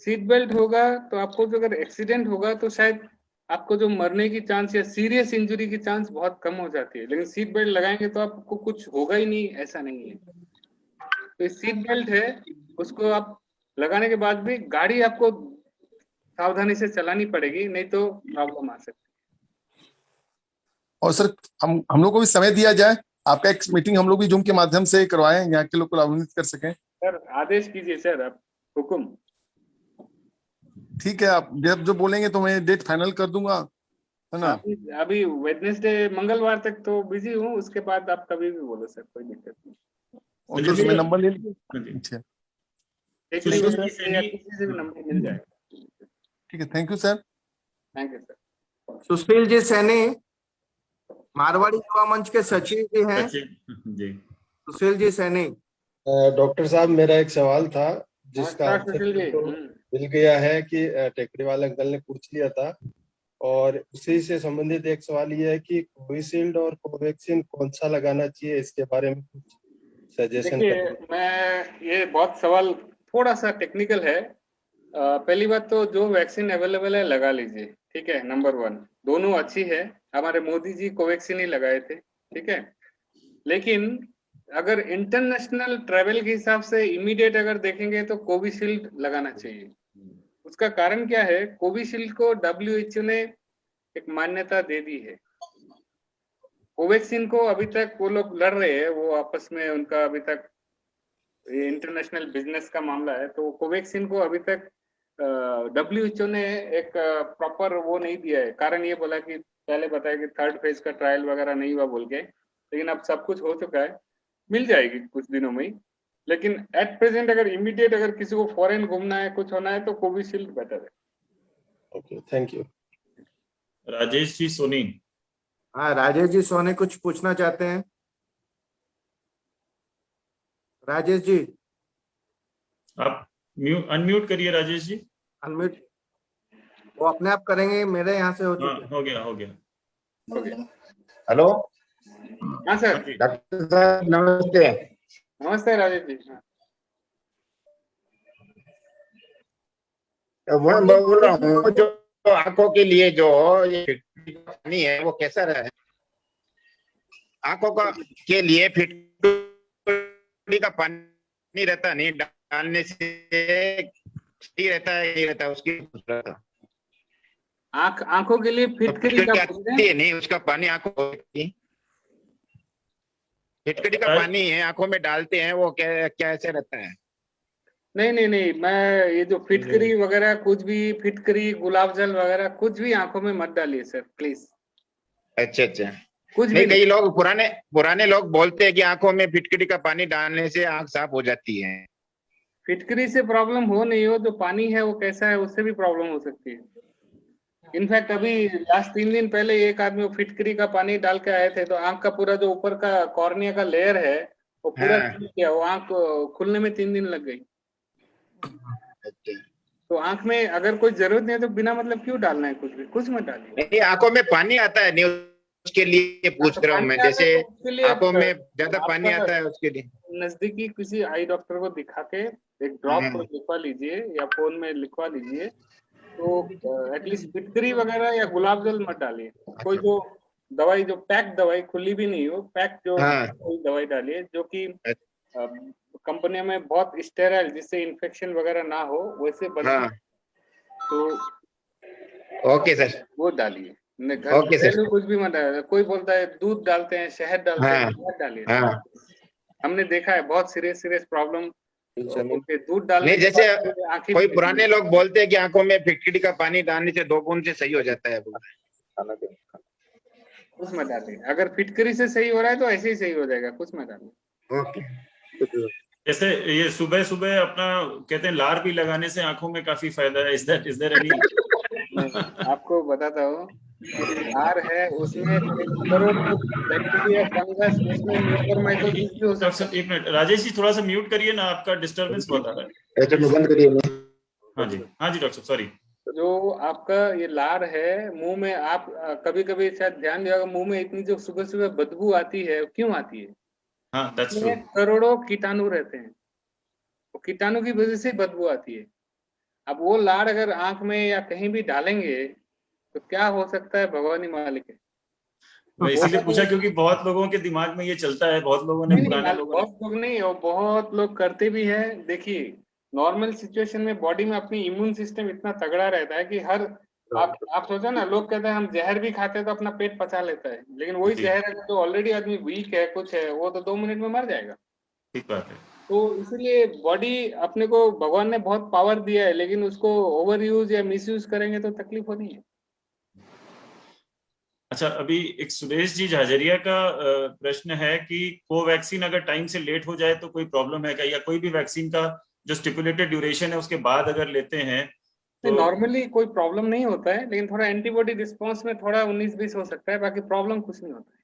सीट बेल्ट होगा तो आपको जो अगर एक्सीडेंट होगा तो शायद आपको जो मरने की चांस या सीरियस इंजरी की चांस बहुत कम हो जाती है, लेकिन सीट बेल्ट लगाएंगे तो आपको कुछ होगा ही नहीं, ऐसा नहीं है। तो सीट बेल्ट है, उसको आप लगाने के बाद भी गाड़ी आपको सावधानी से चलानी पड़ेगी, नहीं तो प्रॉब्लम आ सकती है। और सर, हम लोग को भी समय दिया जाए, आपका एक मीटिंग हम लोग भी जूम के माध्यम से करवाएं, यहाँ के लोग को लाभान्वित कर सकें। सर आदेश कीजिए सर, आप हुकुम। ठीक है, आप जब जो बोलेंगे तो मैं डेट फाइनल कर दूंगा, है ना। अभी वेडनेसडे, मंगलवार तक तो बिजी हूँ, उसके बाद आप कभी भी बोलो सर, कोई दिक्कत नहीं। और तो मैं नंबर ले लीजिए। किसी से भी नंबर मिल जाएगा। ठीक है, thank you sir. Thank you sir. Sushil ji Saini, Marwari Yuva Manch के सचिव भी हैं सचिव जी। सुशील जी सैनी। डॉक्टर साहब, मेरा एक सवाल था जिसका नमस्कार आंसर सुशील जी। तो मिल गया है कि टेकरी वाले अंकल ने पूछ लिया था, और उसी से संबंधित एक सवाल ये है कि कोविशील्ड और कोवैक्सीन कौन सा लगाना चाहिए, इसके बारे में कुछ सजेशन देखिए, करें। मैं ये बहुत सवाल थोड़ा सा टेक्निकल है। पहली बात तो जो वैक्सीन अवेलेबल है लगा लीजिए, ठीक है। नंबर 1, दोनों अच्छी है। हमारे मोदी जी कोवैक्सीन ही लगाए थे, ठीक है। लेकिन अगर इंटरनेशनल ट्रेवल के हिसाब से इमीडिएट अगर देखेंगे तो कोविशील्ड लगाना चाहिए। उसका कारण क्या है, कोविशील्ड को WHO ने एक मान्यता दे दी है। कोवैक्सीन को अभी तक वो लोग लड़ रहे हैं, वो आपस में उनका अभी तक ये इंटरनेशनल बिजनेस का मामला है। तो कोवैक्सीन को अभी तक WHO ने एक प्रॉपर वो नहीं दिया है। कारण ये बोला कि पहले बताया कि 3rd फेज का ट्रायल वगैरह नहीं हुआ बोल के, लेकिन अब सब कुछ हो चुका है, मिल जाएगी कुछ दिनों में ही। लेकिन एट प्रेजेंट अगर इमीडिएट अगर किसी को फॉरेन घूमना है, कुछ होना है, तो कोविशील्ड बेटर है। Okay, thank you. Rajesh ji Soni. हाँ, राजेश जी सोनी कुछ पूछना चाहते हैं। राजेश जी आप अनम्यूट करिए राजेश जी। अनम्यूट वो अपने आप करेंगे, मेरे यहाँ से हो हाँ, चुका है। हो गया हो गया। हेलो, हाँ सर। डॉक्टर साहब नमस्ते। नमस्ते राजेश जी। मैं बोल रहा हूँ जो आंखों के लिए जो ये पानी है वो कैसा रहे, आंखों का के लिए फिटकरी का पानी रहता नहीं, डालने से सही रहता है, ये रहता है उसकी आंखों के लिए फिटकरी का नहीं, उसका पानी आंखों की फिटकरी का पानी है, आंखों में डालते हैं, वो क्या ऐसे रहता है? नहीं, मैं ये जो फिटकरी वगैरह कुछ भी, फिटकरी गुलाब जल वगैरह कुछ भी आंखों में मत डालिए सर प्लीज। अच्छा कुछ नहीं, भी कई लोग पुराने लोग बोलते हैं कि आंखों में फिटकरी का पानी डालने से आंख साफ हो जाती है। फिटकरी से प्रॉब्लम हो नहीं हो, जो पानी है वो कैसा है उससे भी प्रॉब्लम हो सकती है। इनफैक्ट अभी लास्ट 3 दिन पहले एक आदमी वो फिटकरी का पानी डाल के आए थे, तो आंख का पूरा जो ऊपर का कॉर्निया का लेयर है वो पूरा टूट गया, वो आंख खुलने में 3 दिन लग गई। तो आंख में अगर कोई जरूरत नहीं है तो बिना मतलब क्यों डालना है, कुछ मत डालिए। नहीं, आंखों में पानी आता है नहीं, उसके लिए पूछ रहा हूँ मैं, जैसे आंखों में ज्यादा पानी आता है उसके लिए नजदीकी किसी आई डॉक्टर को दिखा के एक ड्रॉप लिखवा लीजिए या फोन में लिखवा लीजिए, तो एटलीस्ट फिटकरी वगैरह या गुलाब जल मत डालिए। कोई जो दवाई, जो पैक दवाई खुली भी नहीं हो, पैक जो कोई दवाई डालिए जो कि कंपनियों में बहुत स्टेराइल, जिससे इन्फेक्शन वगैरह ना हो वैसे बना, तो ओके सर, वो डालिए। Okay sir. कुछ भी मत डालिए। कोई बोलता है दूध डालते हैं, शहद डालते हैं, मत डालिए। हमने देखा है बहुत सीरियस प्रॉब्लम दूध डालने नहीं, जैसे कोई पुराने लोग बोलते हैं कि आंखों में फिटकरी का पानी डालने से 2 बूंद से सही हो जाता है, उसमें डालिए। अगर फिटकरी से सही हो रहा है तो ऐसे ही सही हो जाएगा, कुछ मत डालिए। ओके। जैसे ये सुबह सुबह अपना कहते हैं लार भी लगाने से आंखों में काफी फायदा है। Is there any? आपको बताता हूँ, लार है उसमें 1 करोड़ बैक्टीरिया, फंगस, उसमें म्यूकोरमाइकोसिस भी हो सकता है। 1 मिनट राजेश जी, थोड़ा सा म्यूट करिए ना, आपका डिस्टर्बेंस बहुत आ रहा है। बंद करिए। हाँ जी डॉक्टर साहब, सॉरी। जो आपका ये लार है मुंह में, आप कभी कभी शायद ध्यान दिया होगा, मुंह में इतनी जो सुबह सुबह बदबू आती है, क्यों आती है? हाँ, दैट्स ट्रू। करोड़ों कीटाणु रहते हैं, तो कीटाणु की वजह से बदबू आती है। अब वो लार अगर आंख में या कहीं भी डालेंगे तो क्या हो सकता है, भगवान ही मालिक है। मैं इसीलिए पूछा क्योंकि बहुत लोगों के दिमाग में ये चलता है, बहुत लोगों ने, पुराने लोगों ने, बहुत लोग नहीं, और बहुत लोग करते भी हैं। देखिए, नॉर्मल सिचुएशन में बॉडी में अपनी इम्यून सिस्टम इतना तगड़ा रहता है कि हर आप सोचो ना, लोग कहते हैं हम जहर भी खाते हैं तो अपना पेट पचा लेता है, लेकिन वही जहर अगर जो ऑलरेडी आदमी वीक है, कुछ है, वो तो 2 मिनट में मर जाएगा। ठीक बात है। तो इसलिए बॉडी अपने को भगवान ने बहुत पावर दिया है, लेकिन उसको ओवर यूज या मिस यूज करेंगे तो तकलीफ होनी है। अच्छा, अभी एक सुरेश जी झाझरिया का प्रश्न है कि कोवैक्सीन अगर टाइम से लेट हो जाए तो कोई प्रॉब्लम है क्या, या कोई भी वैक्सीन का जो स्टिपुलेटेड ड्यूरेशन है उसके बाद अगर लेते हैं तो? नॉर्मली कोई प्रॉब्लम नहीं होता है, लेकिन थोड़ा एंटीबॉडी रिस्पांस में थोड़ा 19-20 हो सकता है, बाकी प्रॉब्लम कुछ नहीं होता है।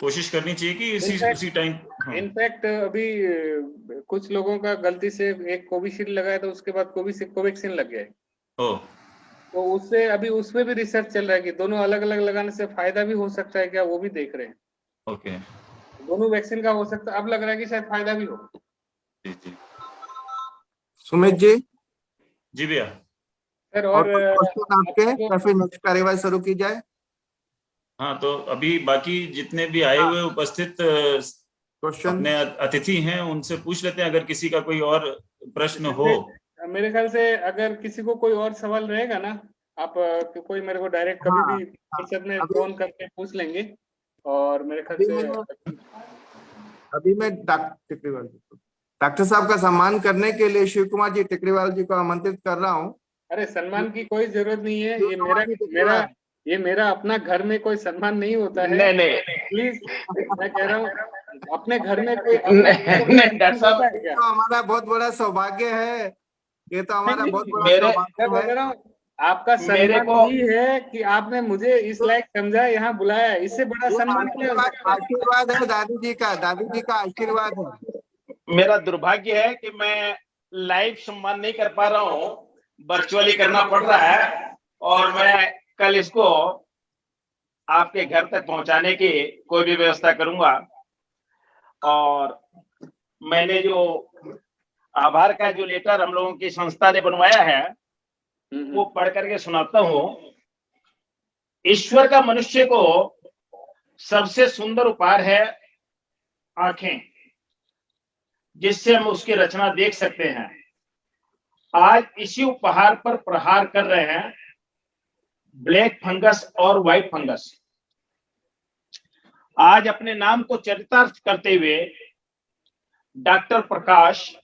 कोशिश करनी चाहिए कि उसी टाइम। इनफैक्ट अभी कुछ लोगों का गलती से एक कोविशील्ड लगाया तो उसके बाद कोवैक्सीन लग गया है। तो उससे अभी उसमें भी रिसर्च चल रहा है कि दोनों अलग अलग लगाने से फायदा भी हो सकता है क्या, वो भी देख रहे हैं। ओके, दोनों वैक्सीन का हो सकता है, अब लग रहा है कि शायद फायदा भी हो। सुमित जी भैया सर, और क्वेश्चन आपके या फिर नेक्स्ट कार्यवाही शुरू की जाए? हाँ, तो अभी बाकी जितने भी आए हुए उपस्थित अपने अतिथि हैं उनसे पूछ लेते हैं, अगर किसी का कोई और प्रश्न हो। मेरे ख्याल से अगर किसी को कोई और सवाल रहेगा ना, आप कोई मेरे को डायरेक्ट कभी भी परिषद में फोन करके पूछ लेंगे। और मेरे ख्याल से अभी मैं डॉक्टर साहब का सम्मान करने के लिए शिव कुमार जी टिकरीवाल जी को आमंत्रित कर रहा हूँ। अरे सम्मान की कोई जरूरत नहीं है, ये मेरा अपना घर में कोई सम्मान नहीं होता है। नहीं प्लीज, मैं कह रहा हूँ अपने घर में कोई डॉक्टर साहब, तो हमारा बहुत बड़ा सौभाग्य है, ये तो हमारा बहुत बड़ा सौभाग्य है। आपका सम्मान ही है कि आपने मुझे इस लायक समझा, यहाँ बुलाया, इससे बड़ा सम्मान क्या हो सकता है? आशीर्वाद है दादी जी का आशीर्वाद है। मेरा दुर्भाग्य है कि मैं लाइव सम्मान नहीं कर पा रहा हूँ, वर्चुअली करना पड़ रहा है, और मैं कल इसको आपके घर तक पहुंचाने की कोई भी व्यवस्था करूंगा। और मैंने जो आभार का जो लेटर हम लोगों की संस्था ने बनवाया है वो पढ़ करके सुनाता हूँ। ईश्वर का मनुष्य को सबसे सुंदर उपहार है आंखें, जिससे हम उसकी रचना देख सकते हैं। आज इसी उपहार पर प्रहार कर रहे हैं ब्लैक फंगस और व्हाइट फंगस। आज अपने नाम को चरितार्थ करते हुए डॉक्टर प्रकाश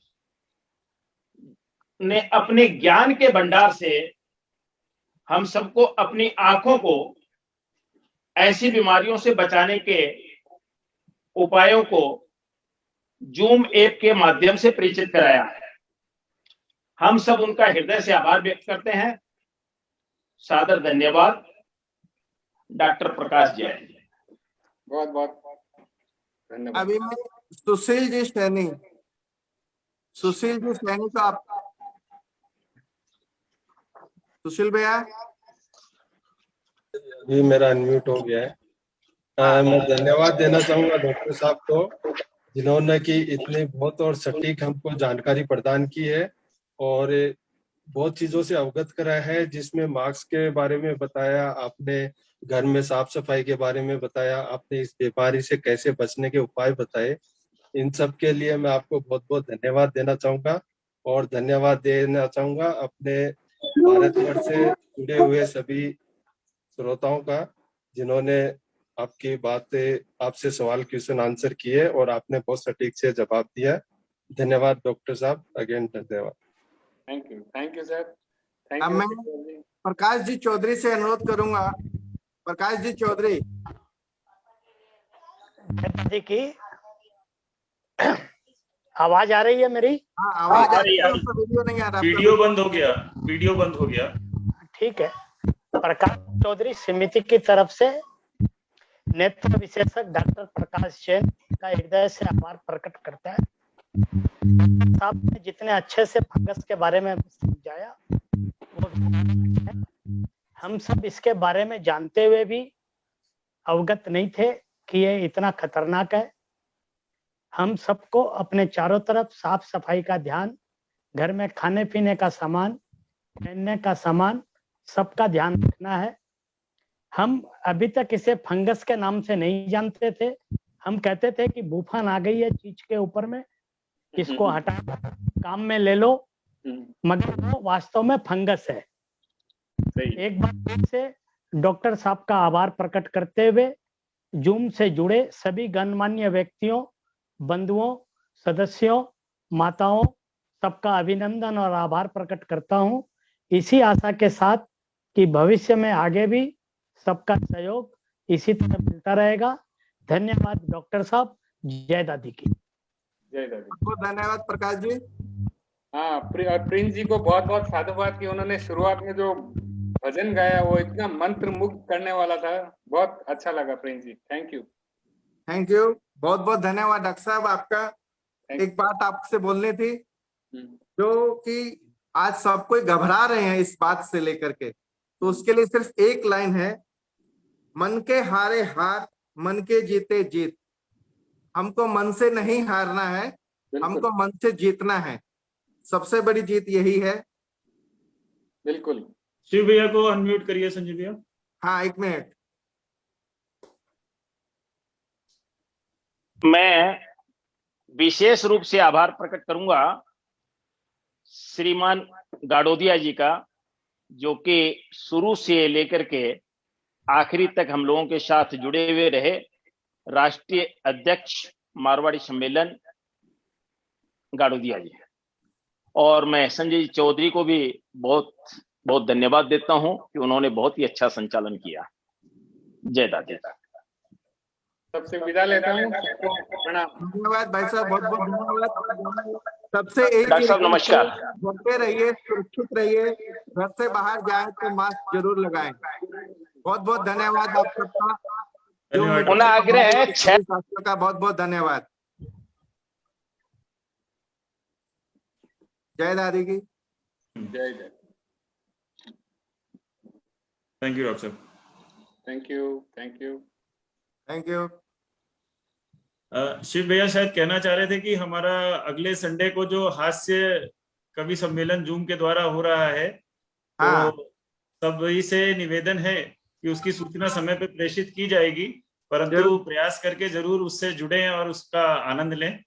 ने अपने ज्ञान के भंडार से हम सबको अपनी आंखों को ऐसी बीमारियों से बचाने के उपायों को जूम ऐप के माध्यम से परिचित कराया है। हम सब उनका हृदय से आभार व्यक्त करते हैं। सादर धन्यवाद डॉक्टर प्रकाश जैन। बहुत बहुत धन्यवाद। अभी मैं सुशील जी सैनी तो आप सुशील भैया जी मेरा अनम्यूट हो गया है। मैं धन्यवाद देना चाहूंगा डॉक्टर साहब को, जिन्होंने कि इतनी बहुत और सटीक हमको जानकारी प्रदान की है और बहुत चीजों से अवगत करा है, जिसमें मास्क के बारे में बताया आपने, घर में साफ सफाई के बारे में बताया आपने, इस बीमारी से कैसे बचने के उपाय बताए। इन सब के लिए मैं आपको बहुत बहुत धन्यवाद देना चाहूंगा। और धन्यवाद देना चाहूंगा अपने भारतवर्ष से जुड़े हुए सभी श्रोताओं का, जिन्होंने आपकी बातें, आपसे सवाल क्वेश्चन आंसर किए और आपने बहुत सटीक से जवाब दिया। धन्यवाद डॉक्टर साहब, अगेन धन्यवाद। Thank you sir. अब मैं प्रकाश जी चौधरी से अनुरोध करूंगा। प्रकाश जी चौधरी की आवाज आ रही है मेरी? हाँ आवाज आ रही है, वीडियो नहीं आ रहा। वीडियो बंद हो गया। ठीक है। प्रकाश चौधरी समिति की तरफ से नेत्र विशेषज्ञ डॉक्टर प्रकाश जैन का हृदय से आभार प्रकट करता है। साहब ने जितने अच्छे से फंगस के बारे में समझाया वो हम सब इसके बारे में जानते हुए भी अवगत नहीं थे कि ये इतना खतरनाक है। हम सबको अपने चारों तरफ साफ सफाई का ध्यान, घर में खाने पीने का सामान, पहनने का सामान, सबका ध्यान रखना है। हम अभी तक इसे फंगस के नाम से नहीं जानते थे। हम कहते थे कि बूफान आ गई है चीज के ऊपर में, इसको हटा काम में ले लो, मगर वो वास्तव में फंगस है। एक बार फिर से डॉक्टर साहब का आभार प्रकट करते हुए जूम से जुड़े सभी गणमान्य व्यक्तियों, बंधुओं, सदस्यों, माताओं, सबका अभिनंदन और आभार प्रकट करता हूं, इसी आशा के साथ कि भविष्य में आगे भी सबका सहयोग इसी तरह मिलता रहेगा। धन्यवाद डॉक्टर साहब। जय दादी की। जय दादी। बहुत धन्यवाद प्रकाश जी। हाँ, प्रिंस जी को बहुत बहुत साधुवाद कि उन्होंने शुरुआत में जो भजन गाया वो इतना मंत्र मुग्ध करने वाला था। बहुत अच्छा लगा Prince ji, thank you. Thank you, बहुत बहुत धन्यवाद डॉक्टर साहब। आपका एक बात आपसे बोलनी थी, जो कि आज सब कोई घबरा रहे हैं इस बात से लेकर के, तो उसके लिए सिर्फ एक लाइन है, मन के हारे हार, मन के जीते जीत। हमको मन से नहीं हारना है, हमको मन से जीतना है। सबसे बड़ी जीत यही है। बिल्कुल। शिव भैया को अनम्यूट करिए, संजीव भैया। हाँ, एक मिनट। मैं विशेष रूप से आभार प्रकट करूंगा श्रीमान गाडोदिया जी का, जो कि शुरू से लेकर के आखिरी तक हम लोगों के साथ जुड़े हुए रहे। राष्ट्रीय अध्यक्ष मारवाड़ी सम्मेलन गाडोदिया जी। और मैं संजय चौधरी को भी बहुत बहुत धन्यवाद देता हूं कि उन्होंने बहुत ही अच्छा संचालन किया। जय दादा। सबसे विदा लेता हूँ। प्रणाम। धन्यवाद भाई साहब, बहुत बहुत धन्यवाद। सबसे एक डॉक्टर साहब नमस्कार। घूमते रहिए, सुरक्षित रहिए, घर से बाहर जाए तो मास्क जरूर लगाएं। बहुत बहुत धन्यवाद आप सबका। पुनः आग्रह है शास्त्रों का बहुत बहुत धन्यवाद। जय दादी की जय जय। थैंक यू डॉक्टर साहब। Thank you, thank you, thank you. Shiv भैया शायद कहना चाह रहे थे कि हमारा अगले संडे को जो हास्य कवि सम्मेलन जूम के द्वारा हो रहा है, तो सभी से निवेदन है कि उसकी सूचना समय पे प्रेषित की जाएगी, परंतु प्रयास करके जरूर उससे जुड़े और उसका आनंद लें।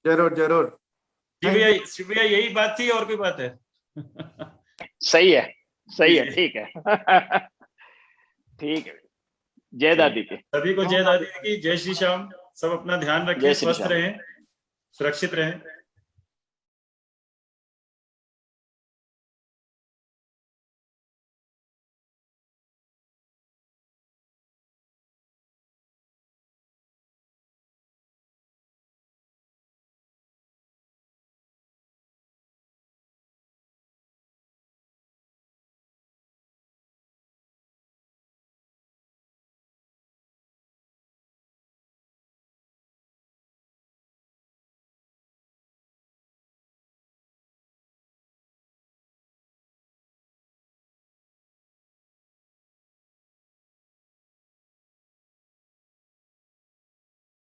जरूर जरूर। शिव भैया यही बात थी और कोई बात है? सही है, सही है, ठीक है। ठीक है। जय दादी की। सभी को जय दादी की, जय श्री श्याम। सब अपना ध्यान रखें, स्वस्थ रहें, सुरक्षित रहें।